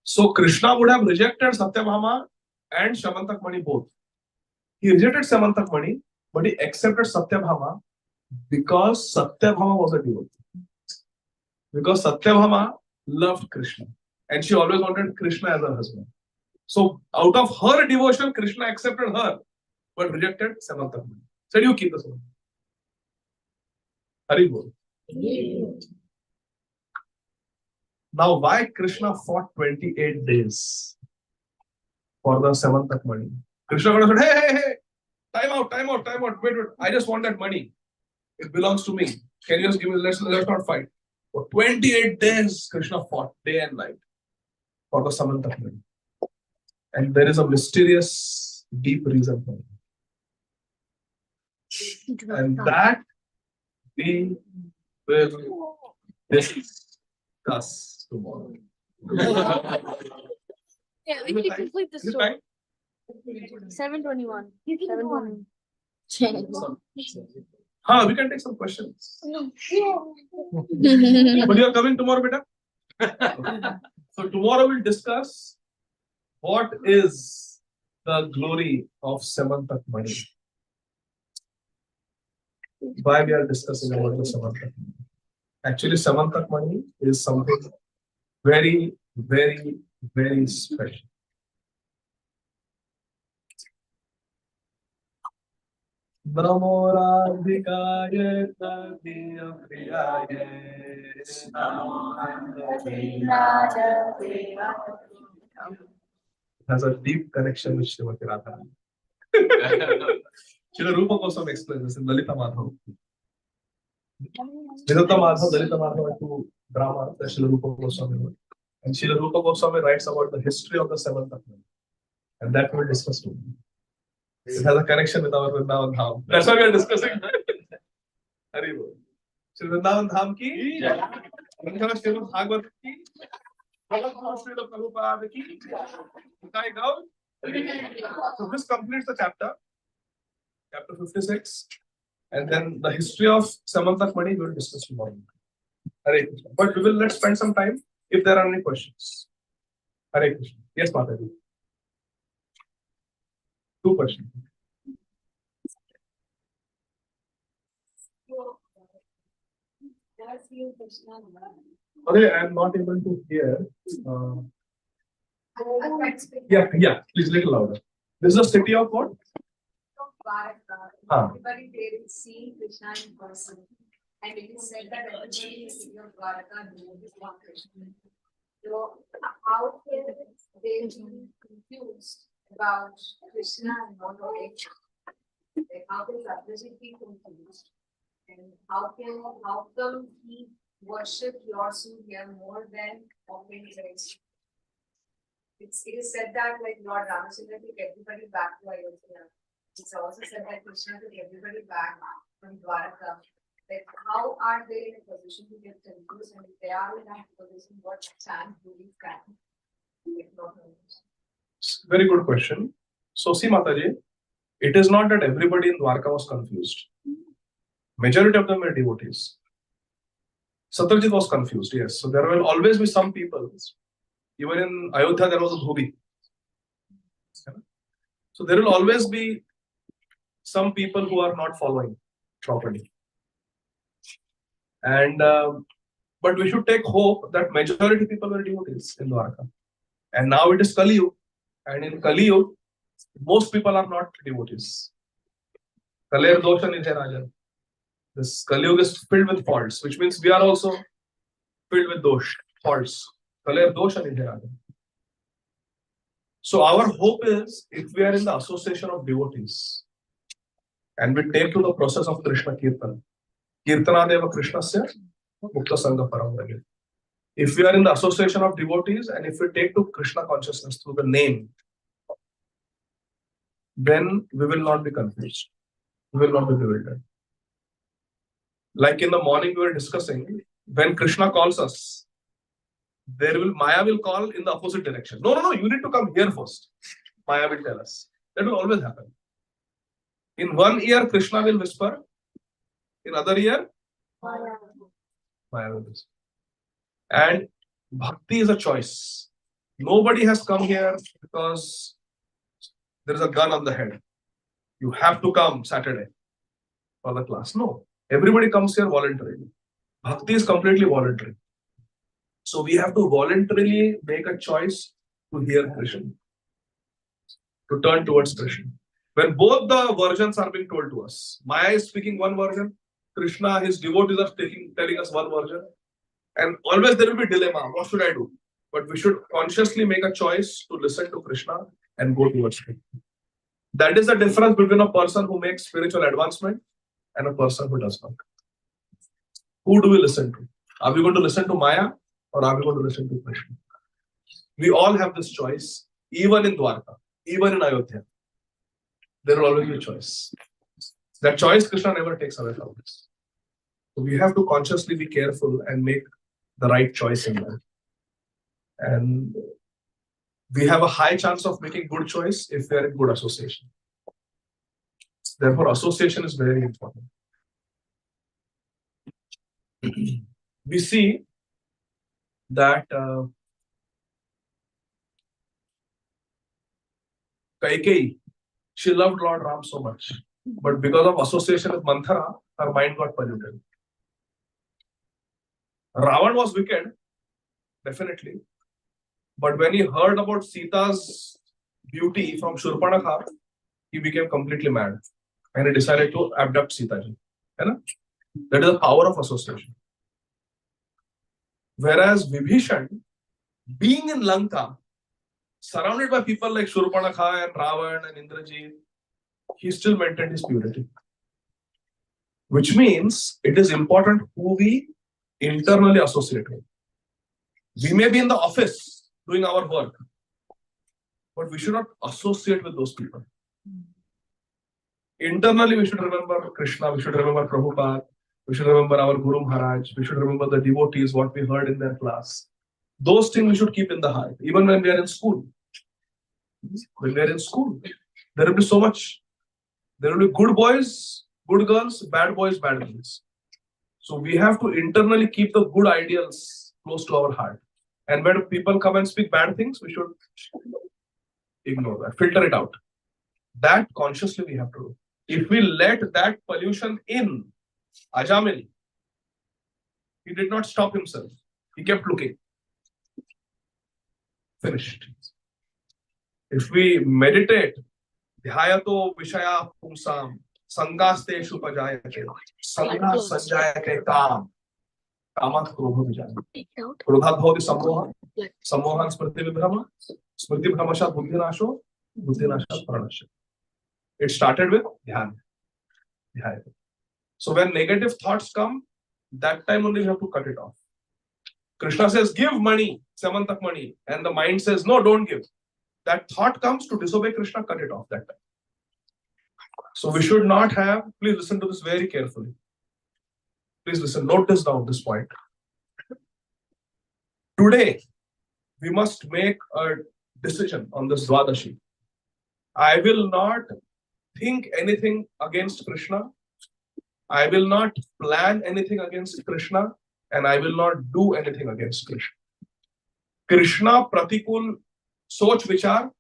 So Krishna would have rejected Satyabhama and Samantak Mani both. He rejected Samantak Mani, but he accepted Satyabhama because Satyabhama was a devotee. Because Satyabhama loved Krishna and she always wanted Krishna as her husband. So out of her devotion, Krishna accepted her but rejected Samantak Mani. Said, you keep the Samantak. Hari Bol. Now, why Krishna fought 28 days for the Samantak money? Krishna could have said, hey, time out, wait, I just want that money. It belongs to me. Can you just give me, let's not fight. For 28 days, Krishna fought day and night for the Samantak money. And there is a mysterious, deep reason for it. And that we will discuss tomorrow. Yeah, we can complete the story. 7:21. 7:21. We can take some questions. But you are coming tomorrow, beta? So tomorrow we'll discuss what is the glory of Samantak money. Why we are discussing about the Samantak money. Actually, Samantak money is something very, very, very special. Namo Radhikaye Tadiya Priyaye Namo It has a deep connection with Srimati Radha. Srila Rupa Goswami explains this in Lalita Madhav. Lalita Madhav are two dramas that Srila Rupa Goswami wrote. And Srila Rupa Goswami writes about the history of the Samantak money. And that we will discuss today. It has a connection with our Vrindavan Dham. That's why we are discussing. Hari Bol. Shri Vrindavan Dham ki Jai. Srimad Bhagavad ki Srila Prabhupada ki Jai. So this completes the chapter 56. And then the history of Samantak money we will discuss tomorrow. Hare Krishna. But let's spend some time if there are any questions. Hare Krishna. Yes, Mataji. Two questions. Okay, I am not able to hear. Yeah, please little louder. This is a city of what? Everybody there will see Krishna in person. And it is said that everybody in the city of Dwarka knows Krishna. So how can they be confused about Krishna and not only like how can Prabhuji be confused and how come he worshipped Lord Surya more than offering rice? It is said that like Lord Ramachandra took everybody back to Ayodhya. It's also said that Krishna took everybody back from Dwaraka. Like how are they in a position to get confused, and if they are in that position, what chance do we can? Very good question. So see, Mataji, it is not that everybody in Dwarka was confused. Majority of them were devotees. Satyajit was confused, yes. So there will always be some people. Even in Ayodhya, there was a dhobi. So there will always be some people who are not following properly. And but we should take hope that majority people were devotees in Dwarka. And now it is Kali Yuga. And in Kali Yuga, most people are not devotees. Kaler dosha nidhe rajan. This Kali Yuga is filled with faults, which means we are also filled with faults. Kaler dosha nidhe rajan. So our hope is, if we are in the association of devotees and we take to the process of Krishna Kirtan, Kirtanadeva Krishnasya Mukta Sangha Param. If we are in the association of devotees and if we take to Krishna consciousness through the name, then we will not be confused. We will not be bewildered. Like in the morning we were discussing, when Krishna calls us, Maya will call in the opposite direction. No, you need to come here first. Maya will tell us. That will always happen. In one ear, Krishna will whisper. In other ear, Maya will whisper. And bhakti is a choice. Nobody has come here because there is a gun on the head. You have to come Saturday for the class. No. Everybody comes here voluntarily. Bhakti is completely voluntary. So we have to voluntarily make a choice to hear Krishna, to turn towards Krishna. When both the versions are being told to us, Maya is speaking one version, Krishna, his devotees are telling us one version, and always there will be dilemma. What should I do? But we should consciously make a choice to listen to Krishna and go towards Him. That is the difference between a person who makes spiritual advancement and a person who does not. Who do we listen to? Are we going to listen to Maya or are we going to listen to Krishna? We all have this choice, even in Dwarka, even in Ayodhya. There will always be a choice. That choice Krishna never takes away from us. So we have to consciously be careful and make the right choice in life. And we have a high chance of making good choice if we are in good association. Therefore, association is very important. We see that Kaikeyi, she loved Lord Ram so much, but because of association with Manthara, her mind got polluted. Ravan was wicked, definitely, but when he heard about Sita's beauty from Shurpanakha, he became completely mad and he decided to abduct Sita ji. That is the power of association. Whereas Vibhishan, being in Lanka, surrounded by people like Shurpanakha and Ravan and Indrajit, he still maintained his purity. Which means it is important who we internally associate with. We may be in the office doing our work, but we should not associate with those people. Internally, we should remember Krishna, we should remember Prabhupada, we should remember our Guru Maharaj, we should remember the devotees, what we heard in their class. Those things we should keep in the heart, even when we are in school. When we are in school, there will be so much. There will be good boys, good girls, bad boys, bad girls. So we have to internally keep the good ideals close to our heart. And when people come and speak bad things, we should ignore that, filter it out. That consciously we have to do. If we let that pollution in, Ajamil, he did not stop himself. He kept looking. Finished. If we meditate, dhyayato vishaya pumsam, sangaste shupajayate, sanga sanjayate kam, kamat krodha vijayate. Krodhat bhavati sammoha, sammohan smriti vibhrama, smriti bhramashat buddhi nasho, Buddhinasha Pranasha. It started with dhyan. Dhyan. So when negative thoughts come, that time only we have to cut it off. Krishna says, give money, Samantak money, and the mind says, no, don't give. That thought comes to disobey Krishna, cut it off that time. So we should not have, please listen to this very carefully. Please listen, note this down, this point. Today, we must make a decision on this Dwadashi. I will not think anything against Krishna. I will not plan anything against Krishna. And I will not do anything against Krishna. Krishna pratikul soch vichar,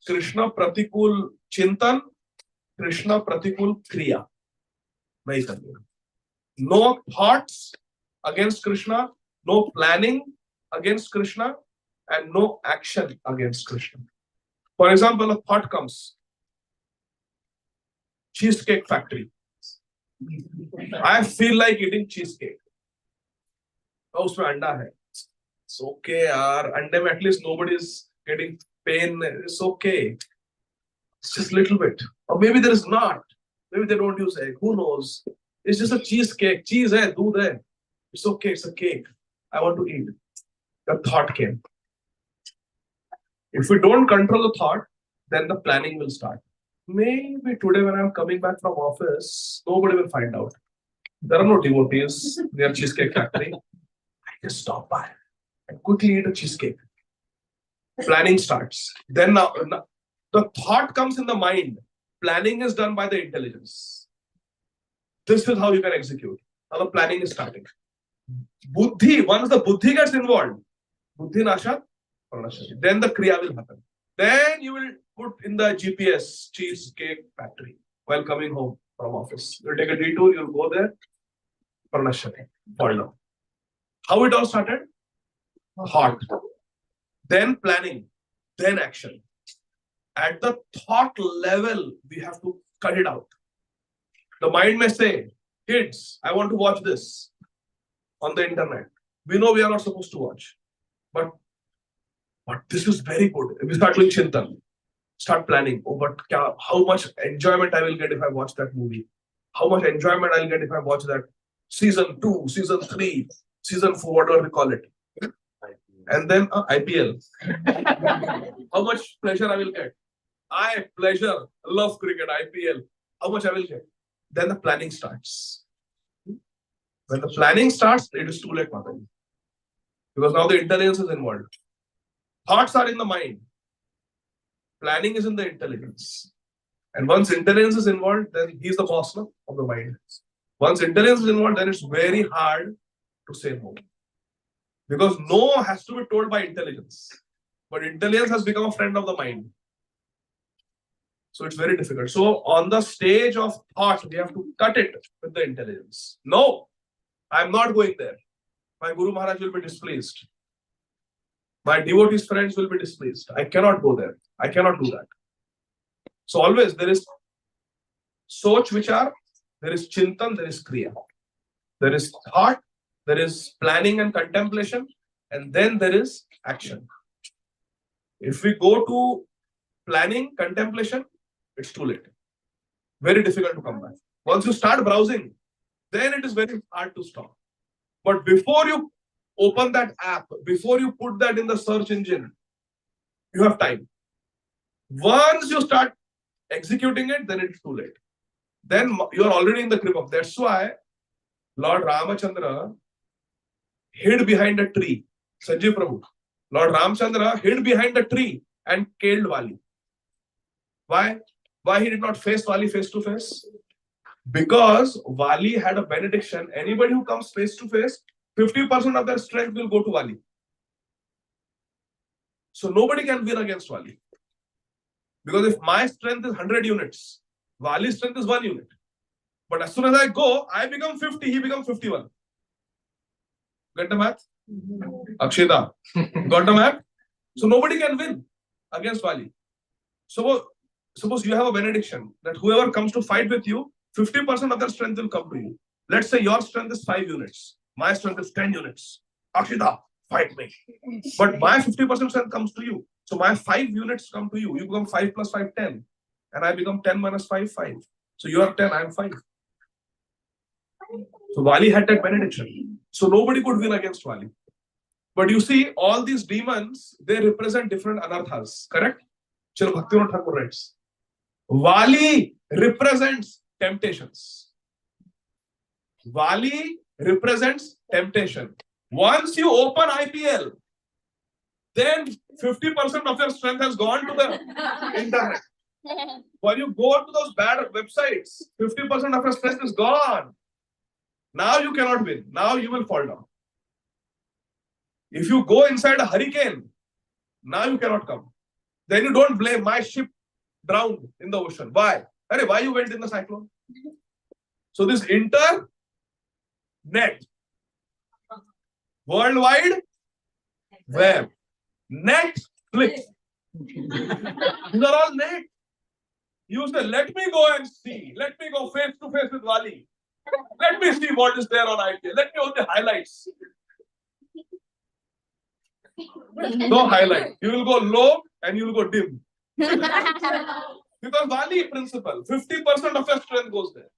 Krishna pratikul chintan, Krishna pratikul kriya. No thoughts against Krishna, no planning against Krishna, and no action against Krishna. For example, a thought comes, cheesecake factory. I feel like eating cheesecake. उसमें अंडा है. It's okay यार. अंडे में at least nobody is getting pain. It's okay. It's just a little bit. Or maybe there is not. Maybe they don't use egg. Who knows? It's just a cheesecake. Cheese hai, doodh hai. It's okay. It's a cake. I want to eat. The thought came. If we don't control the thought, then the planning will start. Maybe today when I'm coming back from office, nobody will find out. There are no devotees near Cheesecake Factory. Just stop by and quickly eat a cheesecake. Planning starts. Then now, the thought comes in the mind. Planning is done by the intelligence. This is how you can execute. Now the planning is starting. Buddhi, once the buddhi gets involved, buddhi nasha, then the kriya will happen. Then you will put in the GPS Cheesecake Factory while coming home from office. You'll take a detour, you'll go there, pranashati, fall down. How it all started? Thought. Then planning. Then action. At the thought level, we have to cut it out. The mind may say, kids, I want to watch this on the internet. We know we are not supposed to watch. But this is very good. We start doing chintan. Start planning. Oh, but how much enjoyment I will get if I watch that movie? How much enjoyment I will get if I watch that season 2, season 3, season 4, whatever we call it. And then IPL. How much pleasure I will get? Love cricket, IPL. How much I will get? Then the planning starts. When the planning starts, it is too late, Mataji. Because now the intelligence is involved. Thoughts are in the mind. Planning is in the intelligence. And once intelligence is involved, then he's the boss of the mind. Once intelligence is involved, then it's very hard to say no. Because no has to be told by intelligence. But intelligence has become a friend of the mind. So it's very difficult. So on the stage of thought, we have to cut it with the intelligence. No, I'm not going there. My Guru Maharaj will be displeased. My devotees friends will be displeased. I cannot go there. I cannot do that. So always there is soch vichar, there is chintan, there is kriya. There is thought, there is planning and contemplation, and then there is action. If we go to planning, contemplation, it's too late. Very difficult to come back. Once you start browsing, then it is very hard to stop. But before you open that app, before you put that in the search engine, you have time. Once you start executing it, then it's too late. Then you are already in the grip of. That's why Lord Ramachandra hid behind a tree. Sanjeev Prabhu. Lord Ramachandra hid behind a tree and killed Vali. Why? Why he did not face Vali face to face? Because Vali had a benediction. Anybody who comes face to face, 50% of their strength will go to Vali. So nobody can win against Vali. Because if my strength is 100 units, Vali's strength is 1 unit. But as soon as I go, I become 50, he becomes 51. Got the math? Akshita, got the math? So nobody can win against Vali. Suppose you have a benediction that whoever comes to fight with you, 50% of their strength will come to you. Let's say your strength is 5 units. My strength is 10 units. Akshita, fight me. But my 50% strength comes to you. So my 5 units come to you. You become 5 plus 5, 10. And I become 10 minus 5, 5. So you are 10, I am 5. So Vali had that benediction. So nobody could win against Vali. But you see, all these demons, they represent different anarthas. Correct? Srila Bhaktivinoda Thakur writes. Vali represents temptations. Vali represents temptation. Once you open IPL, then 50% of your strength has gone to the internet. When you go to those bad websites, 50% of your strength is gone. Now you cannot win. Now you will fall down. If you go inside a hurricane, now you cannot come. Then you don't blame my ship drowned in the ocean. Why? Why you went in the cyclone? So this internet, worldwide web, Netflix. These are all net. You say, let me go and see. Let me go face to face with Vali. Let me see what is there on IPL. Let me own the highlights. No highlight. You will go low and you will go dim. Because Vali principle, 50% of your strength goes there.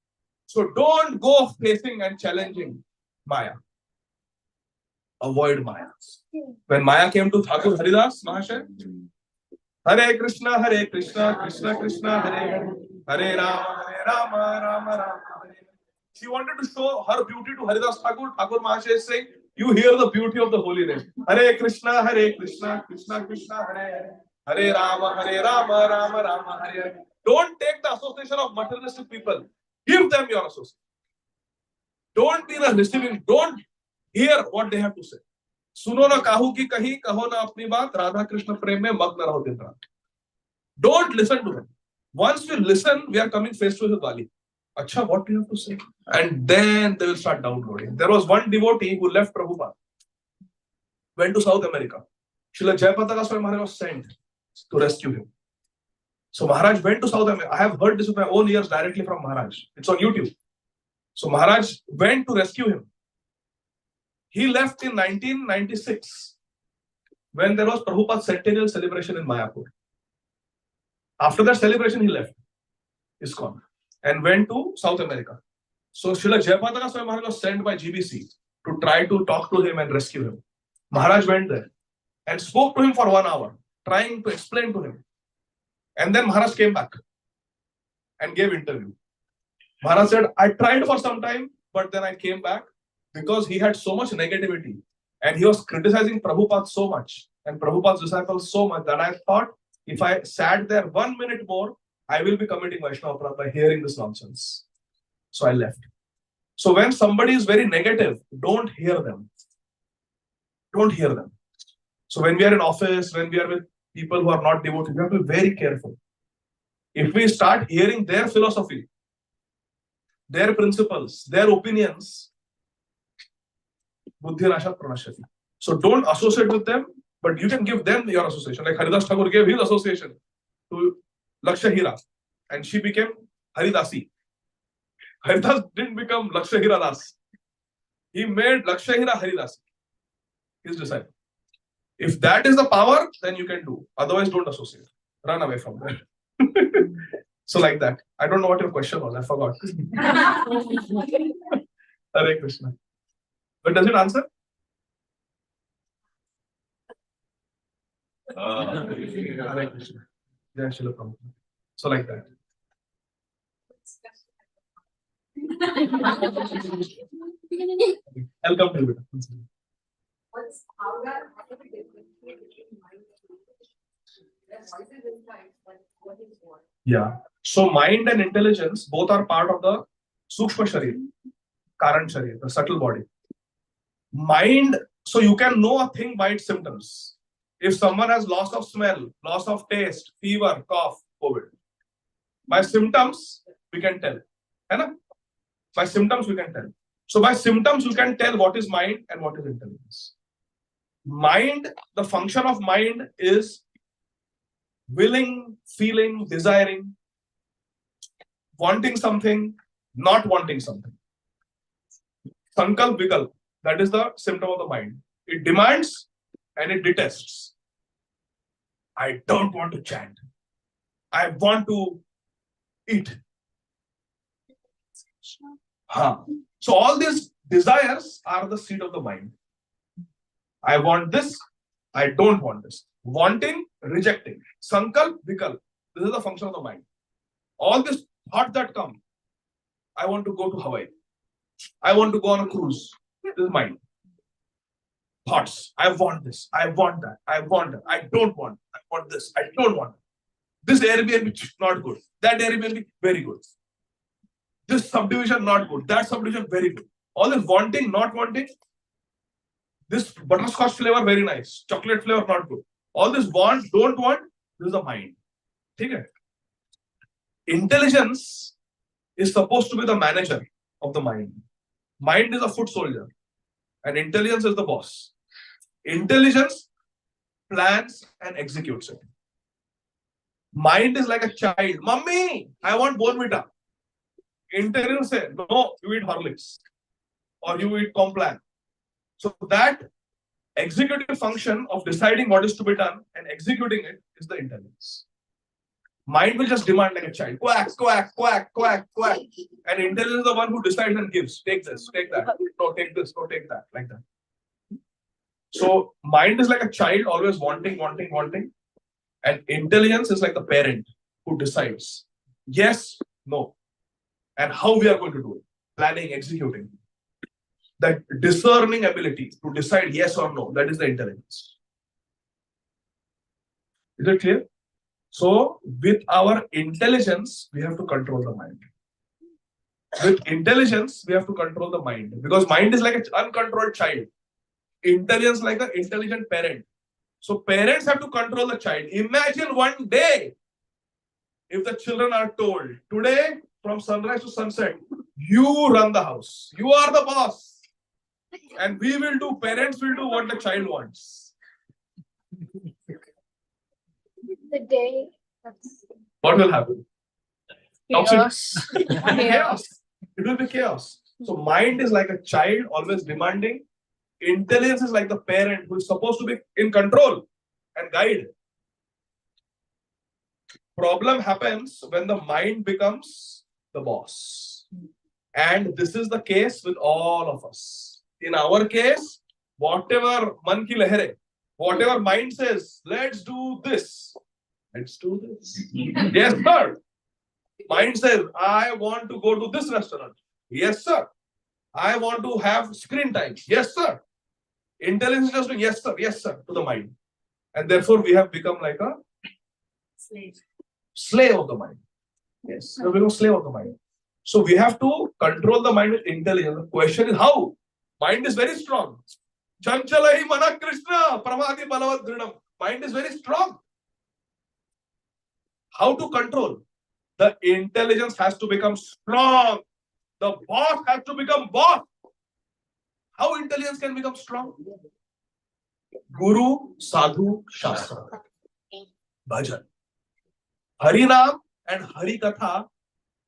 So don't go facing and challenging Maya. Avoid Maya. When Maya came to Thakur Haridas Mahashay, Hare Krishna, Krishna Krishna, Hare Hare, Hare Rama, Rama Rama. She wanted to show her beauty to Haridas Thakur. Thakur Mahashay is saying, you hear the beauty of the holy name. Hare Krishna, Krishna Krishna, Hare Hare, Hare Rama, Rama Rama, Hare Hare. Don't take the association of materialistic people. Give them your association. Don't be the receiving. Don't hear what they have to say. सुनो ना काहू की कहीं, कहो ना अपनी बात, राधा कृष्ण प्रेम में मग्न रहो दिन रात. Don't listen to them. Once we listen, we are coming face to face with Vali. Acha, what do you have to say? And then they will start downloading. There was one devotee who left Prabhupada, went to South America. Srila Jayapataka Swami Maharaj was sent to rescue him. So Maharaj went to South America. I have heard this with my own ears directly from Maharaj. It's on YouTube. So Maharaj went to rescue him. He left in 1996 when there was Prabhupada's centennial celebration in Mayapur. After that celebration, he left ISKCON and went to South America. So Srila Jayapataka Swami Maharaj was sent by GBC to try to talk to him and rescue him. Maharaj went there and spoke to him for 1 hour, trying to explain to him. And then Maharaj came back and gave interview. Maharaj said, I tried for some time, but then I came back because he had so much negativity and he was criticizing Prabhupada so much and Prabhupada's disciples so much that I thought if I sat there 1 minute more, I will be committing Vaishnava Aparadh by hearing this nonsense. So I left. So when somebody is very negative, don't hear them. Don't hear them. So when we are in office, when we are with people who are not devoted, we have to be very careful. If we start hearing their philosophy, their principles, their opinions, buddhi nashat pranashyati. So don't associate with them, but you can give them your association. Like Haridas Thakur gave his association to Laksha Hira, and she became Haridasi. Haridas didn't become Laksha Hira Das. He made Laksha Hira Haridasi, his disciple. If that is the power, then you can do. Otherwise, don't associate. Run away from there. So like that. I don't know what your question was. I forgot. Hare Krishna. But does it answer? Hare Krishna. Jai Srila Prabhupada. So like that. I'll come to it. How that differentiate between mind and intelligence? There's voices inside, but what is what? Yeah. So mind and intelligence both are part of the Sukshma Sharir, Karan Sharir, the subtle body. Mind, so you can know a thing by its symptoms. If someone has loss of smell, loss of taste, fever, cough, COVID, by symptoms we can tell. Right? By symptoms we can tell. So by symptoms you can tell what is mind and what is intelligence. Mind, the function of mind is willing, feeling, desiring, wanting something, not wanting something. Sankalp Vikalp, that is the symptom of the mind. It demands and it detests. I don't want to chant. I want to eat. So all these desires are the seed of the mind. I want this. I don't want this. Wanting, rejecting. Sankalp, vikalp. This is the function of the mind. All these thoughts that come. I want to go to Hawaii. I want to go on a cruise. This is mind. Thoughts. I want this. I want that. I want that. I don't want. I want this. I don't want. This Airbnb not good. That Airbnb very good. This subdivision not good. That subdivision very good. All this wanting, not wanting. This butterscotch flavor very nice. Chocolate flavor not good. All this want, don't want. This is the mind. Okay? Intelligence is supposed to be the manager of the mind. Mind is a foot soldier. And intelligence is the boss. Intelligence plans and executes it. Mind is like a child. Mummy, I want Bonvita. Intelligence says, no, you eat Horlicks. Or you eat Complan. So that executive function of deciding what is to be done and executing it is the intelligence. Mind will just demand like a child. Quack, quack, quack, quack, quack. And intelligence is the one who decides and gives. Take this, take that. No, take this, no, take that. Like that. So mind is like a child, always wanting, wanting, wanting. And intelligence is like the parent who decides yes, no, and how we are going to do it. Planning, executing. That discerning ability to decide yes or no, that is the intelligence. Is it clear? So, with our intelligence, we have to control the mind. With intelligence, we have to control the mind. Because mind is like an uncontrolled child. Intelligence like an intelligent parent. So, parents have to control the child. Imagine one day, if the children are told, today, from sunrise to sunset, you run the house. You are the boss. And we will do, parents will do what the child wants. The day. What will happen? Chaos. Chaos. It will be chaos. So mind is like a child, always demanding. Intelligence is like the parent who is supposed to be in control and guide. Problem happens when the mind becomes the boss. And this is the case with all of us. In our case, whatever man ki lehre, whatever mind says, let's do this. Let's do this. Yes, sir. Mind says, I want to go to this restaurant. Yes, sir. I want to have screen time. Yes, sir. Intelligence is just doing yes, sir, to the mind. And therefore, we have become like a slave of the mind. Yes, we have become slave of the mind. So we have to control the mind with intelligence. The question is how? Mind is very strong. Chanchalahi mana Krishna, pramadi balavat drinam. Mind is very strong. How to control? The intelligence has to become strong. The boss has to become boss. How intelligence can become strong? Guru, Sadhu, Shastra. Bhajan. Harinam and Harikatha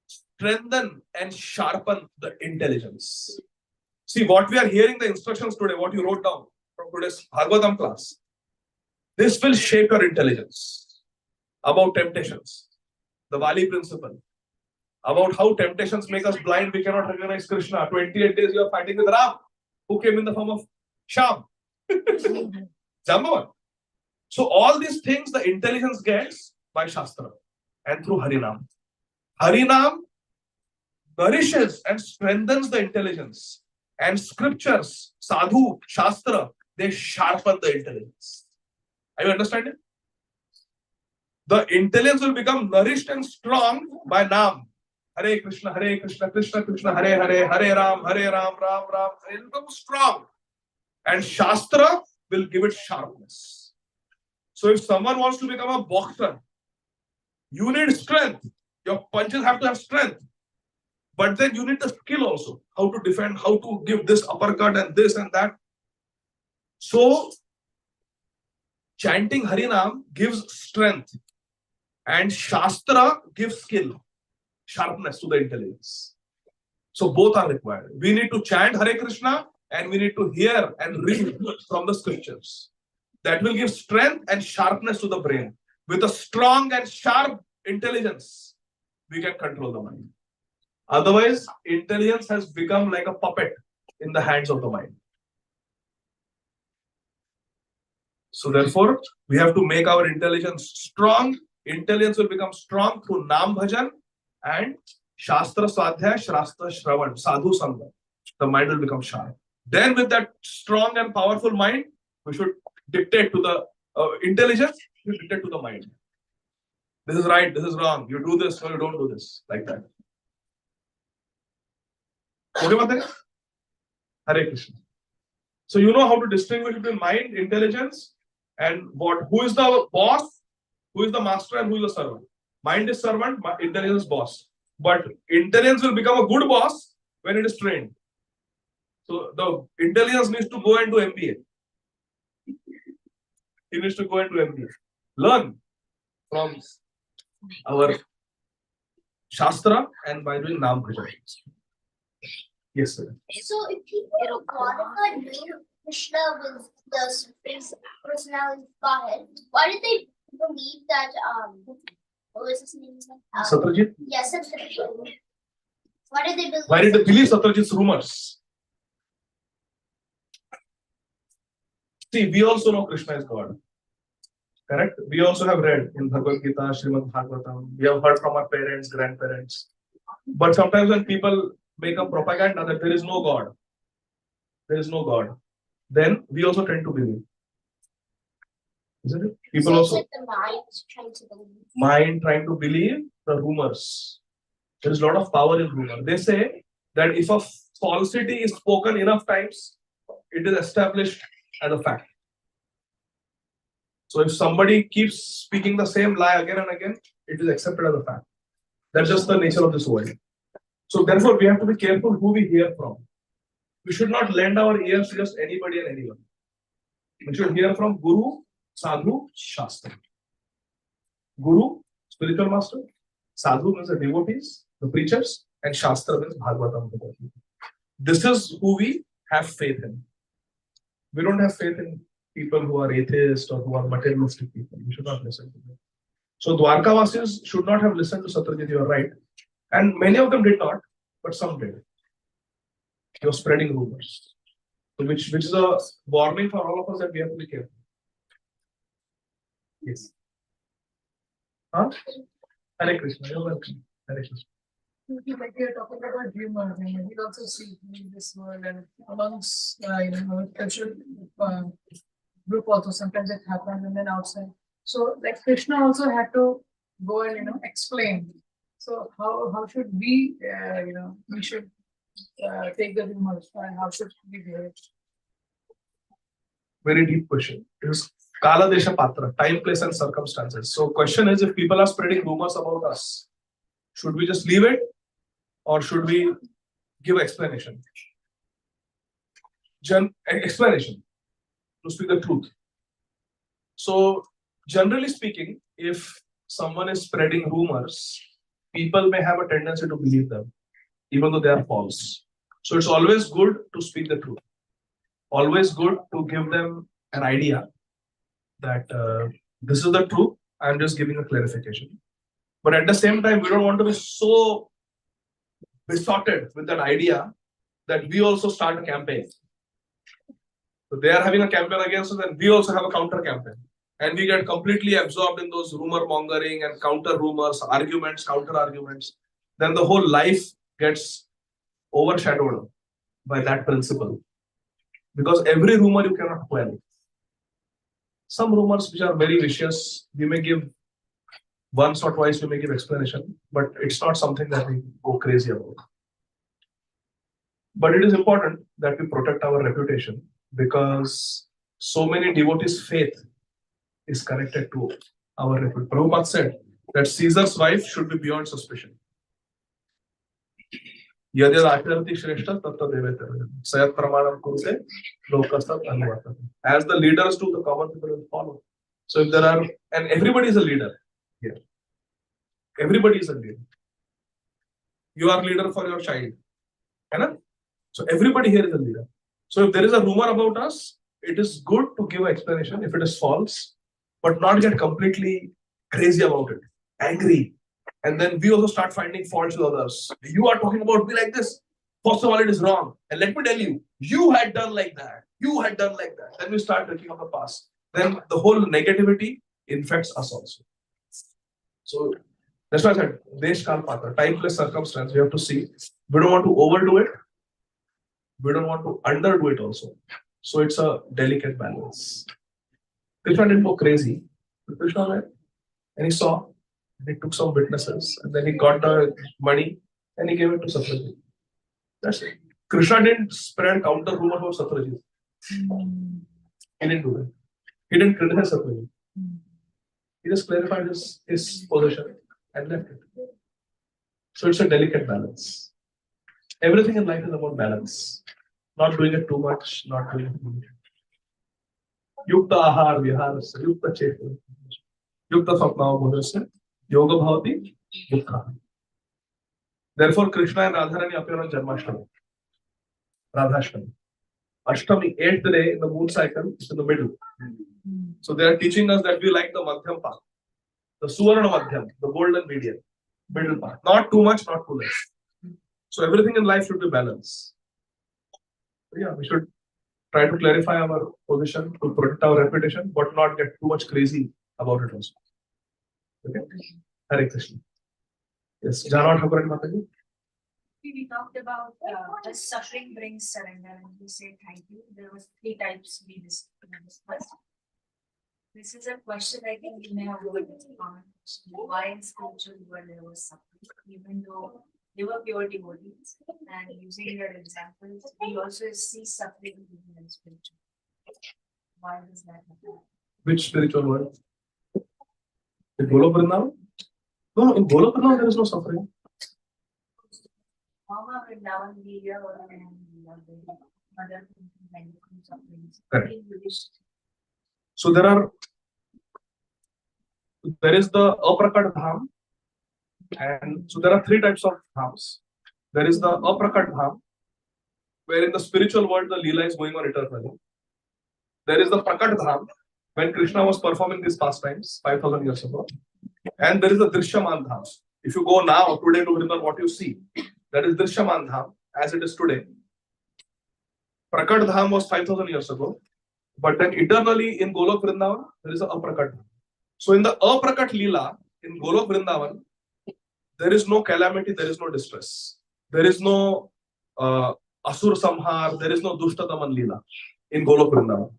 strengthen and sharpen the intelligence. See what we are hearing, the instructions today, what you wrote down from today's Bhagavatam class. This will shape your intelligence about temptations, the Vali principle, about how temptations make us blind, we cannot recognize Krishna. 28 days you are fighting with Ram, who came in the form of Sham. Jambavan. So all these things the intelligence gets by Shastra and through Harinam. Harinam nourishes and strengthens the intelligence. And scriptures, sadhu, shastra, they sharpen the intelligence. Are you understanding? The intelligence will become nourished and strong by Nam. Hare Krishna, Krishna Krishna, Hare Hare, Hare Ram, Ram Ram. It will become strong. And Shastra will give it sharpness. So if someone wants to become a boxer, you need strength. Your punches have to have strength. But then you need the skill also. How to defend, how to give this uppercut and this and that. So, chanting Harinam gives strength. And Shastra gives skill, sharpness to the intelligence. So both are required. We need to chant Hare Krishna and we need to hear and read from the scriptures. that will give strength and sharpness to the brain. With a strong and sharp intelligence, we can control the mind. Otherwise, intelligence has become like a puppet in the hands of the mind. So therefore, we have to make our intelligence strong. Intelligence will become strong through Nam Bhajan and Shastra Swadhyay, Shastra Shravan, Sadhu Sangha. The mind will become sharp. Then with that strong and powerful mind, we should dictate to the intelligence, we dictate to the mind. This is right, this is wrong. You do this, no, you don't do this. Like that. Okay, Mataji? Hare Krishna. So you know how to distinguish between mind, intelligence, and what? Who is the boss, who is the master, and who is the servant? Mind is servant, intelligence is boss. But intelligence will become a good boss when it is trained. So the intelligence needs to go into MBA. He needs to go into MBA. Learn from our Shastra and by doing Nam Bhajan. Yes, sir. So if people glorify Krishna was the supreme personality of Godhead, why did they believe that what was his name? Satyajit? Yes, Satyajit. Why did they believe? Why did they believe Satyajit's rumors? See, we also know Krishna is God. Correct? We also have read in Bhagavad Gita, Srimad Bhagavatam. We have heard from our parents, grandparents. But sometimes when people make a propaganda that there is no God, there is no God, then we also tend to believe. Isn't it? People So also it's like the mind trying to believe. mind trying to believe the rumors. There is a lot of power in rumor. They say that if a falsity is spoken enough times, it is established as a fact. So if somebody keeps speaking the same lie again and again, it is accepted as a fact. That's just the nature of this world. So therefore, we have to be careful who we hear from. We should not lend our ears to just anybody and anyone. We should hear from Guru, Sadhu, Shastra. Guru, spiritual master. Sadhu means the devotees, the preachers, and Shastra means Bhagavatam. This is who we have faith in. We don't have faith in people who are atheists or who are materialistic people. We should not listen to them. So Dwarkavasis should not have listened to Satyajit, you are right. And many of them did not, but some did. He was spreading rumors. So which is a warning for all of us that we have to be careful. Yes. Huh? Hare Krishna. You're welcome. Hare Krishna. Like you're talking about humor, I mean, we also see in this world and amongst our cultural group also sometimes it happens and then outside. So like Krishna also had to go and explain. So how should we we should take the rumors and how should we behave? Very deep question. It is Kala Desha Patra, time, place, and circumstances. So question is, if people are spreading rumors about us, should we just leave it or should we give explanation? Explanation to speak the truth. So generally speaking, if someone is spreading rumors, people may have a tendency to believe them, even though they are false. So it's always good to speak the truth. Always good to give them an idea that this is the truth. I'm just giving a clarification. But at the same time, we don't want to be so besotted with that idea that we also start a campaign. So they are having a campaign against us, and we also have a counter campaign. And we get completely absorbed in those rumor mongering and counter rumors, arguments, counter arguments. Then the whole life gets overshadowed by that principle. Because every rumor you cannot quell. Some rumors which are very vicious, we may give once or twice, we may give explanation, but it's not something that we go crazy about. But it is important that we protect our reputation because so many devotees' faith is connected to our reputation. Prabhupada said that Caesar's wife should be beyond suspicion. As the leaders do, the common people will follow. So if there are, and everybody is a leader here. Everybody is a leader. You are leader for your child. So everybody here is a leader. So if there is a rumor about us, it is good to give an explanation if it is false, but not get completely crazy about it, angry. And then we also start finding faults with others. You are talking about me like this. First of all, it is wrong. And let me tell you, you had done like that. You had done like that. Then we start thinking of the past. Then the whole negativity infects us also. So that's why I said, Desh Kal Patra, time plus circumstance, we have to see. We don't want to overdo it. We don't want to underdo it also. So it's a delicate balance. Krishna didn't go crazy. Krishna went and he saw, and he took some witnesses, and then he got the money and he gave it to Satyajit. That's it. Krishna didn't spread counter rumor about Satyajit. He didn't do that. He didn't criticize Satyajit. He just clarified his position and left it. So it's a delicate balance. Everything in life is about balance. Not doing it too much, not doing it too much. Yukta ahar viharasya, yukta chetana, yukta sapnava bodhasya, yoga bhavati, yukta. Therefore, Krishna and Radharani appear on Janmashtami, Radhashtami. Ashtami, 8th day in the moon cycle, is in the middle. So they are teaching us that we like the Madhyam path, the Suvarna Madhyam, the golden median, middle path. Not too much, not too less. So everything in life should be balanced. So yeah, we should try to clarify our position to protect our reputation, but not get too much crazy about it also. Okay? Hare Krishna. Yes, Jana Thakur Mataji. We talked about the suffering brings surrender, and we say thank you. There was 3 types we discussed. This is a question I think you may have heard. Why in spiritual world there was suffering, even though they were pure devotees? And using your examples, we also see suffering in spiritual. Why does that happen? Which spiritual world? In Golok Vrindavan? No, in Golok Vrindavan there is no suffering. Mama Vrindavan, Leela, or other sufferings. Correct. So there is the Aprakat Dham, and so there are 3 types of dhams. There is the Aprakat Dham, where in the spiritual world the Leela is going on eternally. There is the Prakat Dham, when Krishna was performing these pastimes 5,000 years ago. And there is the Drishyaman Dham. If you go now, today to Vrindavan, what you see, that is Drishyaman Dham, as it is today. Prakat Dham was 5,000 years ago. But then eternally in Golok Vrindavan, there is a Aprakat Dham. So in the Aprakat Leela, in Golok Vrindavan, there is no calamity, there is no distress. There is no Asur Samhar, there is no Dushtadaman Leela in Golok Vrindavan.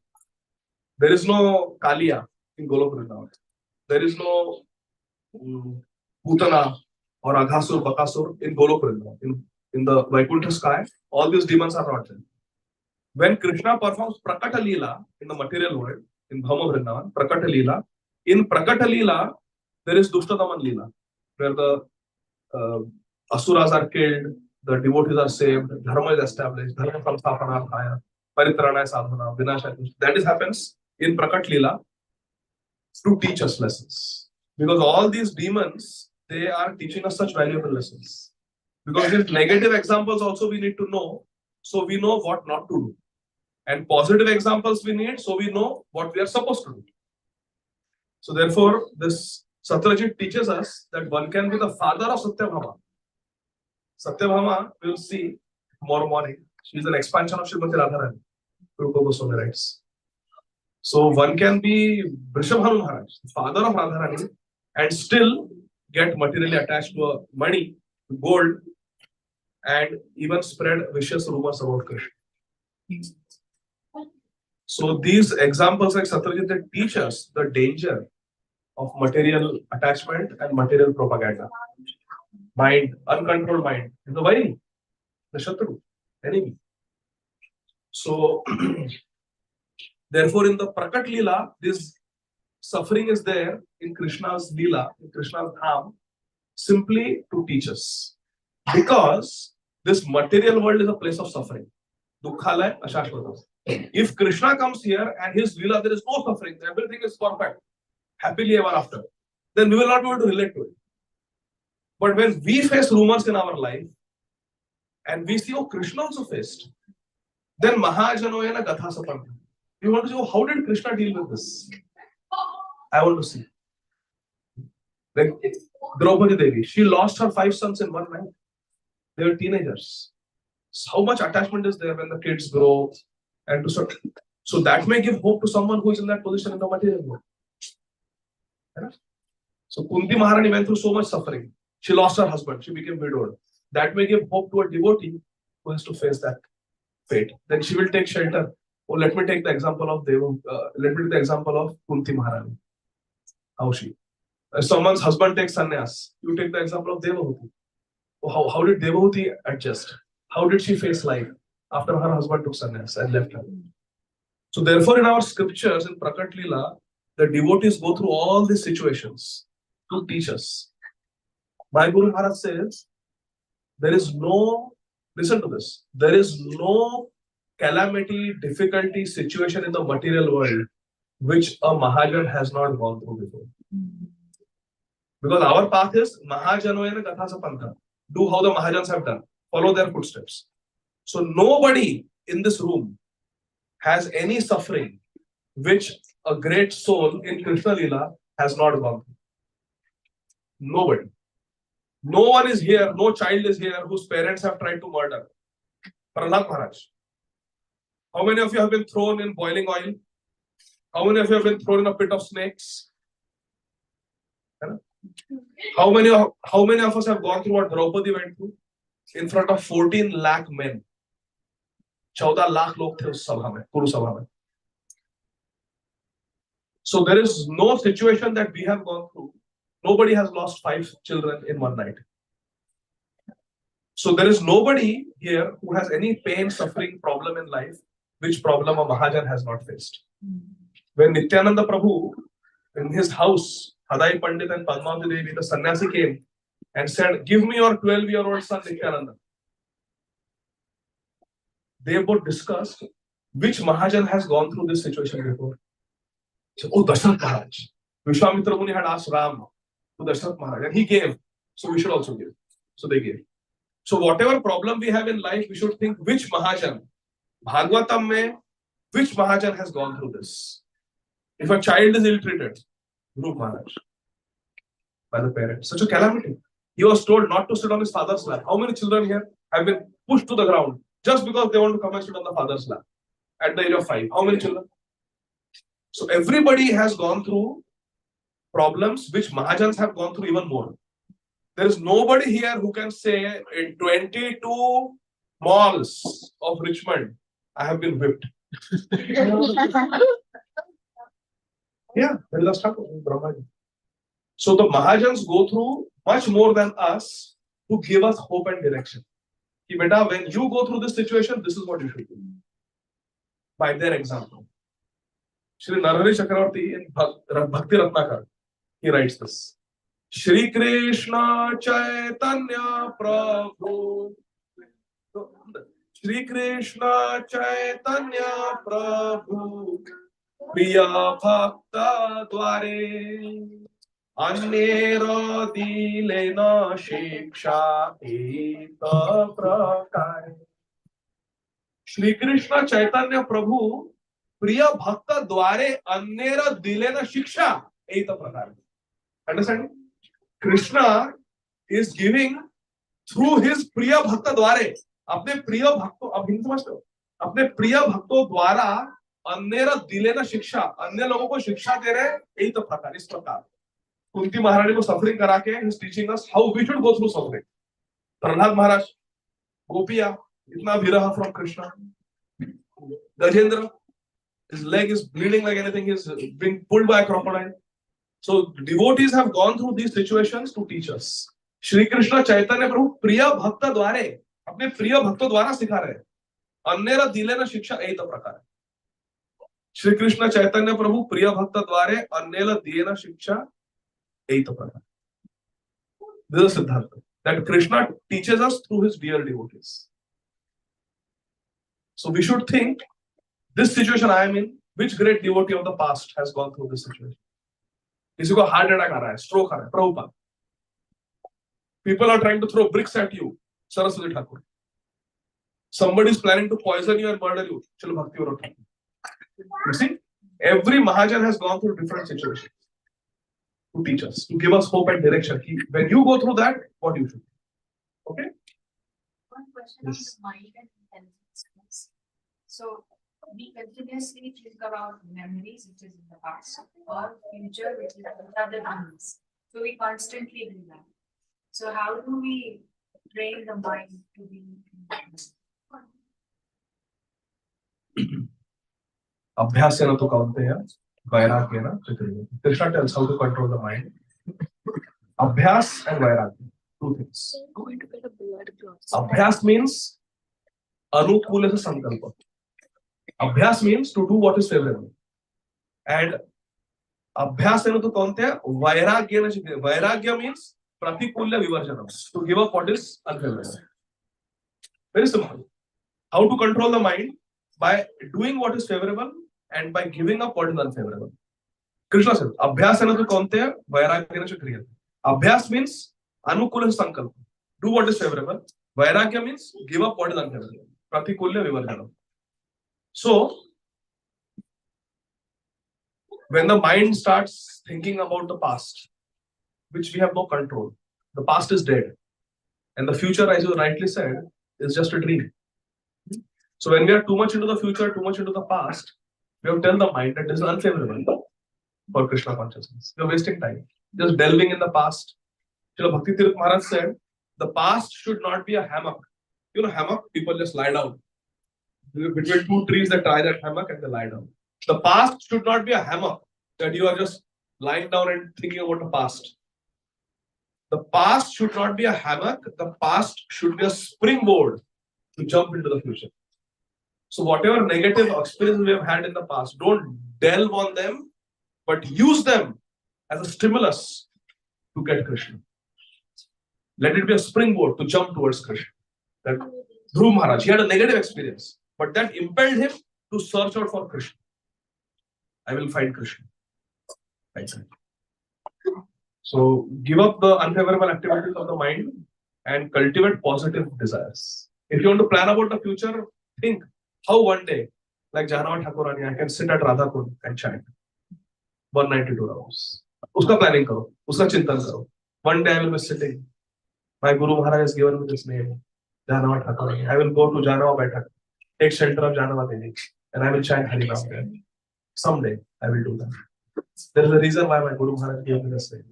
There is no Kaliya in Golok Vrindavan. There is no Putana or Aghasur, Bakasur in Golok Vrindavan. In the Vaikuntha sky, all these demons are not there. When Krishna performs Prakata Leela in the material world, in Bhama Vrindavan, Prakata Leela, in Prakata Leela, there is Dushtadaman Leela, where the Asuras are killed, the devotees are saved, Dharma is established, Dharma Samstapana Bhaya, Paritranaya Sadhana, Vinasha. That is happens in Prakat Leela to teach us lessons. Because all these demons, they are teaching us such valuable lessons. Because these negative examples also we need to know, so we know what not to do. And positive examples we need, so we know what we are supposed to do. So therefore, this Satyajit teaches us that one can be the father of Satyabhama. Satyabhama, we will see tomorrow morning. She is an expansion of Srimati Radharani. Rupa Goswami writes. So one can be Vrishabhanu Maharaj, father of Radharani, and still get materially attached to money, to gold, and even spread vicious rumors about Krishna. So these examples like Satyajit, they teach us the danger of material attachment and material propaganda. Mind, uncontrolled mind, is the Vairi, the Shatru, enemy. So therefore in the Prakat Leela, this suffering is there in Krishna's Leela, in Krishna's Dham, simply to teach us. Because this material world is a place of suffering. Dukkhalaya ashashvatam. If Krishna comes here and his Leela, there is no suffering, everything is perfect, happily ever after, then we will not be able to relate to it. But when we face rumors in our life, and we see, oh, Krishna also faced, then Mahajanoyana Gatha Sapanta. You want to see, oh, how did Krishna deal with this? I want to see. Like Draupadi Devi, she lost her 5 sons in one night. They were teenagers. So how much attachment is there when the kids grow and to so that may give hope to someone who is in that position in the material world. Right? So Kunti Maharani went through so much suffering. She lost her husband. She became widowed. That may give hope to a devotee who has to face that fate. Then she will take shelter. Oh, let me take the example of let me take the example of Kunti Maharani. How she? If someone's husband takes sannyas, you take the example of Devahuti. Oh, how did Devahuti adjust? How did she face life after her husband took sannyas and left her? So therefore, in our scriptures in Prakat Leela, the devotees go through all these situations to teach us. My Guru Maharaj says, there is no, listen to this, there is no calamity, difficulty, situation in the material world which a Mahajan has not gone through before. Because our path is Mahajanoyana Gathasa Pantha. Do how the Mahajans have done. Follow their footsteps. So nobody in this room has any suffering which a great soul in Krishna Leela has not gone through. Nobody. No one is here, no child is here whose parents have tried to murder. Prahlad Maharaj. How many of you have been thrown in boiling oil? How many of you have been thrown in a pit of snakes? How many of us have gone through what Draupadi went through? In front of 14 lakh men. 14 lakh log the us sabha mein, Kuru Sabha mein. So there is no situation that we have gone through. Nobody has lost 5 children in one night. So there is nobody here who has any pain, suffering, problem in life, which problem a Mahajan has not faced. When Nityananda Prabhu, in his house, Hadai Pandit and Padmavati Devi, the sannyasi came and said, give me your 12-year-old son Nityananda. They both discussed which Mahajan has gone through this situation before. So, oh, Dashrath Maharaj. Vishwamitra Muni had asked Ram to Dashrath Maharaj and he gave. So we should also give. So they gave. So whatever problem we have in life, we should think which Mahajan, Bhagavatam mein, which Mahajan has gone through this. If a child is ill-treated, Dhruv Maharaj, by the parents, such a calamity. He was told not to sit on his father's lap. How many children here have been pushed to the ground just because they want to come and sit on the father's lap at the age of 5? How many children? So everybody has gone through problems which Mahajans have gone through even more. There is nobody here who can say in 22 malls of Richmond, I have been whipped. Yeah, Haridas Thakur in Brahmaji. So the Mahajans go through much more than us to give us hope and direction. Ki beta, when you go through this situation, this is what you should do. By their example. Shri Narahari Chakravarti in Bhakti Ratnakar, he writes this. Shri Krishna Chaitanya Prabhu. Shri Krishna Chaitanya Prabhu. Priya Bhakta Dware. Annera Dilena Shiksha Eta Prakare. Shri Krishna Chaitanya Prabhu Priya Bhakta Dware Annera Dilena Shiksha Eta Prakare. Understand? Krishna is giving through his Priya Bhakta Dware. अपने प्रिय भक्तों, अब हिंदी समझते हो, अपने प्रिय भक्तों द्वारा अन्य दिले ना शिक्षा, अन्य लोगों को शिक्षा दे रहे, यही तो प्रकार, इस प्रकार कुंती महारानी को सफरिंग करा के he is teaching us how we should go through suffering. Prahlad महाराज, गोपिया, इतना विरह from Krishna. Gajendra, his leg is bleeding like anything, he is being pulled by a crocodile. So devotees have gone through these situations to teach us. Shri Krishna Chaitanya Prabhu Priya Bhakta Dware, अपने प्रिय भक्तों द्वारा सिखा रहे हैं. अन्येरा दिले ना शिक्षा यही तो प्रकार है. श्री कृष्ण चैतन्य प्रभु प्रिय भक्त द्वारे अन्येला दिए ना शिक्षा यही तो प्रकार. This is Siddhartha that Krishna teaches us through his dear devotees. So we should think this situation I am in, which great devotee of the past has gone through this situation? किसी को heart attack आ रहा है, stroke आ रहा है, Prabhupada. People are trying to throw bricks at you. Saraswati Thakur. Somebody is planning to poison you and murder you. Chalo Bhakti Varo Thakur. You see, every Mahajan has gone through different situations to teach us, to give us hope and direction. When you go through that, what you should do. Okay? One question Yes. on the mind and intelligence. So we continuously think about memories which is in the past or future which is other things. So we constantly do that. So how do we train the mind to be Abhyasena to kaunteya, vairagyena chakriya. Krishna tells how to control the mind. Abhyas and vairagya, two things. Going to get a blood clot. Abhyas means anukula sankalpa. Abhyas means to do what is favorable. And abhyasena to kaunteya, vairagyena chakriya. Vairagya means pratikulya vivarjanam, to give up what is unfavorable. Very simple. How to control the mind? By doing what is favorable and by giving up what is unfavorable. Krishna says, Abhyasana tu kaunteya, vairagyena chakriya. Abhyas means anukula sankalpa. Do what is favorable. Vairagya means give up what is unfavorable. Pratikulya vivarjanam. So, when the mind starts thinking about the past, which we have no control, the past is dead. And the future, as you rightly said, is just a dream. So when we are too much into the future, too much into the past, we have to tell the mind that this is unfavorable for Krishna consciousness. You're wasting time. Just delving in the past. Srila Bhakti Tirth Maharaj said, the past should not be a hammock. You know, hammock, people just lie down. Between two trees, they tie that hammock and they lie down. The past should not be a hammock that you are just lying down and thinking about the past. The past should not be a hammock. The past should be a springboard to jump into the future. So whatever negative experience we have had in the past, don't delve on them, but use them as a stimulus to get Krishna. Let it be a springboard to jump towards Krishna. That Dhruv Maharaj, he had a negative experience, but that impelled him to search out for Krishna. I will find Krishna. Right. So give up the unfavorable activities of the mind and cultivate positive desires. If you want to plan about the future, think how one day, like Jahanav Thakurani, I can sit at Radhakund and chant 192 hours. Uska planning karo, uska chintan karo. One day I will be sitting. My Guru Maharaj has given me this name, Jahanav Thakurani. I will go to Jahanav Baitak, take shelter of Jahanav Devi, and I will chant Harinam there. Someday I will do that. There is a reason why my Guru Maharaj gave me this name.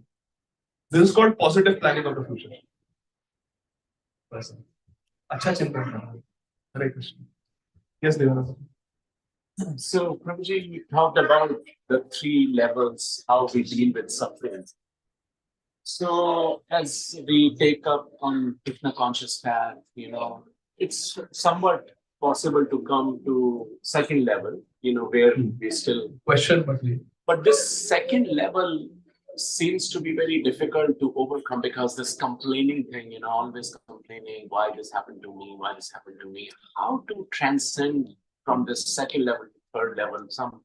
This is called positive planning of the future. Acha chintan karna. Hare Krishna. Yes, Devananda. So, Prabhuji, you talked about the three levels, how we deal with suffering. So, as we take up on Krishna conscious path, it's somewhat possible to come to second level, where we still question, but this second level seems to be very difficult to overcome because this complaining thing, always complaining, why this happened to me, why this happened to me. How to transcend from this second level to third level, some,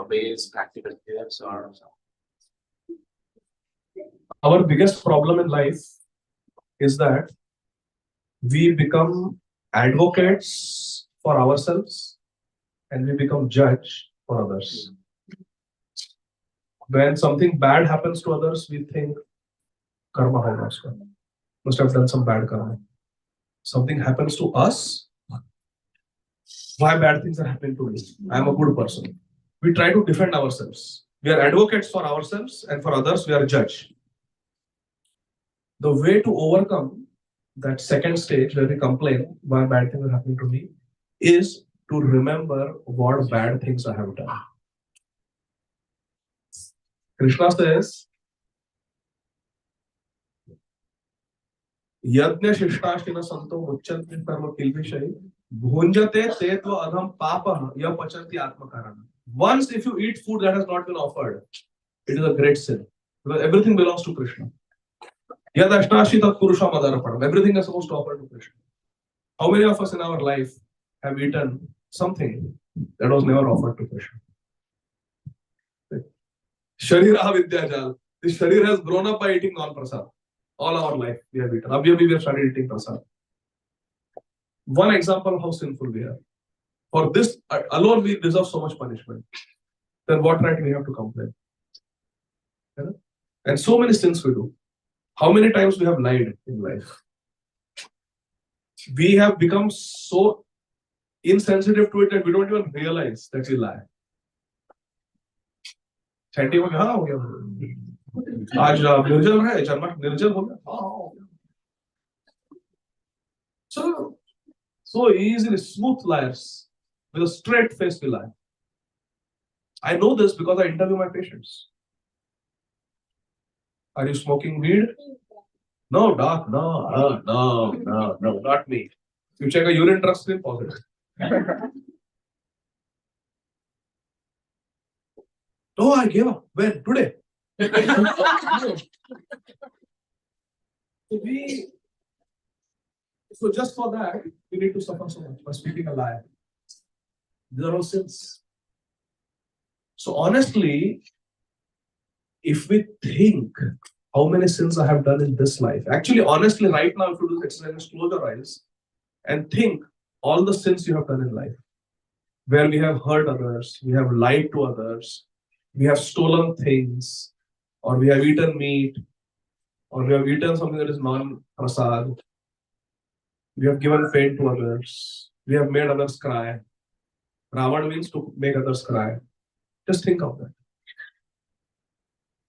ways, practical tips or something. Our biggest problem in life is that we become advocates for ourselves and we become judge for others. When something bad happens to others, we think karma must have done some bad karma. Something happens to us, why bad things are happening to me? I am a good person. We try to defend ourselves. We are advocates for ourselves, and for others we are judge. The way to overcome that second stage where we complain why bad things are happening to me is to remember what bad things I have done. Krishna says, Yajna Shishtashina Santo Muchanti Karma Kilvishay Bhunjate Tetva Adham Papa Ya Pachanti Atmakarana. Once if you eat food that has not been offered, it is a great sin. Because everything belongs to Krishna. Yadashnashita Purusha Madarapadam. Everything is supposed to offer to Krishna. How many of us in our life have eaten something that was never offered to Krishna? Sharira Vidyajal. This Sharir has grown up by eating non-prasad. All our life we have eaten. Abhi we have started eating prasad. One example of how sinful we are. For this alone, we deserve so much punishment. Then what right we have to complain? You know? And so many sins we do. How many times we have lied in life? We have become so insensitive to it that we don't even realize that we lie. Chatty में हाँ हो गया आज निर्जल है जन्म निर्जल हो गया हाँ हो गया so easily smooth liars with a straight face we lie. I know this because I interview my patients. Are you smoking weed? No, doc, no, not me. You check a urine drug screen, positive. Oh, I gave up. When? Today. So just for that, we need to suffer so much by speaking a lie. These are all sins. So honestly, if we think how many sins I have done in this life, actually, honestly, right now, if you do this exercise, close your eyes and think all the sins you have done in life, where we have hurt others, we have lied to others, we have stolen things, or we have eaten meat, or we have eaten something that is non-prasad, we have given pain to others, we have made others cry. Ravan means to make others cry. Just think of that.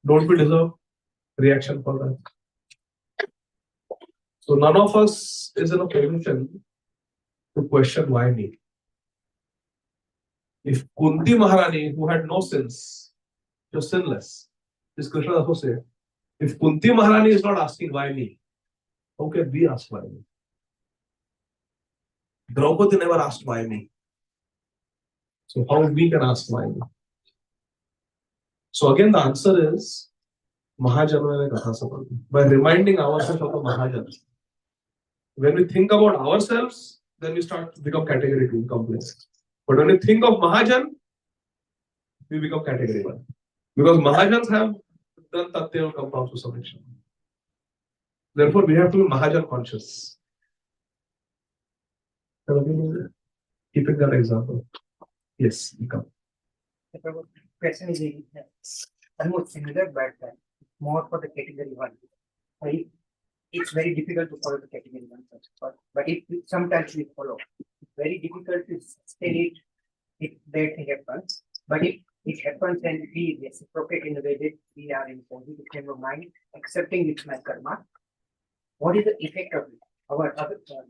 Don't we deserve reaction for that? So none of us is in a position to question why me. If Kunti Maharani, who had no sins, was sinless, this Krishna also said, if Kunti Maharani is not asking why me, how can we ask why me? Draupadi never asked why me. So how we can ask why me? So again, the answer is Mahajanva Katha Sapati. By reminding ourselves of the Mahajans. When we think about ourselves, then we start to become category 2 complex. But when we think of Mahajan, we become category 1. Because Mahajans have done Tatya compounds to some extent. Therefore, we have to be Mahajan conscious. Keeping that example. Yes, you come. The question is almost similar, but more for the category 1. It's very difficult to follow the category 1 first, but if sometimes we follow, it's very difficult to sustain it if that thing happens. But if it happens and we reciprocate in a way that we are in positive frame of mind, accepting it's my karma, what is the effect of it? Our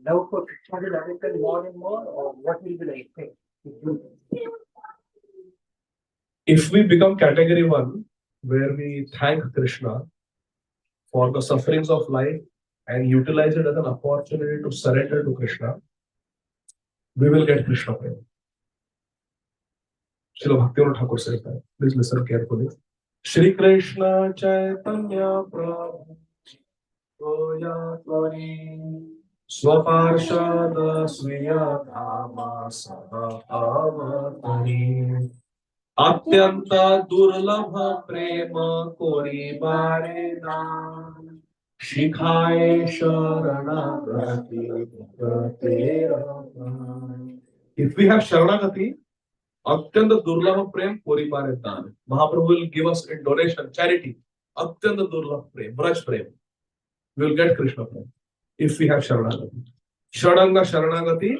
love for Krishna will awaken more and more, or what will be the effect? If we become category 1, where we thank Krishna for the sufferings of life and utilize it as an opportunity to surrender to Krishna, we will get Krishna prema. Srila Bhaktivinoda Thakur says that. Please listen carefully. Shri Krishna Chaitanya Prabhu Goyatvari Swaparshada Sviya Dhama Saha Avatari Atyanta Durlabha Prema Kori Bare Dhan Shikhaye Sharanagati Bhakti. If we have Sharanagati, Atyanta Durlabha Prem Kori Bare Dhan. Mahaprabhu will give us in donation, charity. Atyanta Durlabha Prem, Braj Prem. We will get Krishna Prem if we have Sharanagati. Sharanga Sharanagati,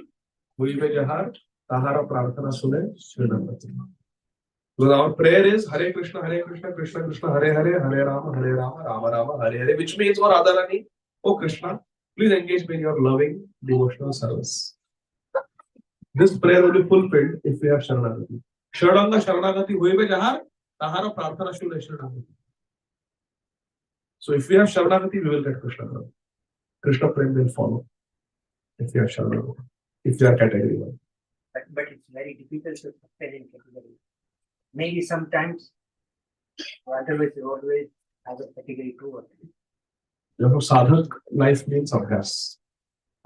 Huive Jahar, Tahara Prarthana Sune, Srinagati. Because our prayer is Hare Krishna, Krishna Krishna, Hare Hare, Hare Rama, Rama Rama, Hare Hare, which means, or Radharani, oh Krishna, please engage me in your loving devotional service. This prayer will be fulfilled if we have Sharanagati. Sharanga Sharanagati, Huive Jahar, Tahara Prarthana Sune, Srinagati. So if we have Sharanagati, we will get Krishna Prem. Krishna Prem will follow if we have Sharanagati, if we are category 1. But it's very difficult to sustain in category. Maybe sometimes, or otherwise you always have a category 2 or 3. Therefore, sadhak life means abhyas.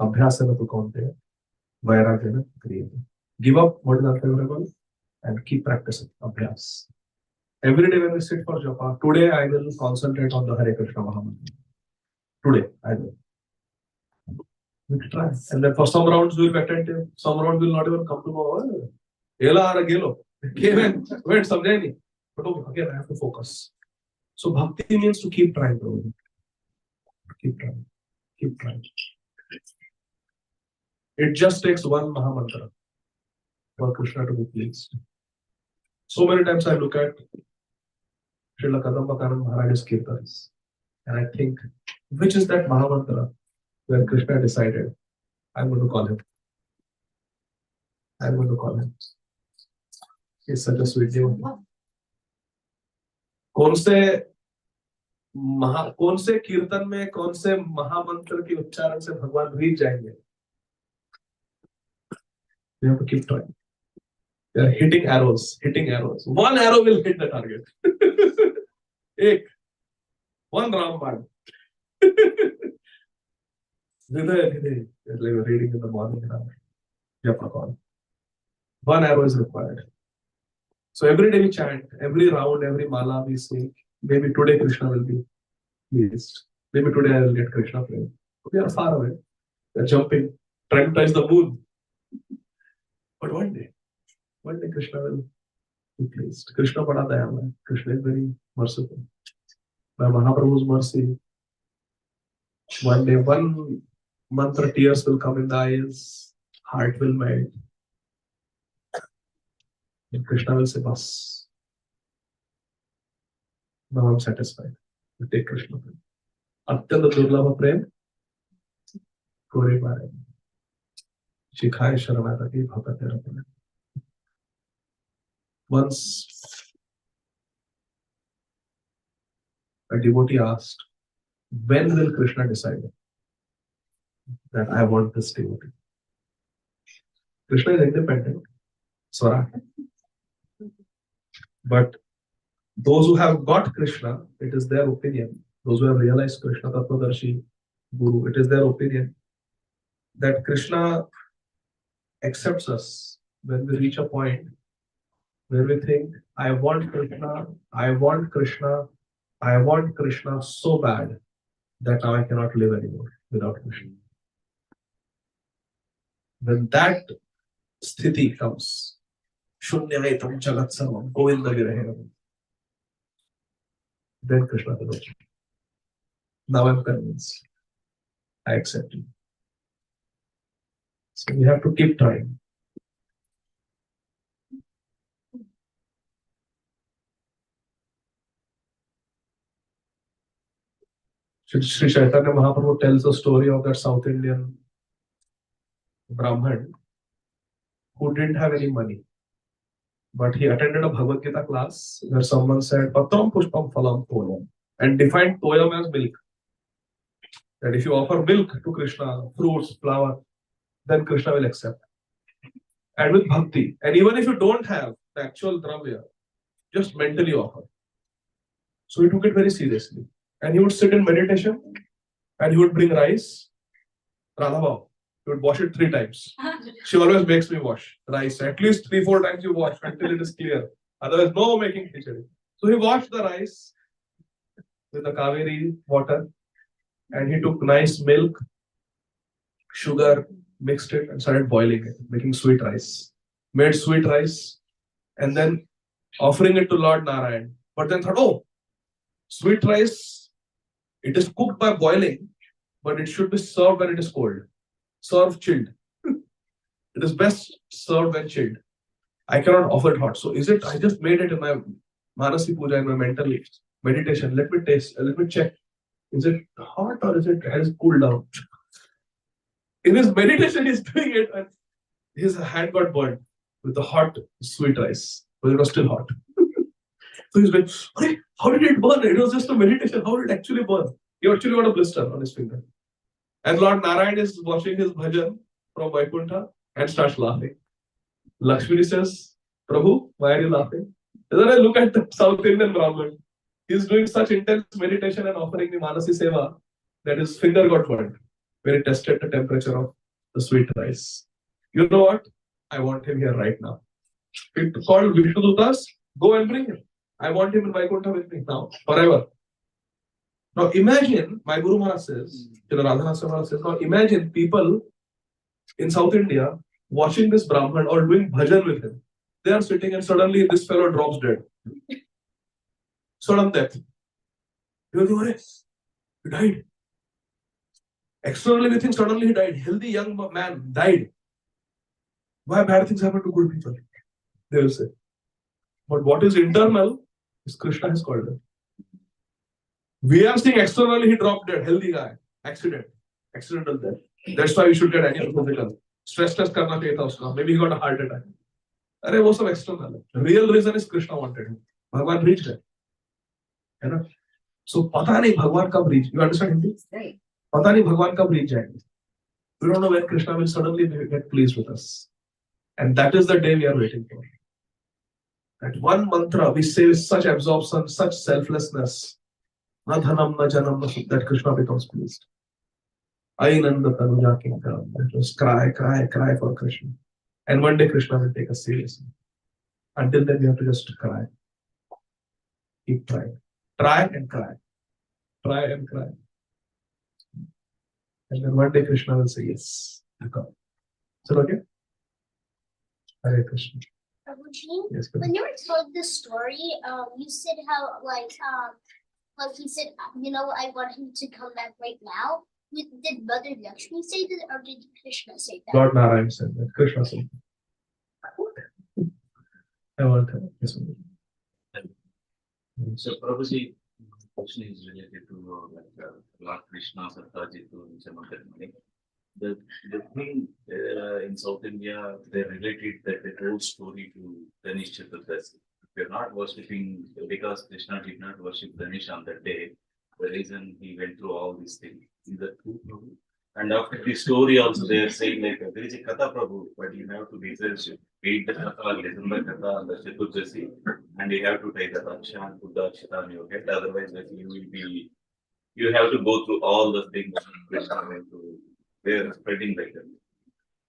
Abhyas is the content. Vairagya is creating. Give up what is unfavorable and keep practicing abhyas. Every day when we sit for japa, today I will concentrate on the Hare Krishna Mahamantra. Today I will. We try. And then for some rounds we'll be attentive, some rounds will not even come to know. "Oh, Ela or Gelo. Came and went someday. But okay, again, I have to focus. So bhakti means to keep trying, Prabhu. Keep trying. Keep trying. It just takes one Mahamantra for Krishna to be pleased. So many times I look at Srila Kadambakaran Maharaj's Kirtans and I think, which is that Mahamantra where Krishna decided, I'm going to call him. I'm going to call him. He's such a sweet devotee. कौन से कीर्तन में कौन से महामंत्र के उच्चारण से भगवान रीझ जाएंगे? We have to keep trying. We are hitting arrows. One arrow will hit the target. One Ramban. Hriday, like we're reading in the morning now. One arrow is required. So every day we chant, every round, every mala we sing. Maybe today Krishna will be pleased. Maybe today I will get Krishna praying. We are far away. We are jumping, trying to touch the moon. But one day Krishna will be pleased. Krishna bada dayal hai. Krishna is very merciful. By Mahaprabhu's mercy, one day one mantra, tears will come in the eyes, heart will melt. And Krishna will say, Bas. Now I'm satisfied. We take Krishna prem. Atyanta durlabha prem. Kore bare. Shikhaye sharanagati bhakate rapane. Once a devotee asked, when will Krishna decide that I want this devotee? Krishna is independent, Swarat. But those who have got Krishna, it is their opinion. Those who have realized Krishna, Tattvadarshi, Guru, it is their opinion that Krishna accepts us when we reach a point where we think, I want Krishna, I want Krishna, I want Krishna so bad that now I cannot live anymore without Krishna. When that sthiti comes, Shunyaitam Jagat Sarvam, Govinda Virahena, then Krishna will know. Now I'm convinced. I accept you. So we have to keep trying. Sri Chaitanya Mahaprabhu tells the story of that South Indian Brahman who didn't have any money. But he attended a Bhagavad Gita class where someone said, Patram Pushpam Phalam Toyam, and defined Toyam as milk. That if you offer milk to Krishna, fruits, flower, then Krishna will accept. And with bhakti, and even if you don't have the actual dravya, just mentally offer. So he took it very seriously. And he would sit in meditation and he would bring rice. Radhabhav, he would wash it 3 times. She always makes me wash rice. At least 3-4 times you wash until it is clear. Otherwise, no making khichdi. So he washed the rice with the Kaveri water and he took nice milk, sugar, mixed it and started boiling it, making sweet rice. Made sweet rice and then offering it to Lord Narayan. But then thought, oh, sweet rice, it is cooked by boiling, but it should be served when it is cold. Serve chilled. It is best served when chilled. I cannot offer it hot. So is it, I just made it in my Manasi Puja, in my mental meditation. Let me taste, let me check. Is it hot or is it has cooled down? In his meditation, he's doing it and his hand got burned with the hot sweet rice, but it was still hot. So he's like, hey, how did it burn? It was just a meditation. How did it actually burn? He actually got a blister on his finger. And Lord Narayan is watching his bhajan from Vaikuntha and starts laughing. Lakshmi says, Prabhu, why are you laughing? And then I look at the South Indian Brahmin. He's doing such intense meditation and offering the Manasi Seva that his finger got burned when he tested the temperature of the sweet rice. You know what? I want him here right now. He called Vishnudutas, go and bring him. I want him in Vaikuntha with me now, forever. Now imagine, my Guru Maharaj says, Radhanath Maharaj says, now imagine people in South India watching this Brahman or doing bhajan with him. They are sitting and suddenly this fellow drops dead. Sudden death. You think, he died. Externally we think suddenly he died. Healthy young man died. Why bad things happen to good people? They will say. But what is internal is Krishna has called it. We are seeing externally he dropped dead, healthy guy, accident, accidental death. That's why we should get any physical. Stress test karna chahiye tha uska. Maybe he got a heart attack. Arey wo sab external hai. Real reason is Krishna wanted him. Bhagwan reached it. है ना? So पता नहीं भगवान कब reach. You understand Hindi? पता नहीं भगवान कब reach जाएंगे. We don't know when Krishna will suddenly get pleased with us. And that is the day we are waiting for. That one mantra we say with such absorption, such selflessness. Na dhanam, na janam, na sukh, that Krishna becomes pleased. Ainanda tanuja kinkam. Just cry, cry, cry for Krishna. And one day Krishna will take us seriously. Until then we have to just cry. Keep trying. Try and cry. Try and cry. And then one day Krishna will say yes. Is it okay? Hare Krishna. Prabhuji, Yes, when you were told this story, you said how he said, I want him to come back right now. Did Mother Lakshmi say that, or did Krishna say that? Lord Narayan said that. Krishna said that. I want him. Yes, So Prabhuji, question is related to Lord Krishna, Sartajitu, Chamakatmani. The thing in South India, they related that the whole story to Ganesh Chaturdashi. We are not worshipping because Krishna did not worship Ganesh on that day. The reason he went through all these things. Is that true, Prabhu? And after the story also, they are saying like there is a Katha, Prabhu, but you have to read the Katha, listen the Katha on the Chaturdashi, and you have to take the Raksha and put the Akshata on your head. Otherwise, that you have to go through all the things Krishna went through. They are spreading like that.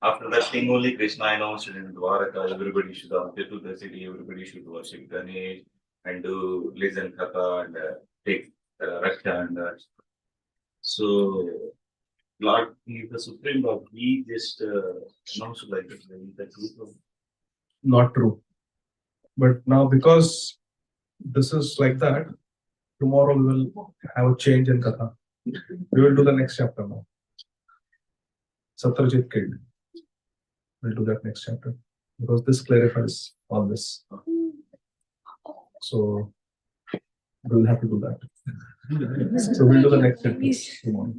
After that thing, only Krishna announced in Dwaraka, everybody should to the city, everybody should worship Ganesh and do listen Katha and take Raksha and so Lord, he is the Supreme Lord. He just announced like that. Is that true? not true. But now because this is like that, tomorrow we will have a change in Katha. We will do the next chapter now. Satyajit killed. We'll do that next chapter. Because this clarifies all this. So we'll have to do that. So we'll do the next chapter tomorrow.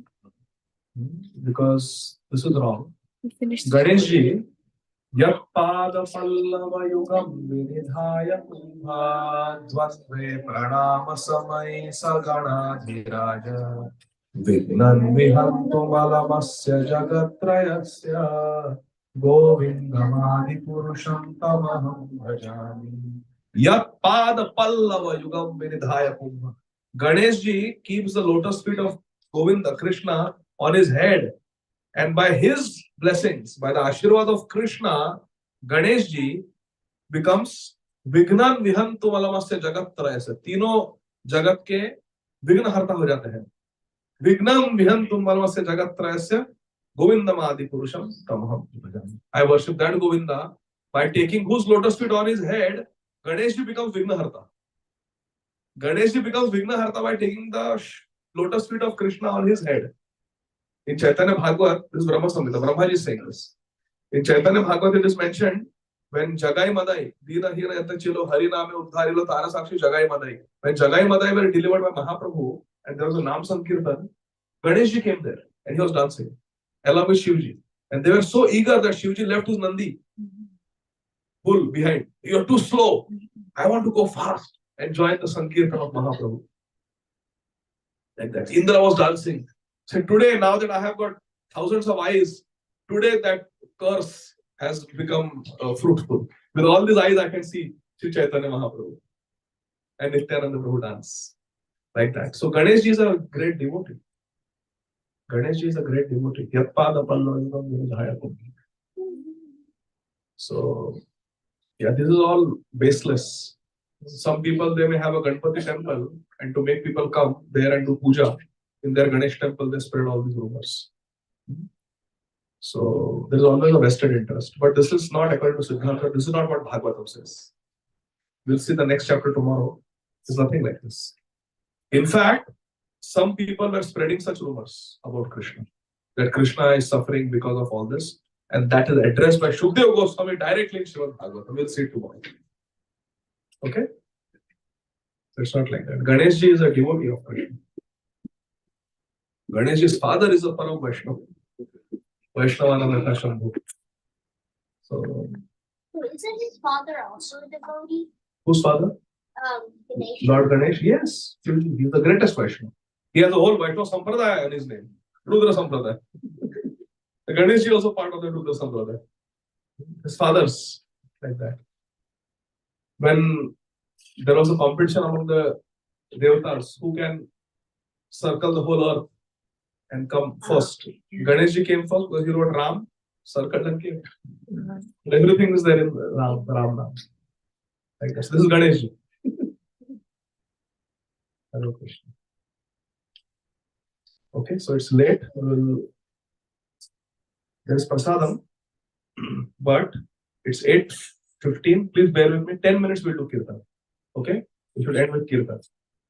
Because this is wrong. Ganesh ji, Yappada Pallava Yugam Vinidhaya Kumbhadvasve Pranama Samai Sagana Dhiraja Vignan Vihantu Malamasya Jagatrayasya Govindamadi Purusham Tamaham Bhajami. Yappada Pallava Yugam Vinidhaya Kumbha. Ganesh ji keeps the lotus feet of Govinda, Krishna, on his head. And by his blessings, by the Ashirwad of Krishna, Ganesh ji becomes Vignan Vihantu Malamasya Jagat Trayasya. Tino Jagat ke Vigna Harta ho jate hain. Vignam Vihantu Malamasya Jagat Trayasya Govindam Adi Purusham Tamaham Bhajami. I worship that Govinda by taking whose lotus feet on his head, Ganesh ji becomes Vigna Harta. Ganesh ji becomes Vigna Harta by taking the lotus feet of Krishna on his head. In Chaitanya Bhagavad, this is Brahma Samhita, Brahma ji is saying this. In Chaitanya Bhagavad, it is mentioned when Jagai Madai, Dina Hira Yata Chilo, Hariname Uddharilo, Tara Sakshi Jagai Madai. When Jagai Madai were delivered by Mahaprabhu and there was a Nam Sankirtan, Ganesh ji came there and he was dancing along with Shivji. And they were so eager that Shivji left his Nandi bull behind. You are too slow. I want to go fast and join the Sankirtan of Mahaprabhu. Like that. Indra was dancing. So today, now that I have got thousands of eyes, today that curse has become fruitful. With all these eyes, I can see Sri Chaitanya Mahaprabhu and Nityananda Prabhu dance. Like that. So Ganesh ji is a great devotee. Ganesh ji is a great devotee. So, yeah, this is all baseless. Some people, they may have a Ganpati temple, and to make people come there and do puja in their Ganesh temple, they spread all these rumors. So there's always a vested interest. But this is not according to Siddhanta. This is not what Bhagavatam says. We'll see the next chapter tomorrow. There's nothing like this. In fact, some people are spreading such rumors about Krishna, that Krishna is suffering because of all this, and that is addressed by Shukdev Goswami directly in Srimad Bhagavatam. We'll see it tomorrow. Okay? So it's not like that. Ganeshji is a devotee of Krishna. Ganeshji's father is a Param Vaishnava. Vaishnavanamata Shambhu. So, Isn't his father also a devotee? whose father? Ganesh. Lord Ganesh, yes. He's the greatest Vaishnava. He has a whole Vaishnava Sampradaya in his name. Rudra Sampradaya. The Ganeshji also part of the Rudra Sampradaya. His father's like that. When there was a competition among the Devatas who can circle the whole earth and come first. Ganeshji came first because he wrote Ram, circled and came. Everything is there in Ram. Like this. This is Ganeshji. Hello, Krishna. Okay, so it's late. There is prasadam, but it's 8:15. Please bear with me. 10 minutes we'll do kirtan. Okay, we should end with kirtan.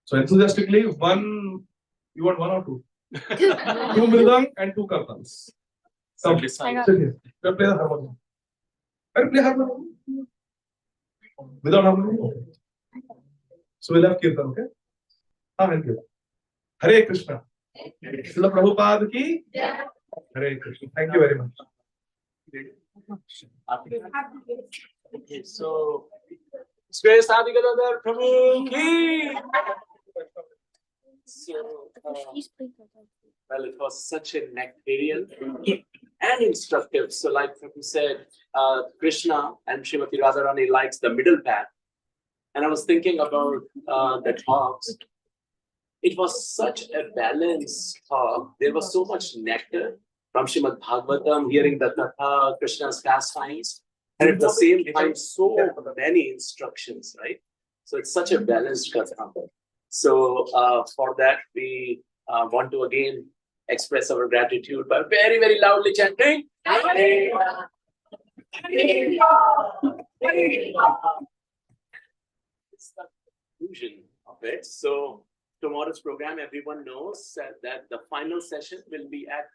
So enthusiastically, you want one or two? 2 mridang and 2 kartans. Come, sit here. Play the harmonium. Play harmonium. Without harmonium? Okay. So we'll have kirtan, okay? I'll give. Hare Krishna. Srila Prabhupada ki Hare Krishna. Thank you very much. Okay, so Grace Adi Gadadhar Prabhu ki. So, well, it was such a nectarian and instructive. So, like Prabhu said, Krishna and Srimati Radharani likes the middle path. And I was thinking about the talks. It was such a balanced talk. There was so much nectar from Srimad Bhagavatam, hearing the Katha, Krishna's pastimes, and at the same time, so many instructions, right? So it's such a balanced Katha. So for that, we want to again express our gratitude by very, very loudly chanting. It's the conclusion of it. So tomorrow's program, everyone knows that the final session will be at